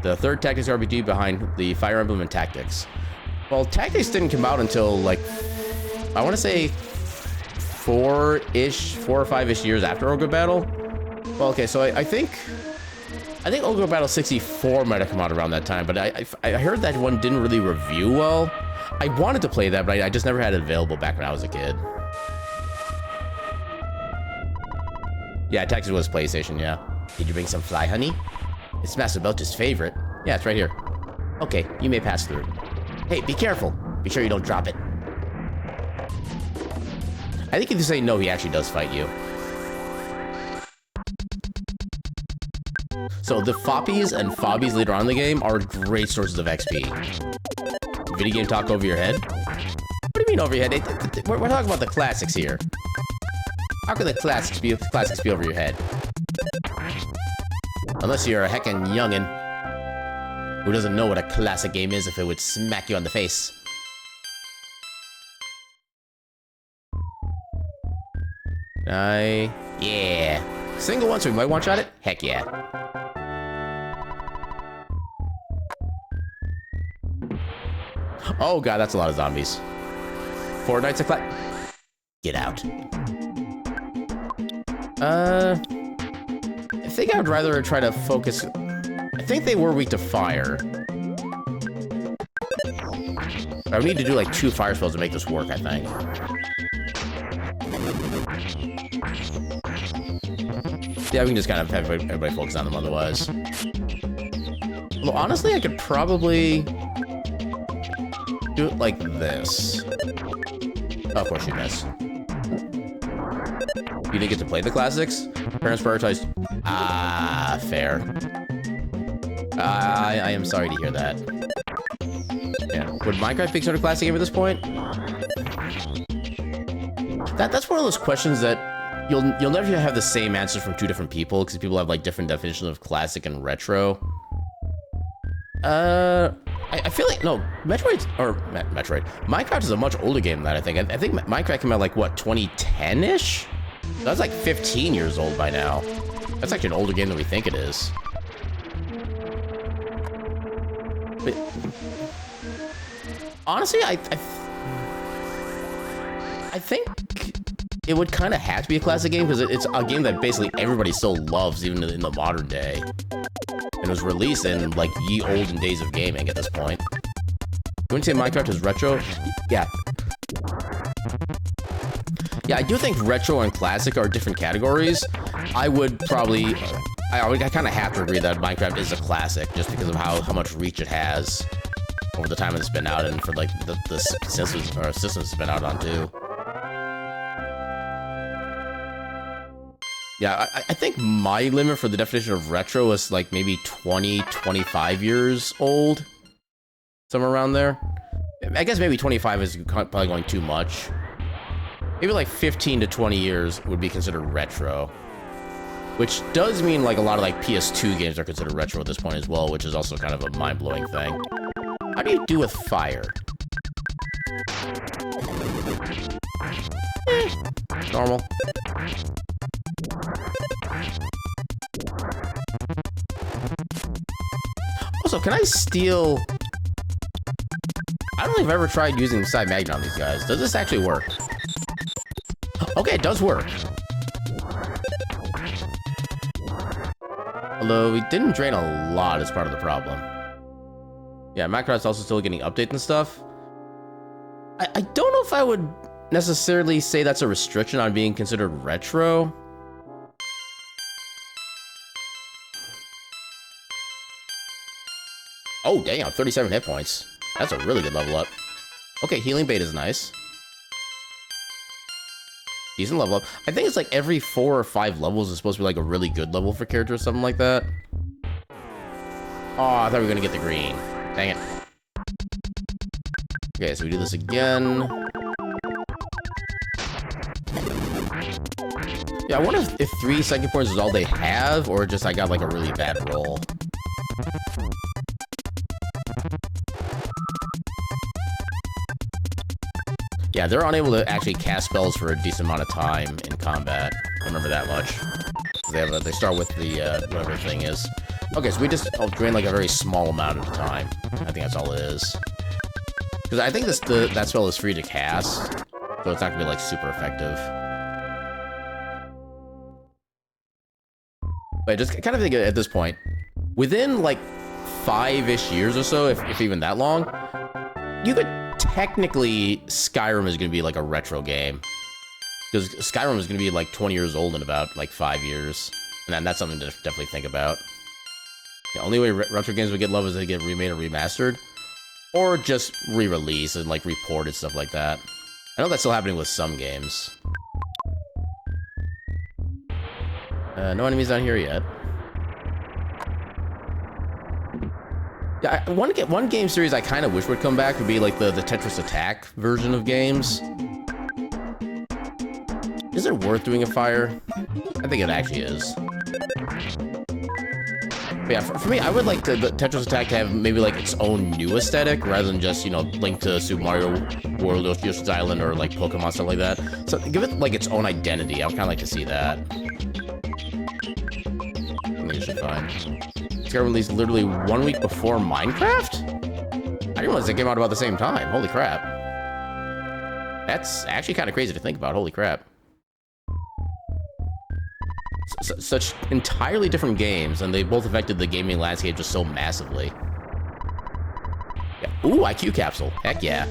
The third Tactics RPG behind the Fire Emblem and Tactics. Well, Tactics didn't come out until like, I want to say 4 or 5-ish years after Ogre Battle. Well, okay, so I think Ogre Battle 64 might have come out around that time, but I heard that one didn't really review well. I wanted to play that, but I just never had it available back when I was a kid. Yeah, Tactics was PlayStation, yeah. Did you bring some fly honey? It's Master Belch's favorite. Yeah, it's right here. Okay, you may pass through. Hey, be careful. Be sure you don't drop it. I think if you say no, he actually does fight you. So the Foppies and Fobbies later on in the game are great sources of XP. Video game talk over your head? What do you mean over your head? We're talking about the classics here. How can the classics be over your head? Unless you're a heckin' youngin' who doesn't know what a classic game is if it would smack you on the face. Yeah. Single one, so we might one-shot it? Heck yeah. Oh god, that's a lot of zombies. 4 nights of Get out. I think I would rather try to focus. I think they were weak to fire. I would need to do like 2 fire spells to make this work, I think. Yeah, we can just kind of have everybody focus on them otherwise. Well, honestly, I could probably do it like this. Oh, of course you miss. You didn't get to play the classics? Parents prioritized. Ah, fair. I am sorry to hear that. Yeah. Would Minecraft be considered a classic game at this point? That's one of those questions that you'll never have the same answer from 2 different people because people have like different definitions of classic and retro. I feel like, no, Metroid. Minecraft is a much older game than that, I think. I think Minecraft came out like, what, 2010-ish? That's like 15 years old by now. That's actually an older game than we think it is. But honestly, I think it would kind of have to be a classic game because it's a game that basically everybody still loves, even in the modern day. And it was released in like ye olden days of gaming at this point. You wouldn't say Minecraft is retro? Yeah. Yeah, I do think retro and classic are different categories. I would probably, I kind of have to agree that Minecraft is a classic just because of how much reach it has over the time it's been out and for like the systems it's been out on too. Yeah, I think my limit for the definition of retro is like maybe 20, 25 years old. Somewhere around there. I guess maybe 25 is probably going too much. Maybe like 15 to 20 years would be considered retro. Which does mean like a lot of like PS2 games are considered retro at this point as well, which is also kind of a mind-blowing thing. How do you do with fire? Normal. Also, can I steal... I don't think I've ever tried using the side magnet on these guys. Does this actually work? Okay, it does work. Although we didn't drain a lot as part of the problem. Yeah, Minecraft's also still getting updates and stuff. I don't know if I would necessarily say that's a restriction on being considered retro. Oh, damn, 37 hit points. That's a really good level up. Okay, healing bait is nice. Decent level up. I think it's like every 4 or 5 levels is supposed to be like a really good level for characters or something like that. Oh, I thought we were gonna get the green. Dang it. Okay, so we do this again. Yeah, I wonder if 3 second points is all they have, or just I got like a really bad roll. Yeah, they're unable to actually cast spells for a decent amount of time in combat. I remember that much. They start with the, whatever the thing is. Okay, so we just drain like a very small amount at a time. I think that's all it is. Because I think that spell is free to cast, so it's not gonna be like super effective. But I just kind of think at this point, within like 5-ish years or so, if even that long, you could technically Skyrim is going to be like a retro game, because Skyrim is going to be like 20 years old in about like 5 years, and then that's something to definitely think about. The only way retro games would get love is they get remade or remastered, or just re-released and like reported, stuff like that. I know that's still happening with some games. No enemies down here yet. Yeah, one game series I kind of wish would come back would be like the Tetris Attack version of games. Is it worth doing a fire? I think it actually is. But yeah, for me, I would like the Tetris Attack to have maybe like its own new aesthetic rather than just, you know, Link to Super Mario World or Yoshi's Island or like Pokemon, stuff like that. So give it like its own identity. I would kind of like to see that. I think it should be fine. Skyrim released literally 1 week before Minecraft? I didn't realize they came out about the same time. Holy crap. That's actually kind of crazy to think about. Holy crap. Such entirely different games, and they both affected the gaming landscape just so massively. Yeah. Ooh, IQ capsule. Heck yeah.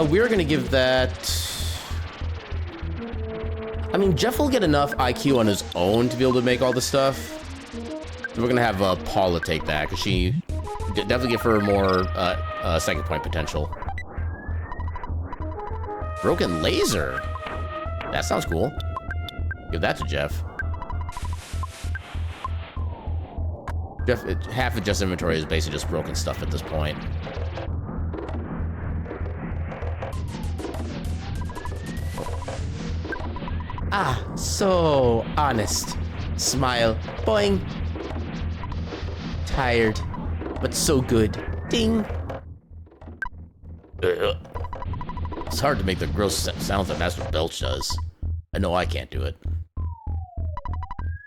We're gonna give that... I mean, Jeff will get enough IQ on his own to be able to make all this stuff. So we're gonna have Paula take that, because she definitely give her more second point potential. Broken laser. That sounds cool. Give that to Jeff. Half of Jeff's inventory is basically just broken stuff at this point. Ah, so honest. Smile. Boing. Tired. but so good. Ding. Ugh. It's hard to make the gross sounds that Master Belch does. I know I can't do it.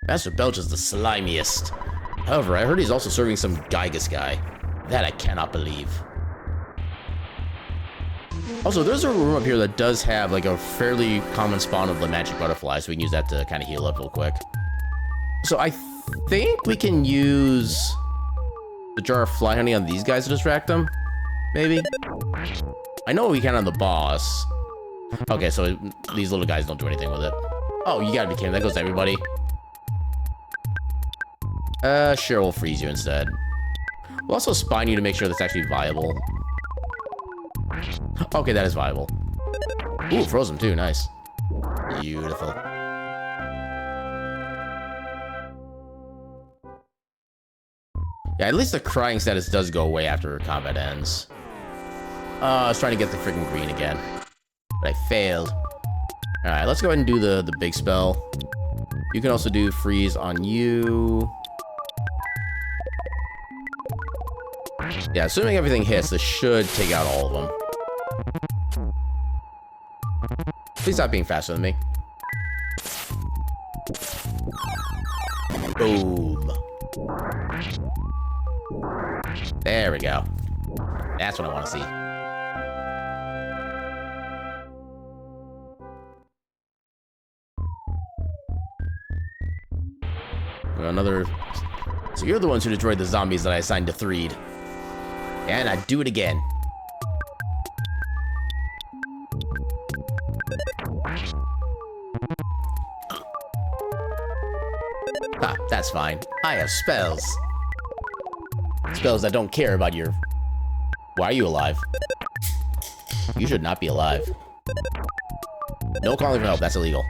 Master Belch is the slimiest. However, I heard he's also serving some Gygus guy. That I cannot believe. Also, there's a room up here that does have like a fairly common spawn of the magic butterfly, so we can use that to kind of heal up real quick. So I think we can use the jar of fly honey on these guys to distract them. Maybe. I know we can on the boss. Okay, so these little guys don't do anything with it. Oh, you gotta be kidding. That goes to everybody. Sure, we'll freeze you instead. We'll also spine you to make sure that's actually viable. Okay, that is viable. Ooh, frozen too. Nice. Beautiful. Yeah, at least the crying status does go away after combat ends. I was trying to get the freaking green again, but I failed. Alright, let's go ahead and do the big spell. You can also do freeze on you. Yeah, assuming everything hits, this should take out all of them. Please stop being faster than me. Boom. There we go. That's what I want to see. Another... So you're the ones who destroyed the zombies that I assigned to Threed. And I'd do it again. Ah, that's fine. I have spells. Spells that don't care about your... Why are you alive? You should not be alive. No calling for help, that's illegal.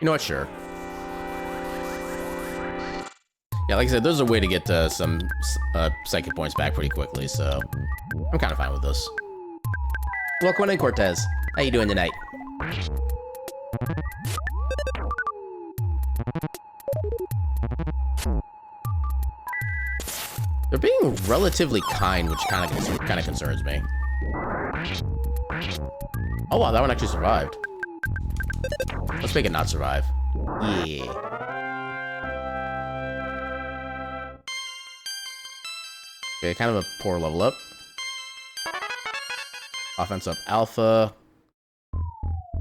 You know what, sure. Yeah, like I said, there's a way to get some psychic points back pretty quickly, so I'm kind of fine with this. Welcome in, Cortez. How you doing tonight? They're being relatively kind, which kind of concerns me. Oh wow, that one actually survived. Let's make it not survive. Yeah. Okay, kind of a poor level up. Offense up alpha.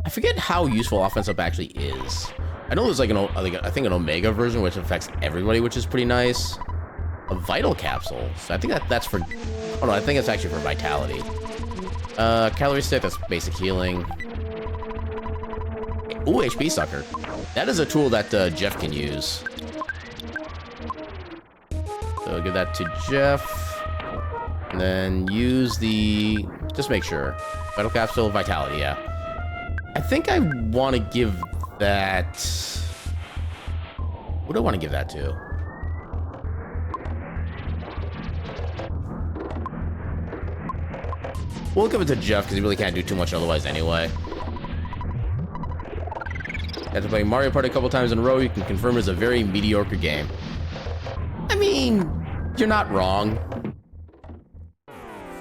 I forget how useful offense up actually is. I know there's like I think an omega version which affects everybody, which is pretty nice. A vital capsule. So I think that's for... Oh no, I think it's actually for vitality. Calorie stick, that's basic healing. Ooh, HP sucker. That is a tool that Jeff can use. So give that to Jeff. And then use the... Just make sure. Vital capsule, vitality, yeah. I think I want to give that... What do I want to give that to? We'll give it to Jeff because he really can't do too much otherwise anyway. After playing Mario Party a couple times in a row, you can confirm it's a very mediocre game. I mean, you're not wrong.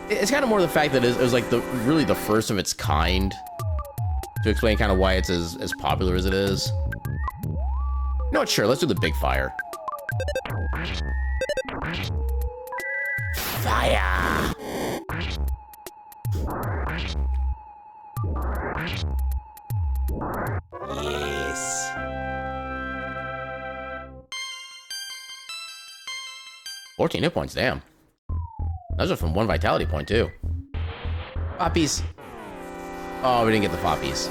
It's kind of more the fact that it was like really the first of its kind to explain kind of why it's as popular as it is. You know what? Sure, let's do the big fire. Fire! Yes. $14 hit points, damn. Those are from 1 vitality point, too. Foppies. Oh, we didn't get the foppies.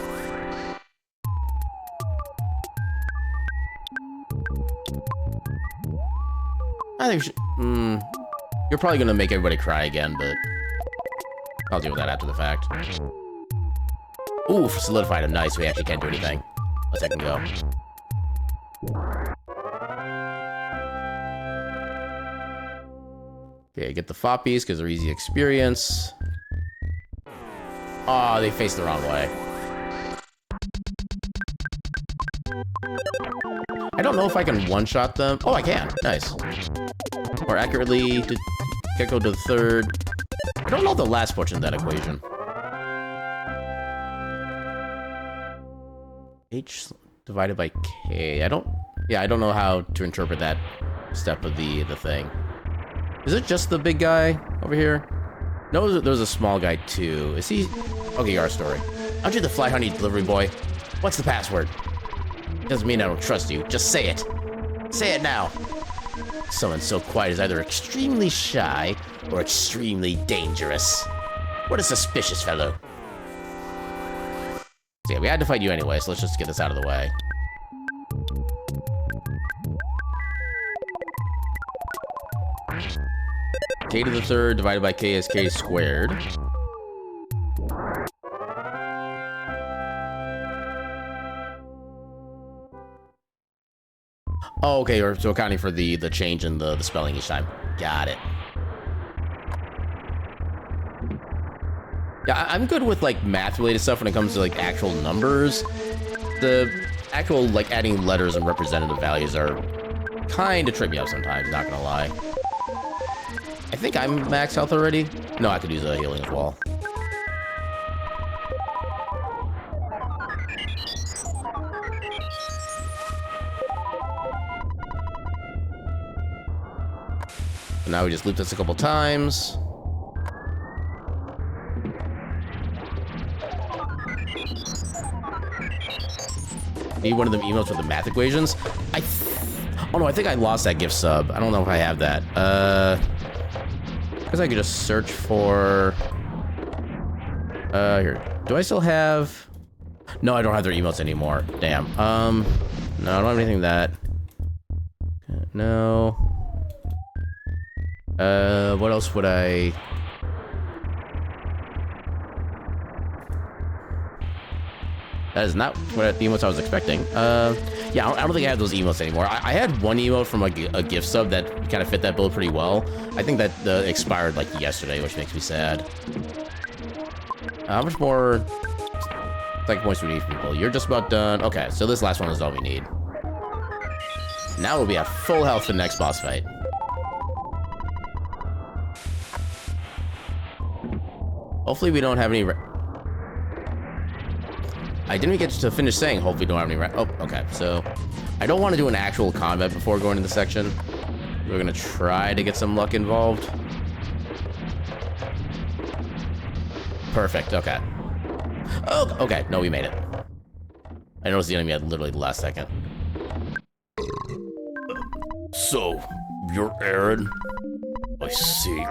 I think we should... You're probably gonna make everybody cry again, but... I'll deal with that after the fact. Ooh, solidified him. Nice. We actually can't do anything. Let's let him go. Okay, get the foppies because they're easy experience. Oh, they faced the wrong way. I don't know if I can one-shot them. Oh, I can. Nice. More accurately, can't go to the third. I don't know the last portion of that equation. H divided by K. I don't know how to interpret that step of the thing. Is it just the big guy over here? No, there's a small guy too. Is he? Okay, our story. Aren't you the Fly Honey delivery boy? What's the password? Doesn't mean I don't trust you. Just say it. Say it now. Someone so quiet is either extremely shy or extremely dangerous. What a suspicious fellow. So yeah, we had to fight you anyway, so let's just get this out of the way. K to the third divided by K is K squared. Oh, okay, so accounting for the change in the spelling each time. Got it. Yeah, I'm good with like math-related stuff when it comes to like actual numbers. The actual like adding letters and representative values are kind of trip me up sometimes, not gonna lie. I think I'm max health already. No, I could use a healing as well. So now we just loop this a couple times. Need one of them emotes with the math equations. Oh no, I think I lost that gift sub. I don't know if I have that. Guess I could just search for. Here. Do I still have? No, I don't have their emotes anymore. Damn. No, I don't have anything that. No. What else would I? That is not what the emotes I was expecting. Yeah, I don't think I have those emotes anymore. I had one emote from like a gift sub that kind of fit that build pretty well. I think that expired like yesterday, which makes me sad. How much more psychic points do we need from people? You're just about done. Okay, so this last one is all we need. Now we'll be at full health for the next boss fight. Hopefully we don't have any... I didn't get to finish saying hopefully we don't have any... Oh, okay. So I don't want to do an actual combat before going to the section. We're going to try to get some luck involved. Perfect. Okay. Oh, okay. No, we made it. I noticed the enemy at literally the last second. So, you're Aaron? I see.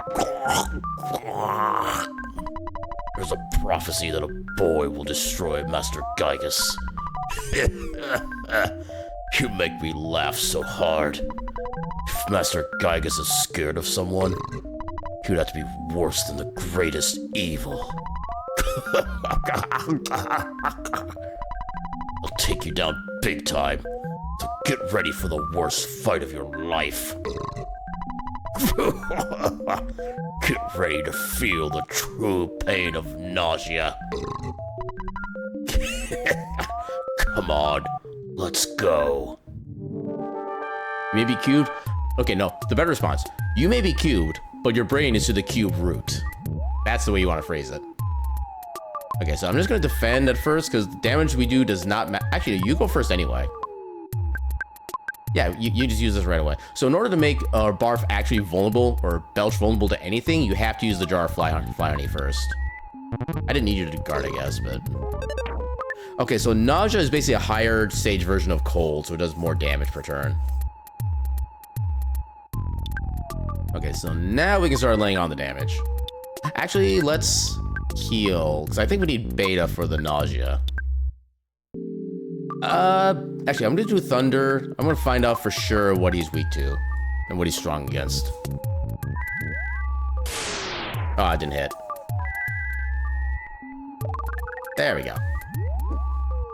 There's a prophecy that a boy will destroy Master Gygas. You make me laugh so hard. If Master Gygas is scared of someone, he would have to be worse than the greatest evil. I'll take you down big time, so get ready for the worst fight of your life. Get ready to feel the true pain of nausea. Come on, let's go. You may be cubed? Okay, no, the better response. You may be cubed, but your brain is to the cube root. That's the way you want to phrase it. Okay, so I'm just going to defend at first, because the damage we do does not matter. Actually, you go first anyway. Yeah, you just use this right away. So in order to make Barf actually vulnerable, or Belch vulnerable to anything, you have to use the Jar of Fly Honey first. I didn't need you to guard, I guess, but... Okay, so Nausea is basically a higher stage version of Cold, so it does more damage per turn. Okay, so now we can start laying on the damage. Actually, let's heal, because I think we need Beta for the Nausea. Actually, I'm gonna do Thunder. I'm gonna find out for sure what he's weak to and what he's strong against. Oh, I didn't hit. There we go.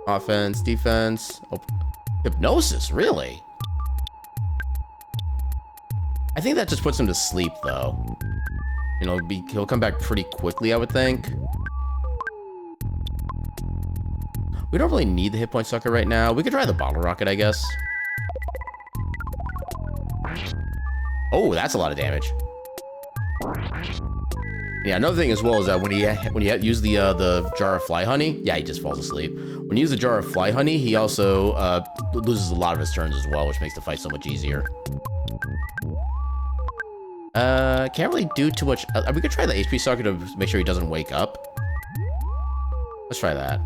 Offense, defense. Oh, hypnosis, really? I think that just puts him to sleep, though. You know, he'll come back pretty quickly, I would think. We don't really need the hit point sucker right now. We could try the bottle rocket, I guess. Oh, that's a lot of damage. Yeah, another thing as well is that when you use the jar of fly honey, yeah, he just falls asleep. When you use the jar of fly honey, he also loses a lot of his turns as well, which makes the fight so much easier. Can't really do too much. We could try the HP sucker to make sure he doesn't wake up. Let's try that.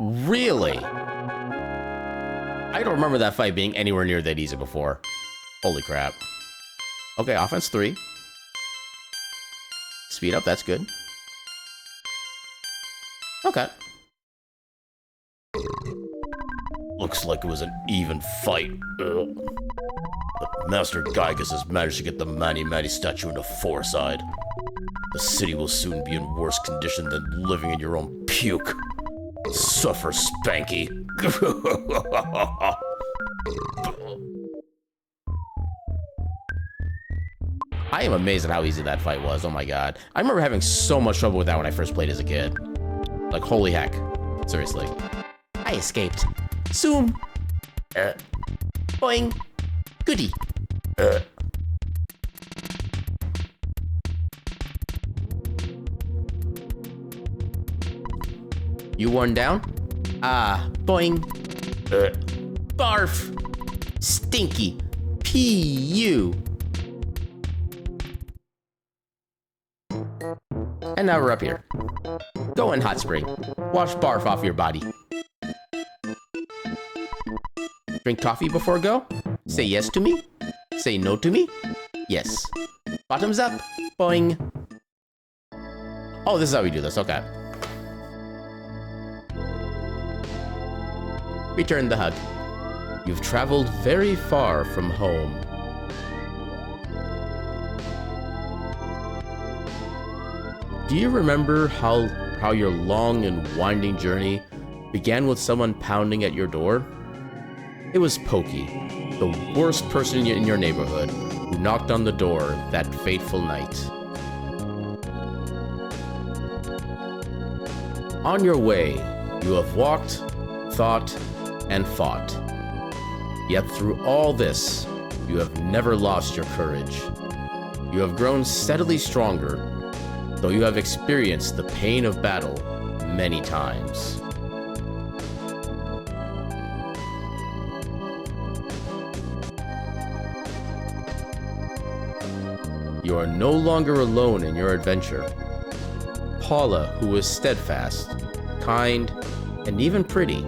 Really? I don't remember that fight being anywhere near that easy before. Holy crap. Okay, offense 3. Speed up, that's good. Okay. Looks like it was an even fight. Ugh. But Master Giygas has managed to get the Mani Mani statue into Fourside. The city will soon be in worse condition than living in your own puke. Suffer, Spanky. I am amazed at how easy that fight was. Oh my god. I remember having so much trouble with that when I first played as a kid. Like, holy heck. Seriously. I escaped. Zoom. Boing. Goody. You worn down? Ah, boing. Barf. Stinky. P.U. And now we're up here. Go in, hot spring. Wash barf off your body. Drink coffee before go? Say yes to me? Say no to me? Yes. Bottoms up. Boing. Oh, this is how we do this. Okay. Return the hug. You've traveled very far from home. Do you remember how your long and winding journey began with someone pounding at your door? It was Pokey, the worst person in your neighborhood, who knocked on the door that fateful night. On your way, you have walked, thought, and fought. Yet through all this, you have never lost your courage. You have grown steadily stronger, though you have experienced the pain of battle many times. You are no longer alone in your adventure. Paula, who is steadfast, kind, and even pretty,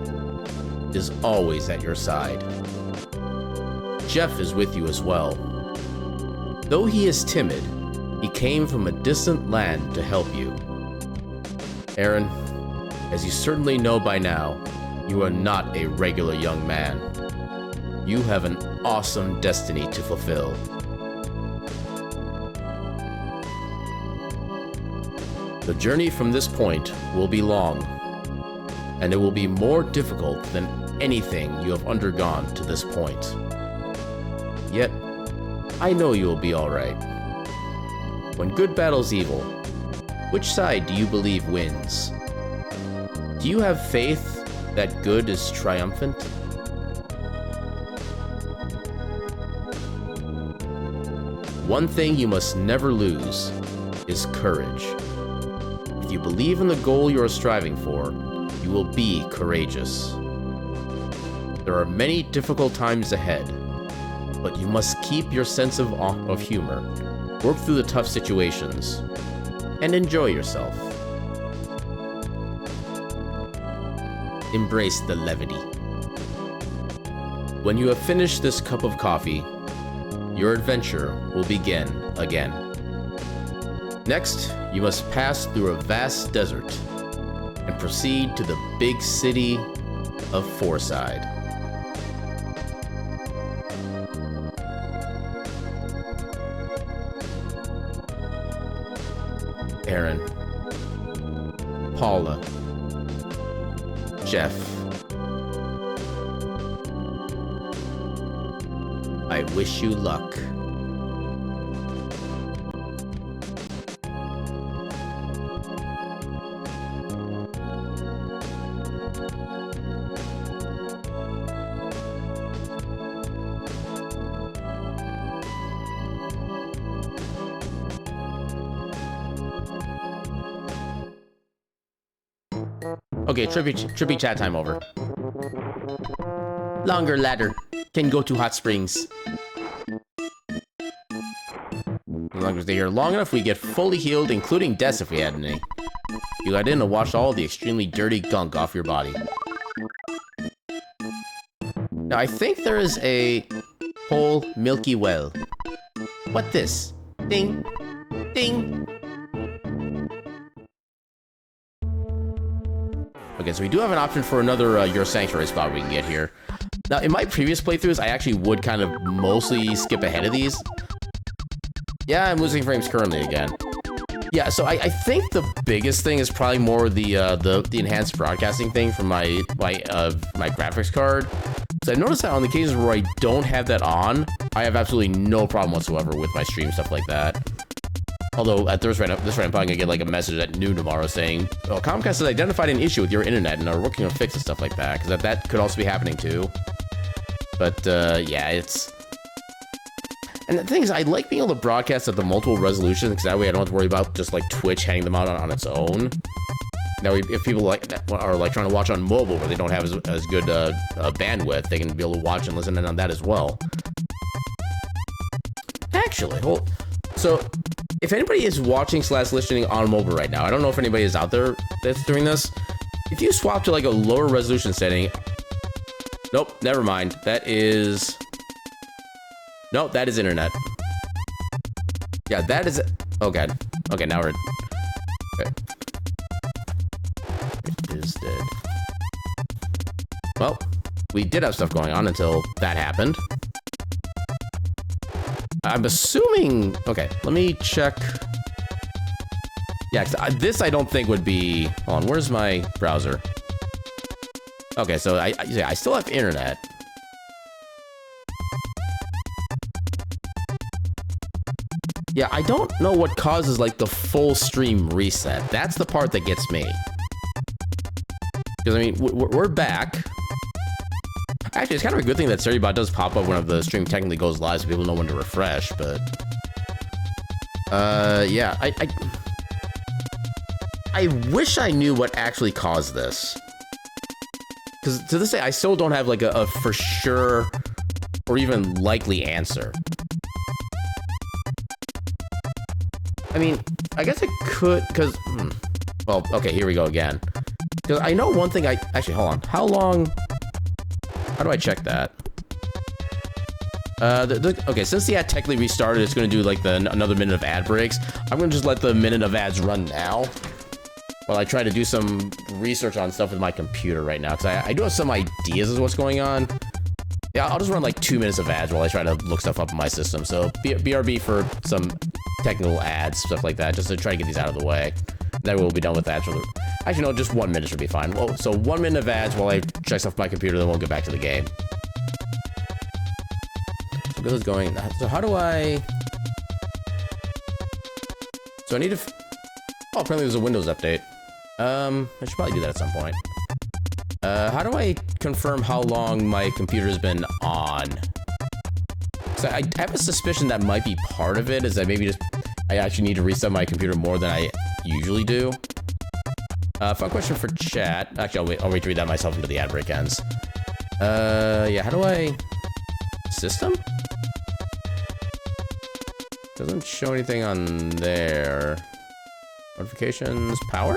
is always at your side. Jeff is with you as well. Though he is timid, he came from a distant land to help you. Aaron, as you certainly know by now, you are not a regular young man. You have an awesome destiny to fulfill. The journey from this point will be long, and it will be more difficult than anything you have undergone to this point. Yet, I know you will be alright. When good battles evil, which side do you believe wins? Do you have faith that good is triumphant? One thing you must never lose is courage. If you believe in the goal you are striving for, you will be courageous. There are many difficult times ahead, but you must keep your sense of humor, work through the tough situations, and enjoy yourself. Embrace the levity. When you have finished this cup of coffee, your adventure will begin again. Next, you must pass through a vast desert and proceed to the big city of Fourside. Aaron, Paula, Jeff, I wish you luck. Okay, trippy chat time over. Longer ladder. Can go to hot springs. As long as they're here long enough, we get fully healed, including deaths if we had any. You got in to wash all the extremely dirty gunk off your body. Now, I think there is a whole milky well. What this? Ding. Ding. Okay, so we do have an option for another Your Sanctuary spot we can get here. Now, in my previous playthroughs, I actually would kind of mostly skip ahead of these. Yeah, I'm losing frames currently again. Yeah, so I think the biggest thing is probably more the enhanced broadcasting thing from my graphics card. So I noticed that on the occasions where I don't have that on, I have absolutely no problem whatsoever with my stream, stuff like that. Although at this rate, I'm probably gonna get like a message at noon tomorrow saying, "Oh, Comcast has identified an issue with your internet and are working on fixing stuff like that," because that could also be happening too. But yeah, it's. And the thing is, I like being able to broadcast at the multiple resolutions because that way I don't have to worry about just like Twitch handing them out on its own. Now, if people are like trying to watch on mobile where they don't have as good bandwidth, they can be able to watch and listen in on that as well. Actually, so if anybody is watching / listening on mobile right now, I don't know if anybody is out there that's doing this. If you swap to like a lower resolution setting, nope, never mind. That is. Nope, that is internet. Yeah, that is. Oh god. Okay, now we're. Okay. It is dead. Well, we did have stuff going on until that happened. I'm assuming. Okay, let me check. Yeah, this I don't think would be. Hold on, where's my browser? Okay, so I still have internet. Yeah, I don't know what causes, like, the full stream reset. That's the part that gets me. Because, I mean, we're back. Actually, it's kind of a good thing that SteriBot does pop up when the stream technically goes live so people know when to refresh, but... yeah, I wish I knew what actually caused this. Because to this day, I still don't have, like, a for sure or even likely answer. I mean, I guess I could, because, well, okay, here we go again. Because I know one thing actually, hold on. How do I check that? Okay, since the ad technically restarted, it's going to do, like, another minute of ad breaks. I'm going to just let the minute of ads run now while I try to do some research on stuff with my computer right now, because I do have some ideas of what's going on. Yeah, I'll just run, like, 2 minutes of ads while I try to look stuff up in my system. So, BRB for some technical ads, stuff like that, just to try to get these out of the way. Then we'll be done with ads. Actually, no, just 1 minute should be fine. Well, so 1 minute of ads while I check stuff on my computer, then we'll get back to the game. So this is going. So how do I? So I need to. Oh, apparently there's a Windows update. I should probably do that at some point. How do I confirm how long my computer's been on? So I have a suspicion that might be part of it, is that maybe just I actually need to reset my computer more than I usually do. Fun question for chat. Actually, I'll wait to read that myself until the ad break ends. Yeah, how do I... System? Doesn't show anything on there. Notifications, power?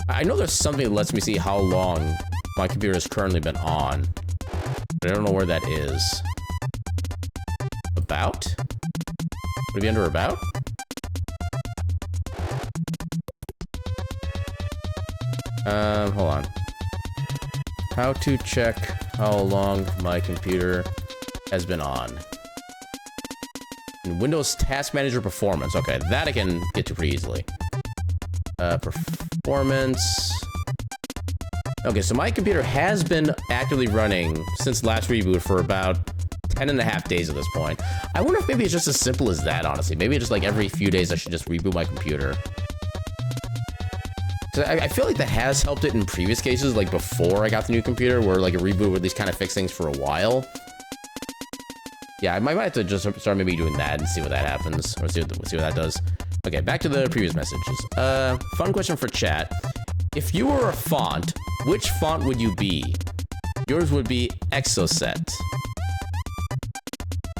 I know there's something that lets me see how long my computer has currently been on, but I don't know where that is. About? Would it be under about? Hold on. How to check how long my computer has been on. In Windows Task Manager Performance. Okay, that I can get to pretty easily. Performance. Okay, so my computer has been actively running since last reboot for about 10.5 days at this point. I wonder if maybe it's just as simple as that, honestly. Maybe just like every few days I should just reboot my computer. So I feel like that has helped it in previous cases, like before I got the new computer, where like a reboot would at least kind of fix things for a while. Yeah, I might have to just start maybe doing that and see what that happens, or see what that does. Okay, back to the previous messages. Fun question for chat. If you were a font, which font would you be? Yours would be Exocet.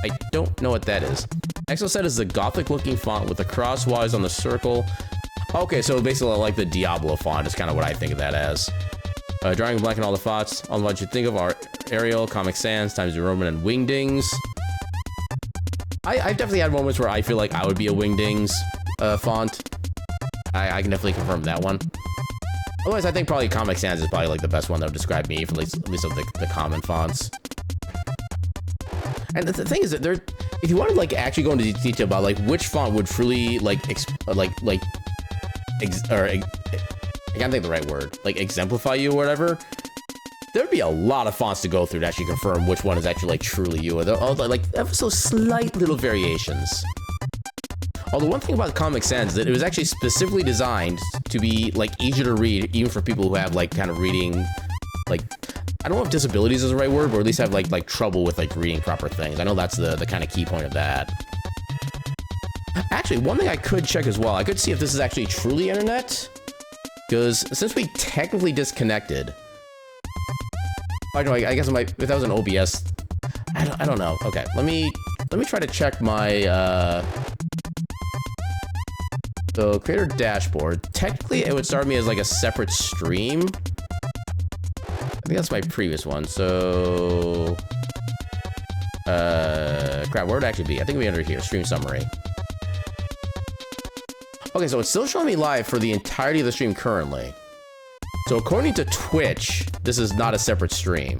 I don't know what that is. Exocet is the gothic-looking font with the crosswise on the circle. Okay, so basically like the Diablo font is kind of what I think of that as. Drawing blank on all the fonts. All the fonts you think of are Arial, Comic Sans, Times New Roman, and Wingdings. I've definitely had moments where I feel like I would be a Wingdings font. I can definitely confirm that one. Otherwise, I think probably Comic Sans is probably like the best one that would describe me, for at least of the common fonts. And the thing is that if you wanted like actually go into detail about like which font would truly I can't think of the right word, like exemplify you or whatever, there'd be a lot of fonts to go through to actually confirm which one is actually like truly you. Or they're all like ever so slight little variations. Although one thing about Comic Sans is that it was actually specifically designed to be like easier to read, even for people who have like kind of reading, like, I don't know if disabilities is the right word, but at least have like trouble with like reading proper things. I know that's the kind of key point of that. Actually, one thing I could check as well, I could see if this is actually truly internet, because since we technically disconnected, I know, I guess it might, if that was an OBS, I don't know. Okay, let me try to check my so creator dashboard. Technically, it would start me as like a separate stream. I think that's my previous one. So, crap, where would it actually be? I think it'd be under here, stream summary. Okay, so it's still showing me live for the entirety of the stream currently. So according to Twitch, this is not a separate stream.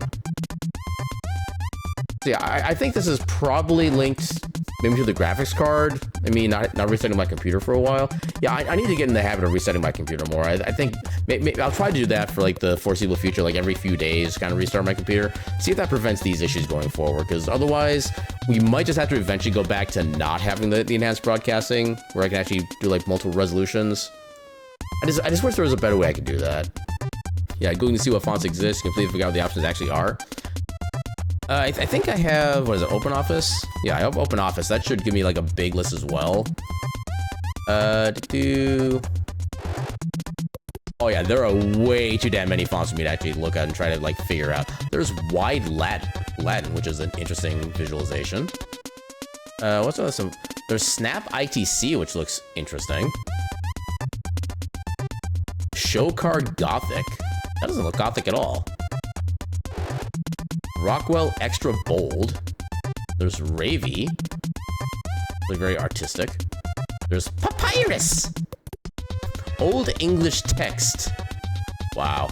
So yeah, I think this is probably linked maybe to the graphics card. I mean, not resetting my computer for a while. Yeah, I need to get in the habit of resetting my computer more. I think maybe I'll try to do that for like the foreseeable future, like every few days, kind of restart my computer. See if that prevents these issues going forward, because otherwise we might just have to eventually go back to not having the enhanced broadcasting, where I can actually do like multiple resolutions. I just wish there was a better way I could do that. Yeah, going to see what fonts exist, completely figure out what the options actually are. I think I have, what is it, OpenOffice? Yeah, I have OpenOffice. That should give me like a big list as well. Oh yeah, there are way too damn many fonts for me to actually look at and try to like figure out. There's wide Latin, which is an interesting visualization. What's some? There's Snap ITC, which looks interesting. Showcard Gothic. That doesn't look Gothic at all. Rockwell Extra Bold. There's Ravy. Like very artistic. There's Papyrus. Old English Text. Wow.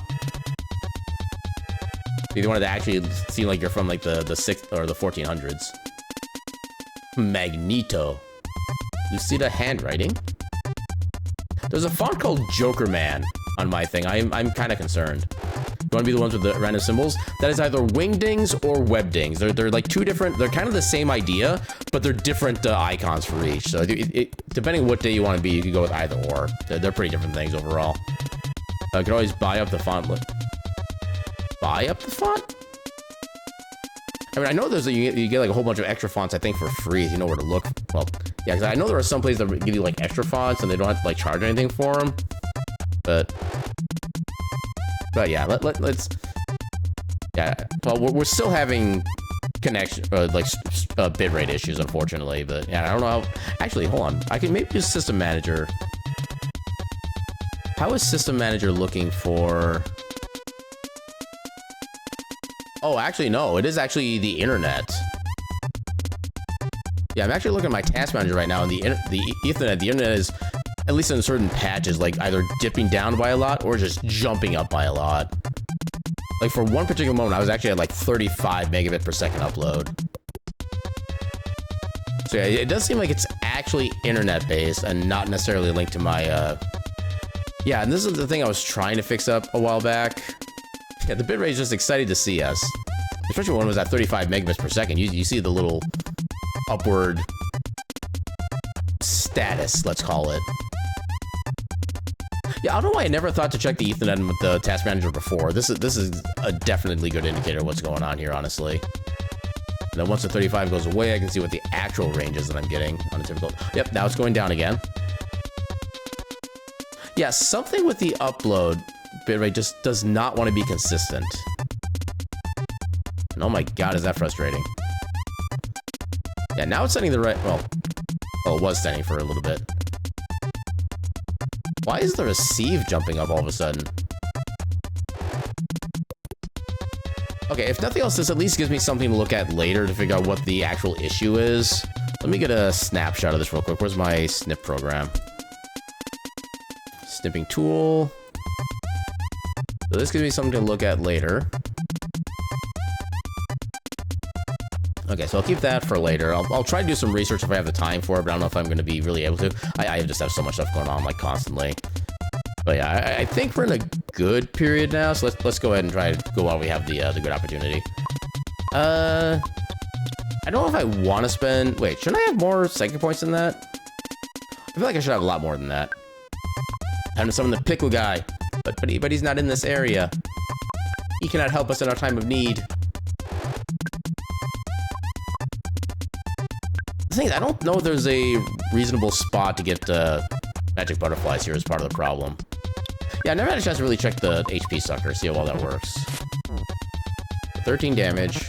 You wanted to actually seem like you're from like the 6th or the 1400s. Magneto. Lucida Handwriting. There's a font called Joker Man on my thing. I'm kind of concerned. You want to be the ones with the random symbols? That is either Wingdings or Webdings. They're like two different, they're kind of the same idea, but they're different icons for each. So depending on what day you want to be, you can go with either or. They're pretty different things overall. You can always buy up the font. Buy up the font? I mean, I know you get like a whole bunch of extra fonts, I think, for free if you know where to look. Well, yeah, because I know there are some places that give you like extra fonts and they don't have to like charge anything for them. But yeah, let's. Yeah, well, we're still having connection, bitrate issues, unfortunately. But yeah, I don't know how. Actually, hold on. I can maybe use System Manager. How is System Manager looking for? Oh, actually, no. It is actually the internet. Yeah, I'm actually looking at my task manager right now, and the Ethernet. The internet is, at least in certain patches, like either dipping down by a lot or just jumping up by a lot. Like for one particular moment, I was actually at like 35 megabit per second upload. So yeah, it does seem like it's actually internet based and not necessarily linked to my, yeah, and this is the thing I was trying to fix up a while back. Yeah, the bitrate is just excited to see us. Especially when it was at 35 megabits per second. You see the little upward status, let's call it. Yeah, I don't know why I never thought to check the Ethernet with the task manager before. This is a definitely good indicator of what's going on here, honestly. And then once the 35 goes away, I can see what the actual range is that I'm getting on a typical. Yep, now it's going down again. Yeah, something with the upload. bitrate just does not want to be consistent. And oh my god, is that frustrating. Yeah, now it's sending the right... Well, it was sending for a little bit. Why is the receive jumping up all of a sudden? Okay, if nothing else, this at least gives me something to look at later to figure out what the actual issue is. Let me get a snapshot of this real quick. Where's my snip program? Snipping tool. So this gives me something to look at later. Okay, so I'll keep that for later. I'll try to do some research if I have the time for it, but I don't know if I'm going to be really able to. I just have so much stuff going on, like, constantly. But yeah, I think we're in a good period now, so let's go ahead and try to go while we have the good opportunity. I don't know if I want to spend... Wait, shouldn't I have more psychic points than that? I feel like I should have a lot more than that. Time to summon the pickle guy, but he's not in this area. He cannot help us in our time of need. The thing is, I don't know if there's a reasonable spot to get magic butterflies here as part of the problem. Yeah, I never had a chance to really check the HP sucker, see how well that works. 13 damage.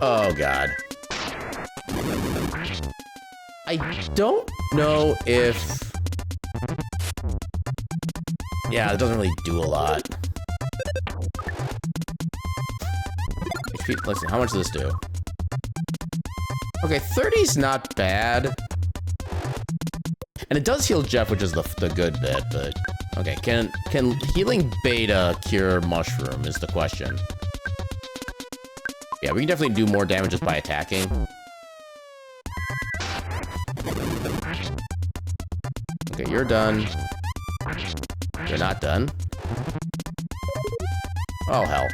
Oh, God. I don't know if... Yeah, it doesn't really do a lot. HP, let's see, how much does this do? Okay, 30's not bad. And it does heal Jeff, which is the good bit, but... Okay, can healing beta cure mushroom is the question. Yeah, we can definitely do more damage just by attacking. Okay, you're done. You're not done. Oh, hell.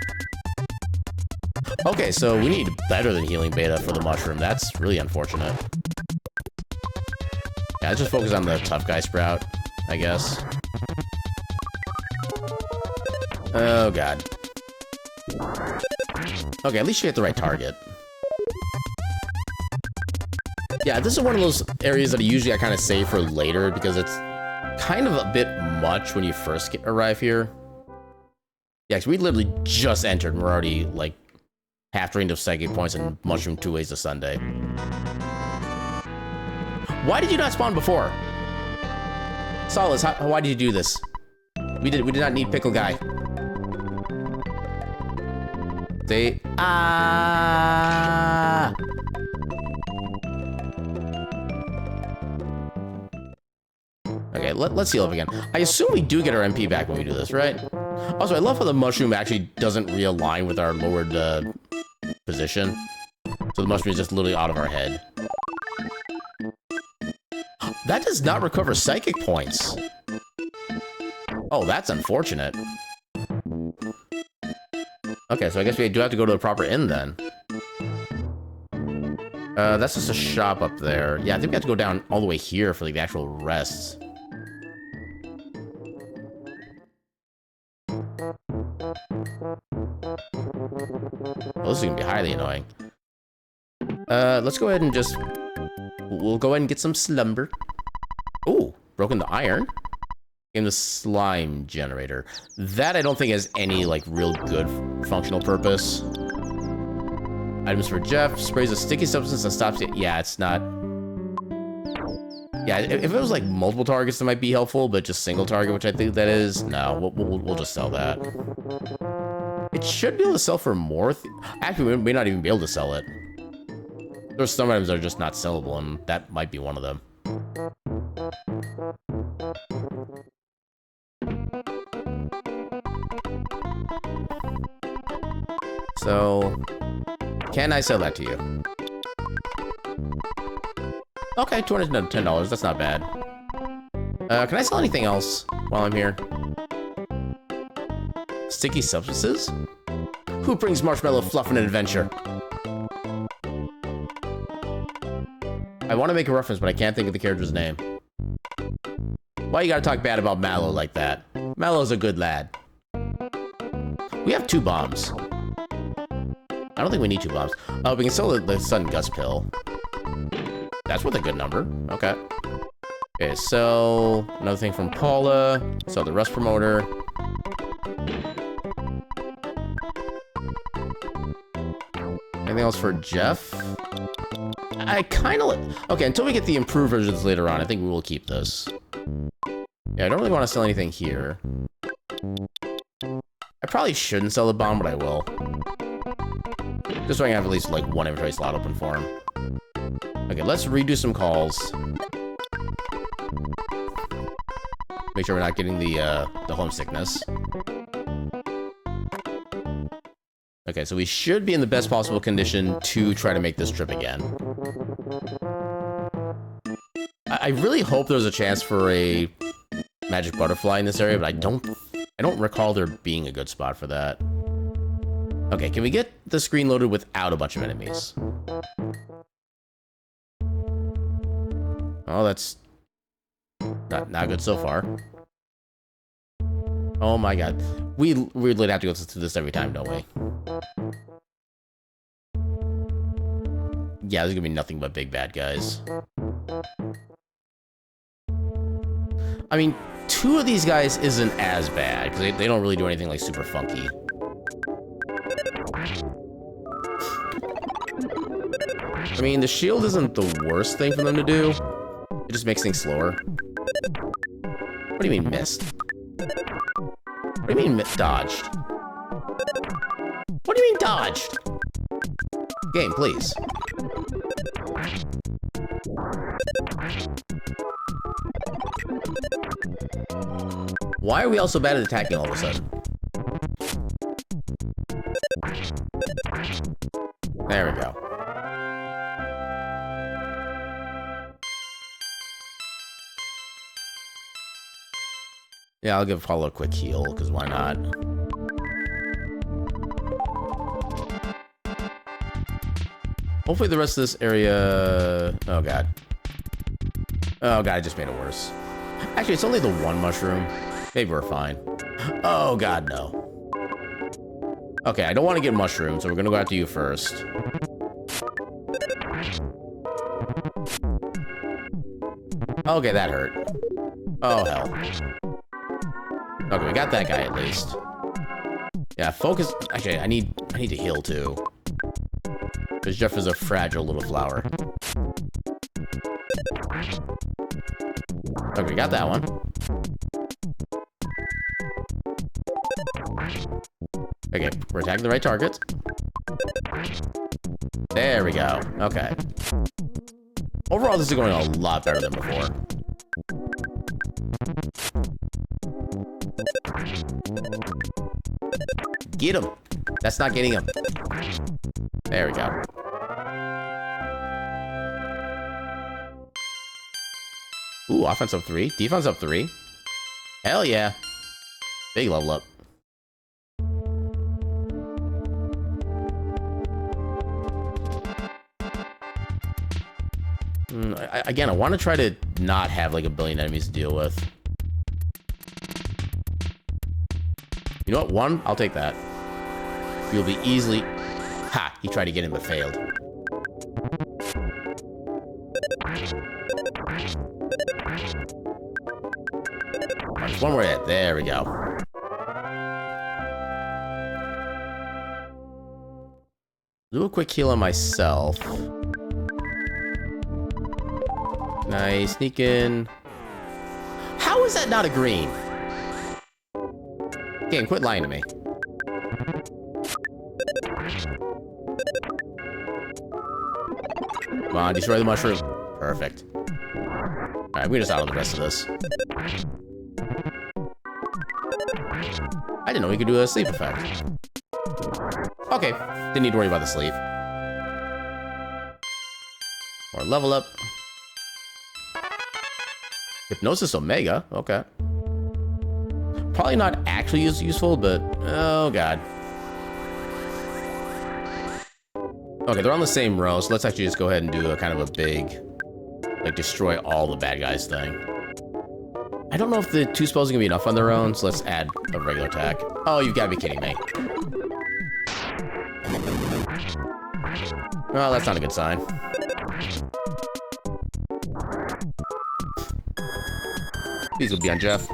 Okay, so we need better than healing beta for the mushroom. That's really unfortunate. Yeah, let's just focus on the tough guy sprout, I guess. Oh, God. Okay, at least you hit the right target. Yeah, this is one of those areas that usually I kind of save for later because it's kind of a bit much when you first arrive here. Yeah, because we literally just entered and we're already, like, half drained of psychic points and mushroom 2 ways to Sunday. Why did you not spawn before? Solace, why did you do this? We did not need Pickle Guy. Say, ah! Okay, let's heal up again. I assume we do get our MP back when we do this, right? Also, I love how the mushroom actually doesn't realign with our lowered position. So the mushroom is just literally out of our head. That does not recover psychic points. Oh, that's unfortunate. Okay, so I guess we do have to go to the proper inn then. That's just a shop up there. Yeah, I think we have to go down all the way here for like the actual rests. Well, this is gonna be highly annoying. Let's go ahead and just... We'll go ahead and get some slumber. Ooh, broken the iron. In the slime generator. That I don't think has any, like, real good functional purpose. Items for Jeff. Sprays a sticky substance and stops it. Yeah, it's not... Yeah, if it was, like, multiple targets, that might be helpful, but just single target, which I think that is... No, we'll just sell that. It should be able to sell for more... Actually, we may not even be able to sell it. There's some items that are just not sellable, and that might be one of them. So, can I sell that to you? Okay, $210, that's not bad. Can I sell anything else while I'm here? Sticky substances? Who brings marshmallow fluff in an adventure? I want to make a reference, but I can't think of the character's name. Why you gotta talk bad about Mallow like that? Mallow's a good lad. We have 2 bombs. I don't think we need 2 bombs. Oh, we can sell the Sudden Gust pill. That's worth a good number. Okay. Okay, so another thing from Paula. Sell the Rust Promoter. Anything else for Jeff? I kind of... Okay, until we get the improved versions later on, I think we will keep this. Yeah, I don't really want to sell anything here. I probably shouldn't sell the bomb, but I will. Just so I can have at least, like, one inventory slot open for him. Okay, let's redo some calls. Make sure we're not getting the homesickness. Okay, so we should be in the best possible condition to try to make this trip again. I really hope there's a chance for a magic butterfly in this area, but I don't recall there being a good spot for that. Okay, can we get the screen loaded without a bunch of enemies? Oh, that's not good so far. Oh my god. We really have to go through this every time, don't we? Yeah, there's gonna be nothing but big bad guys. I mean, 2 of these guys isn't as bad, because they don't really do anything like super funky. I mean, the shield isn't the worst thing for them to do. It just makes things slower. What do you mean missed? What do you mean dodged? What do you mean dodged? Game, please. Why are we all so bad at attacking all of a sudden? There we go. Yeah, I'll give Paulo a quick heal, because why not? Hopefully the rest of this area... Oh, God. Oh, God, I just made it worse. Actually, it's only the 1 mushroom. Maybe we're fine. Oh, God, no. Okay, I don't want to get mushrooms, so we're going to go after you first. Okay, that hurt. Oh, hell. Okay, we got that guy at least. Yeah, focus. Actually, I need to heal too, because Jeff is a fragile little flower. Okay, we got that one. Okay, we're attacking the right target. There we go. Okay. Overall, this is going a lot better than before. Get him. That's not getting him. There we go. Ooh, offense up 3. Defense up 3. Hell yeah. Big level up. Again, I want to try to not have like a billion enemies to deal with. You know what? 1, I'll take that. You'll be easily... Ha! He tried to get him, but failed. There's 1 more hit. There we go. Do a quick heal on myself. Nice. Sneak in. How is that not a green? Game, quit lying to me. Come on, destroy the mushroom. Perfect. Alright, we just out on the rest of this. I didn't know we could do a sleep effect. Okay, didn't need to worry about the sleep. Or level up. Hypnosis Omega, okay. Probably not actually useful, but oh god. Okay, they're on the same row, so let's actually just go ahead and do a kind of a big, like, destroy all the bad guys thing. I don't know if the 2 spells are gonna be enough on their own, so let's add a regular attack. Oh, you've got to be kidding me. Well, that's not a good sign. These will be on Jeff.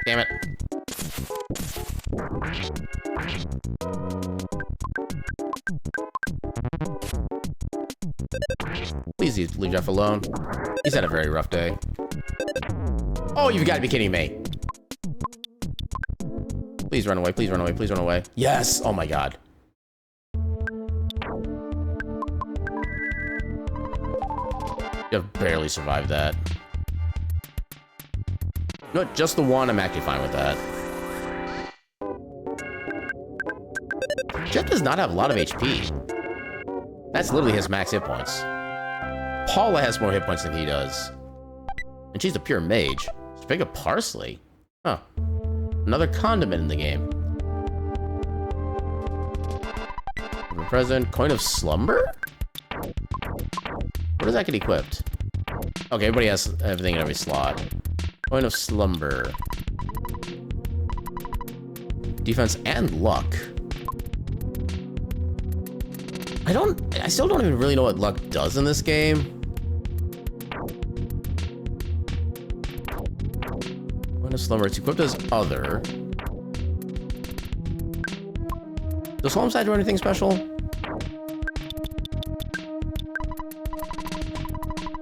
Damn it. Please leave Jeff alone. He's had a very rough day. Oh, you've got to be kidding me. Please run away, please run away, please run away. Yes! Oh my god. Jeff barely survived that. No, just the one, I'm actually fine with that. Jeff does not have a lot of HP. That's literally his max hit points. Paula has more hit points than he does. And she's a pure mage. Sprig of parsley? Huh. Another condiment in the game. Present. Coin of slumber? Where does that get equipped? Okay, everybody has everything in every slot. Coin of slumber. Defense and luck. I still don't even really know what luck does in this game. Coin of slumber. It's equipped as other. Does Homicide do anything special?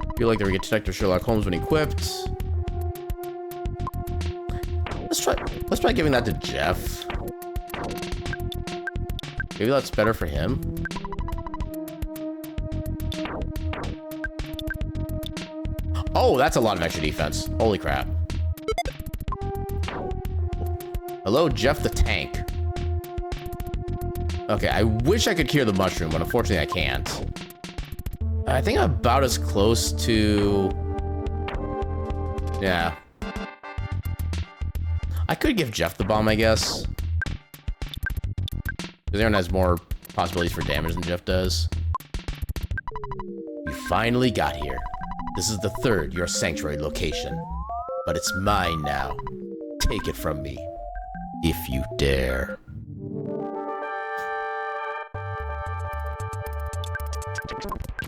I feel like they get Detective Sherlock Holmes when equipped. Let's try giving that to Jeff. Maybe that's better for him. Oh, that's a lot of extra defense. Holy crap. Hello, Jeff the Tank. Okay, I wish I could cure the mushroom, but unfortunately I can't. I think I'm about as close to... Yeah. I could give Jeff the bomb, I guess. Because Aaron has more possibilities for damage than Jeff does. You finally got here. This is the third your sanctuary location. But it's mine now. Take it from me. If you dare.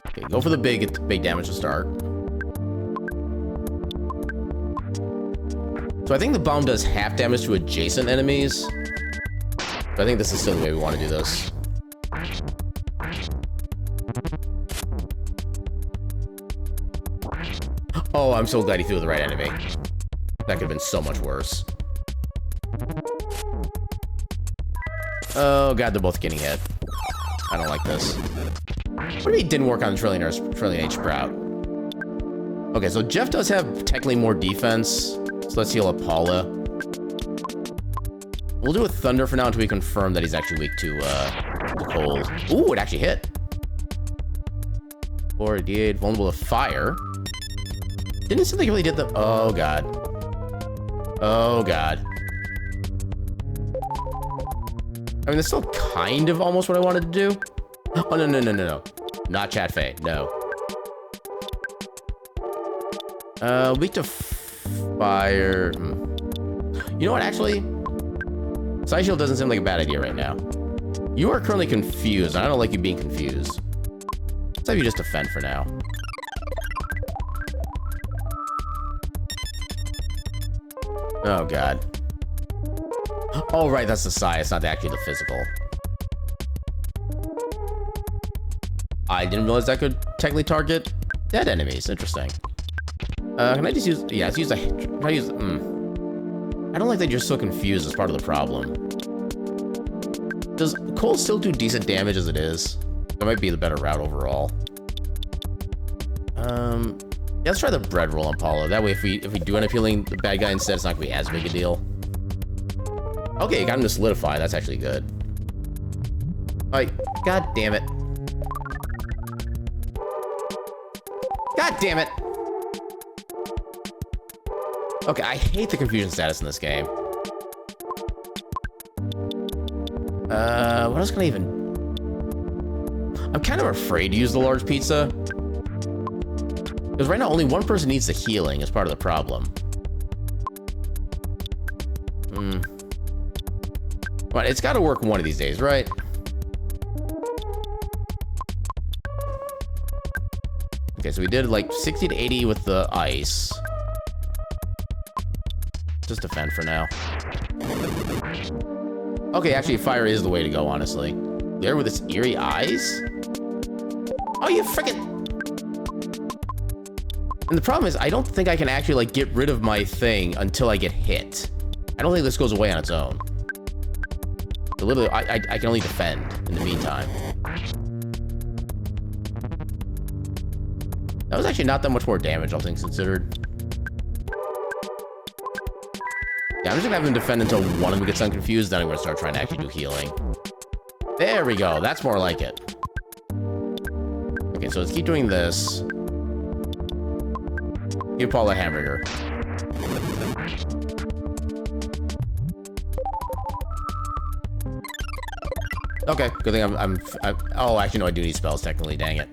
Okay, go for the big damage to start. So I think the bomb does half damage to adjacent enemies. But I think this is still the way we want to do this. Oh, I'm so glad he threw the right enemy. That could have been so much worse. Oh god, they're both getting hit. I don't like this. What if he didn't work on Trillion Age Sprout? Okay, so Jeff does have technically more defense. So let's heal up Paula. We'll do a Thunder for now until we confirm that he's actually weak to cold. Ooh, it actually hit. 4d8, vulnerable to fire. Didn't it seem like it really did the... Oh, God. Oh, God. I mean, that's still kind of almost what I wanted to do. Oh, no. Not Chat Faye, no. Weak to fire. You know what, actually? Side Shield doesn't seem like a bad idea right now. You are currently confused, and I don't like you being confused. Let's have you just defend for now. Oh, God. Oh, right, that's the psi. It's not actually the physical. I didn't realize that could technically target dead enemies. Interesting. Can I just use... Yeah, let's use the... Can I use... I don't like that you're so confused as part of the problem. Does cold still do decent damage as it is? That might be the better route overall. Yeah, let's try the bread roll on Paulo. That way, if we do end up healing the bad guy instead, it's not gonna be as big a deal. Okay, you got him to solidify. That's actually good. Alright, god damn it. God damn it! Okay, I hate the confusion status in this game. What else can I even... I'm kind of afraid to use the large pizza. Because right now, only one person needs the healing as part of the problem. Well, it's got to work one of these days, right? Okay, so we did like 60 to 80 with the ice. Just defend for now. Okay, actually, fire is the way to go, honestly. There with its eerie eyes? Oh, you frickin'... And the problem is, I don't think I can actually, like, get rid of my thing until I get hit. I don't think this goes away on its own. So literally, I can only defend in the meantime. That was actually not that much more damage, all things considered. Yeah, I'm just gonna have him defend until one of them gets unconfused, then I'm gonna start trying to actually do healing. There we go, that's more like it. Okay, so let's keep doing this. Give Paul a hamburger. Okay, good thing I'm oh, actually, no, I do need spells, technically, dang it.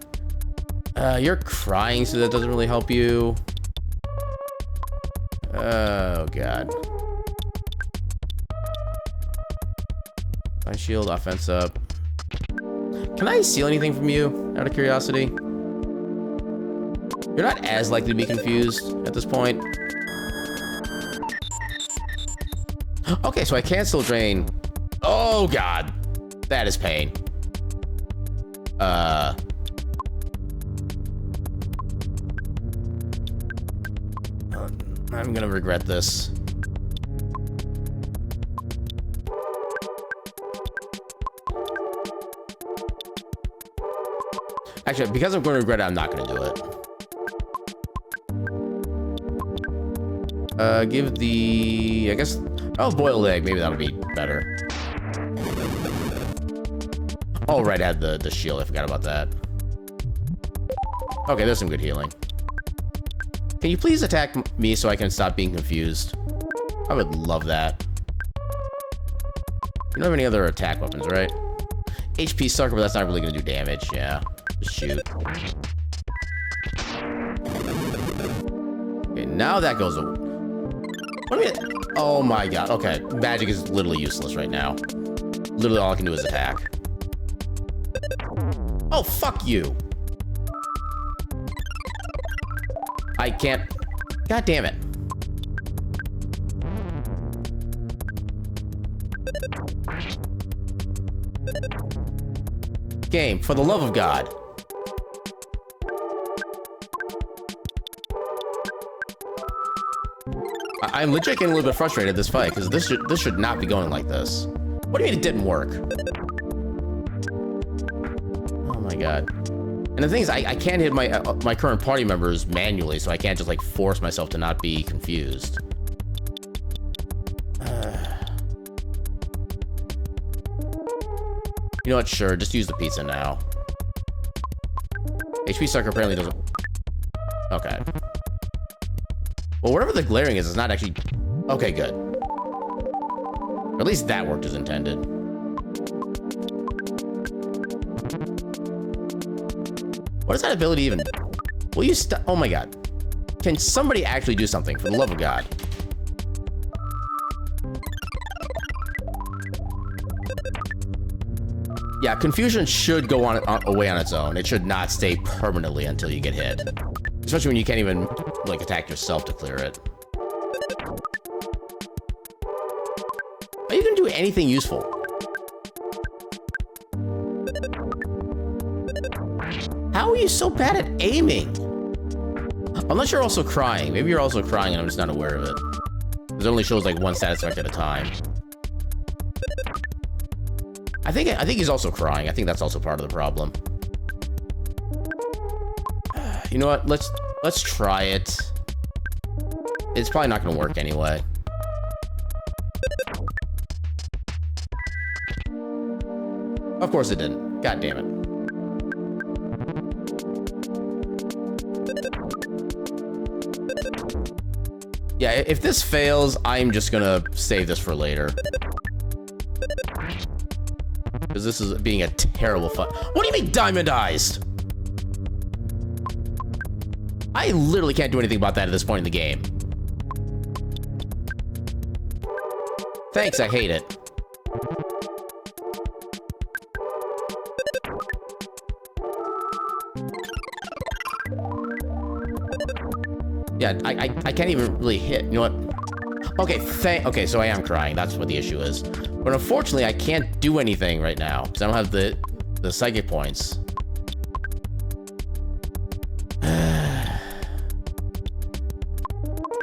You're crying, so that doesn't really help you. Oh, God. My shield, offense up. Can I steal anything from you, out of curiosity? You're not as likely to be confused at this point. Okay, so I can still drain. Oh, God. That is pain. I'm gonna regret this. Actually, because I'm going to regret it, I'm not going to do it. Give the... I guess... Oh, boiled egg. Maybe that'll be better. Oh, right, I had the shield. I forgot about that. Okay, there's some good healing. Can you please attack me so I can stop being confused? I would love that. You don't have any other attack weapons, right? HP sucker, but that's not really going to do damage. Yeah. Just shoot. Okay, now that goes away. What do you mean? Oh my god. Okay, magic is literally useless right now. Literally all I can do is attack. Oh, fuck you. I can't... God damn it. Game, for the love of God. I'm legit getting a little bit frustrated at this fight, because this should not be going like this. What do you mean it didn't work? Oh my god. And the thing is, I can't hit my current party members manually, so I can't just, like, force myself to not be confused. You know what? Sure, just use the pizza now. HP sucker apparently doesn't... Okay. Well, whatever the glaring is, it's not actually... Okay, good. Or at least that worked as intended. What does that ability even... Will you stop... Oh my god. Can somebody actually do something, for the love of God? Yeah, confusion should go away on its own. It should not stay permanently until you get hit. Especially when you can't even, like, attack yourself to clear it. Are you gonna do anything useful? How are you so bad at aiming? Unless you're also crying. Maybe you're also crying and I'm just not aware of it. Because it only shows, like, one status effect at a time. I think he's also crying. I think that's also part of the problem. You know what? Let's try it. It's probably not gonna work anyway. Of course it didn't. God damn it. Yeah, if this fails, I'm just gonna save this for later. Because this is being a terrible fight. What do you mean diamondized? I literally can't do anything about that at this point in the game. Thanks, I hate it. Yeah, I can't even really hit. You know what? Okay, so I am crying. That's what the issue is. But unfortunately, I can't do anything right now because I don't have the psychic points.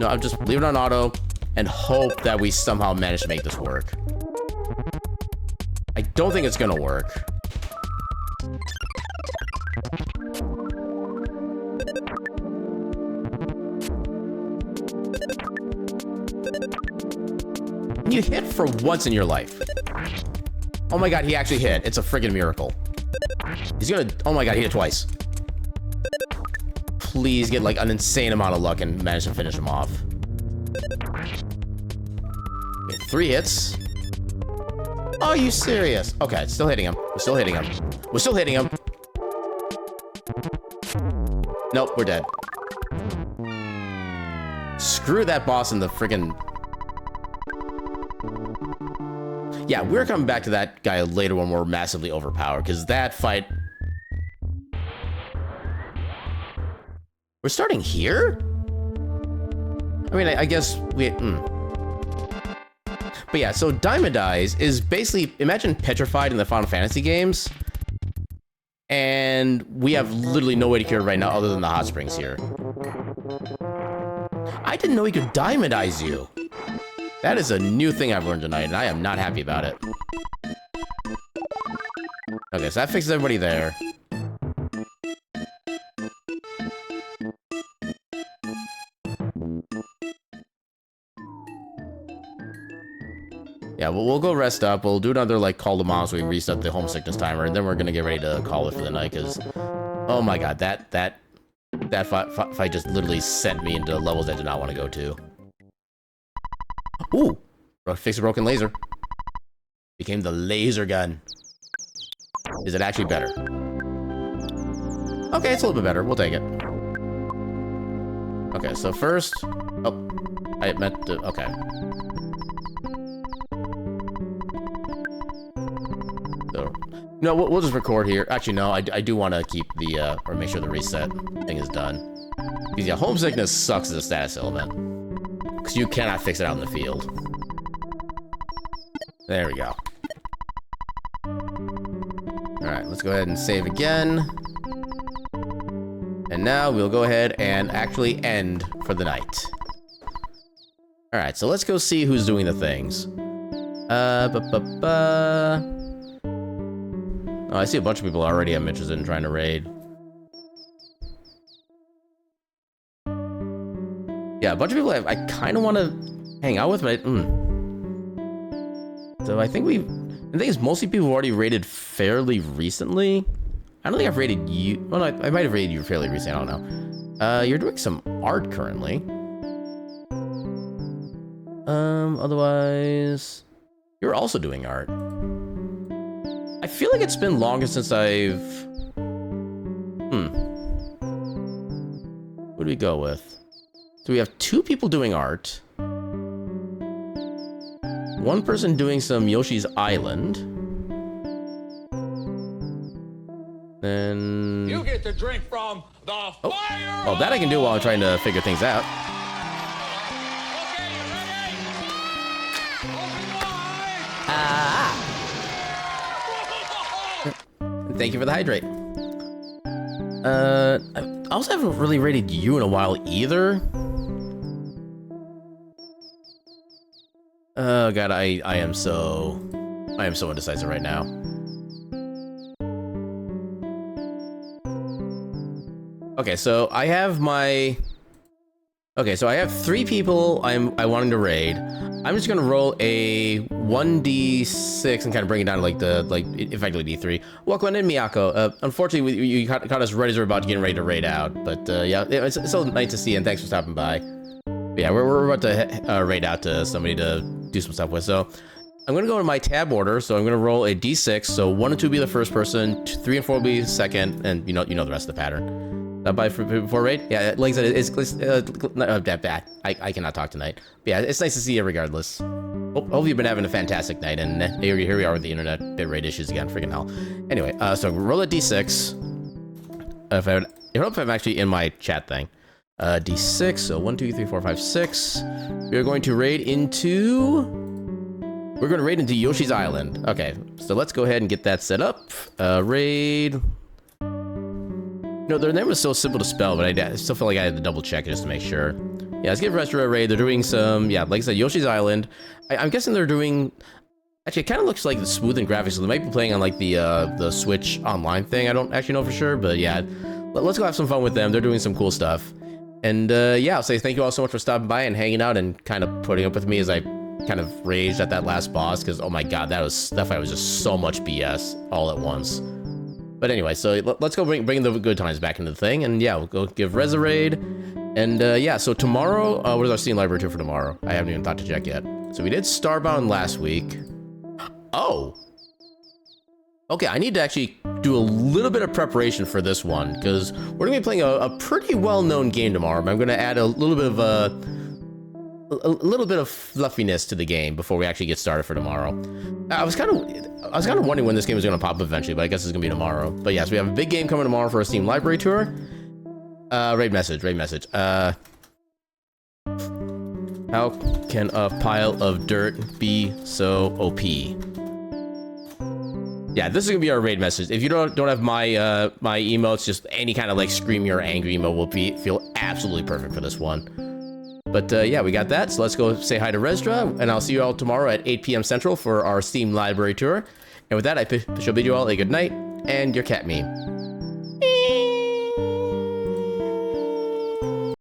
No, I'm just leave it on auto and hope that we somehow manage to make this work. I don't think it's gonna work. You hit for once in your life. Oh my god, he actually hit. It's a friggin' miracle. He's gonna... Oh my god, he hit twice. Please get, like, an insane amount of luck and manage to finish him off. Okay, 3 hits. Oh, are you serious? Okay, it's still hitting him. We're still hitting him. We're still hitting him. Nope, we're dead. Screw that boss in the friggin'... Yeah, we're coming back to that guy later when we're massively overpowered, because that fight... We're starting here? I mean, I guess we... But yeah, so Diamond Eyes is basically... Imagine Petrified in the Final Fantasy games. And we have literally no way to cure it right now other than the hot springs here. I didn't know he could Diamond Eyes you. That is a new thing I've learned tonight, and I am not happy about it. Okay, so that fixes everybody there. Yeah, we'll go rest up. We'll do another, like, call to mom so we reset the homesickness timer, and then we're gonna get ready to call it for the night, because... Oh my god, that fight just literally sent me into levels I did not want to go to. Ooh! Fix a broken laser. Became the laser gun. Is it actually better? Okay, it's a little bit better. We'll take it. Okay, so first... Oh, I meant to... Okay. So, no, we'll just record here. Actually, no, I do want to keep the... or make sure the reset thing is done. Because, yeah, homesickness sucks as a status element. Because you cannot fix it out in the field. There we go. Alright, let's go ahead and save again. And now we'll go ahead and actually end for the night. Alright, so let's go see who's doing the things. Oh, I see a bunch of people already I'm interested in trying to raid. Yeah, a bunch of people I kind of want to hang out with, but So I think the thing is, mostly people have already raided fairly recently. I don't think I've raided you. Well, no, I might have raided you fairly recently. I don't know. You're doing some art currently. Otherwise, you're also doing art. I feel like it's been longer since I've... What do we go with? So we have 2 people doing art. 1 person doing some Yoshi's Island. Then... You get to drink from the fire! Oh, that I can do while I'm trying to figure things out. Okay, you ready? Open wide! Thank you for the hydrate. I also haven't really rated you in a while either. Oh god, I am so indecisive right now. Okay, so I have my... Okay, so I have 3 people I wanting to raid. I'm just gonna roll a 1d6 and kind of bring it down to effectively d3. Welcome in, Miyako. Unfortunately, you caught us right as we're about to get ready to raid out. But yeah, it's so nice to see you, and thanks for stopping by. But yeah, we're about to raid out to somebody to do some stuff with. So I'm gonna go to my tab order. So I'm gonna roll a d6. So 1 and 2 be the first person, 3 and 4 will be second, and you know the rest of the pattern. By before raid? Yeah, like I said, I cannot talk tonight. But yeah, it's nice to see you regardless. Hopefully you've been having a fantastic night, and here we are with the internet bitrate issues again, freaking hell. Anyway, so roll a d6. I hope I'm actually in my chat thing. D6, so 1, 2, 3, 4, 5, 6. We're going to raid into Yoshi's Island. Okay, so let's go ahead and get that set up. Raid. No, their name was so simple to spell, but I still feel like I had to double check it just to make sure. Yeah, let's give Restra a raid. They're doing some, yeah, like I said, Yoshi's Island. I'm guessing they're doing... Actually, it kind of looks like the smooth and graphics, so they might be playing on like the Switch online thing. I don't actually know for sure, but yeah. Let's go have some fun with them. They're doing some cool stuff. And yeah, I'll say thank you all so much for stopping by and hanging out and kind of putting up with me as I kind of raged at that last boss, because oh my god, that fight was just so much BS all at once. But anyway, so let's go bring the good times back into the thing, and yeah, we'll go give Rez a raid. And yeah, so tomorrow, what is our Steam Library tour for tomorrow? I haven't even thought to check yet. So we did Starbound last week. Oh! Okay, I need to actually do a little bit of preparation for this one, because we're going to be playing a pretty well-known game tomorrow. I'm going to add a little bit of fluffiness to the game before we actually get started for tomorrow. I was kind of wondering when this game was going to pop up eventually, but I guess it's going to be tomorrow. But yes, we have a big game coming tomorrow for our Steam Library tour. Raid message. How can a pile of dirt be so OP? Yeah, this is gonna be our raid message. If you don't have my my emotes, just any kind of like screamy or angry emote will feel absolutely perfect for this one. But yeah, we got that. So let's go say hi to Resdra, and I'll see you all tomorrow at 8 p.m. Central for our Steam Library tour. And with that, I shall bid you all a good night and your cat meme.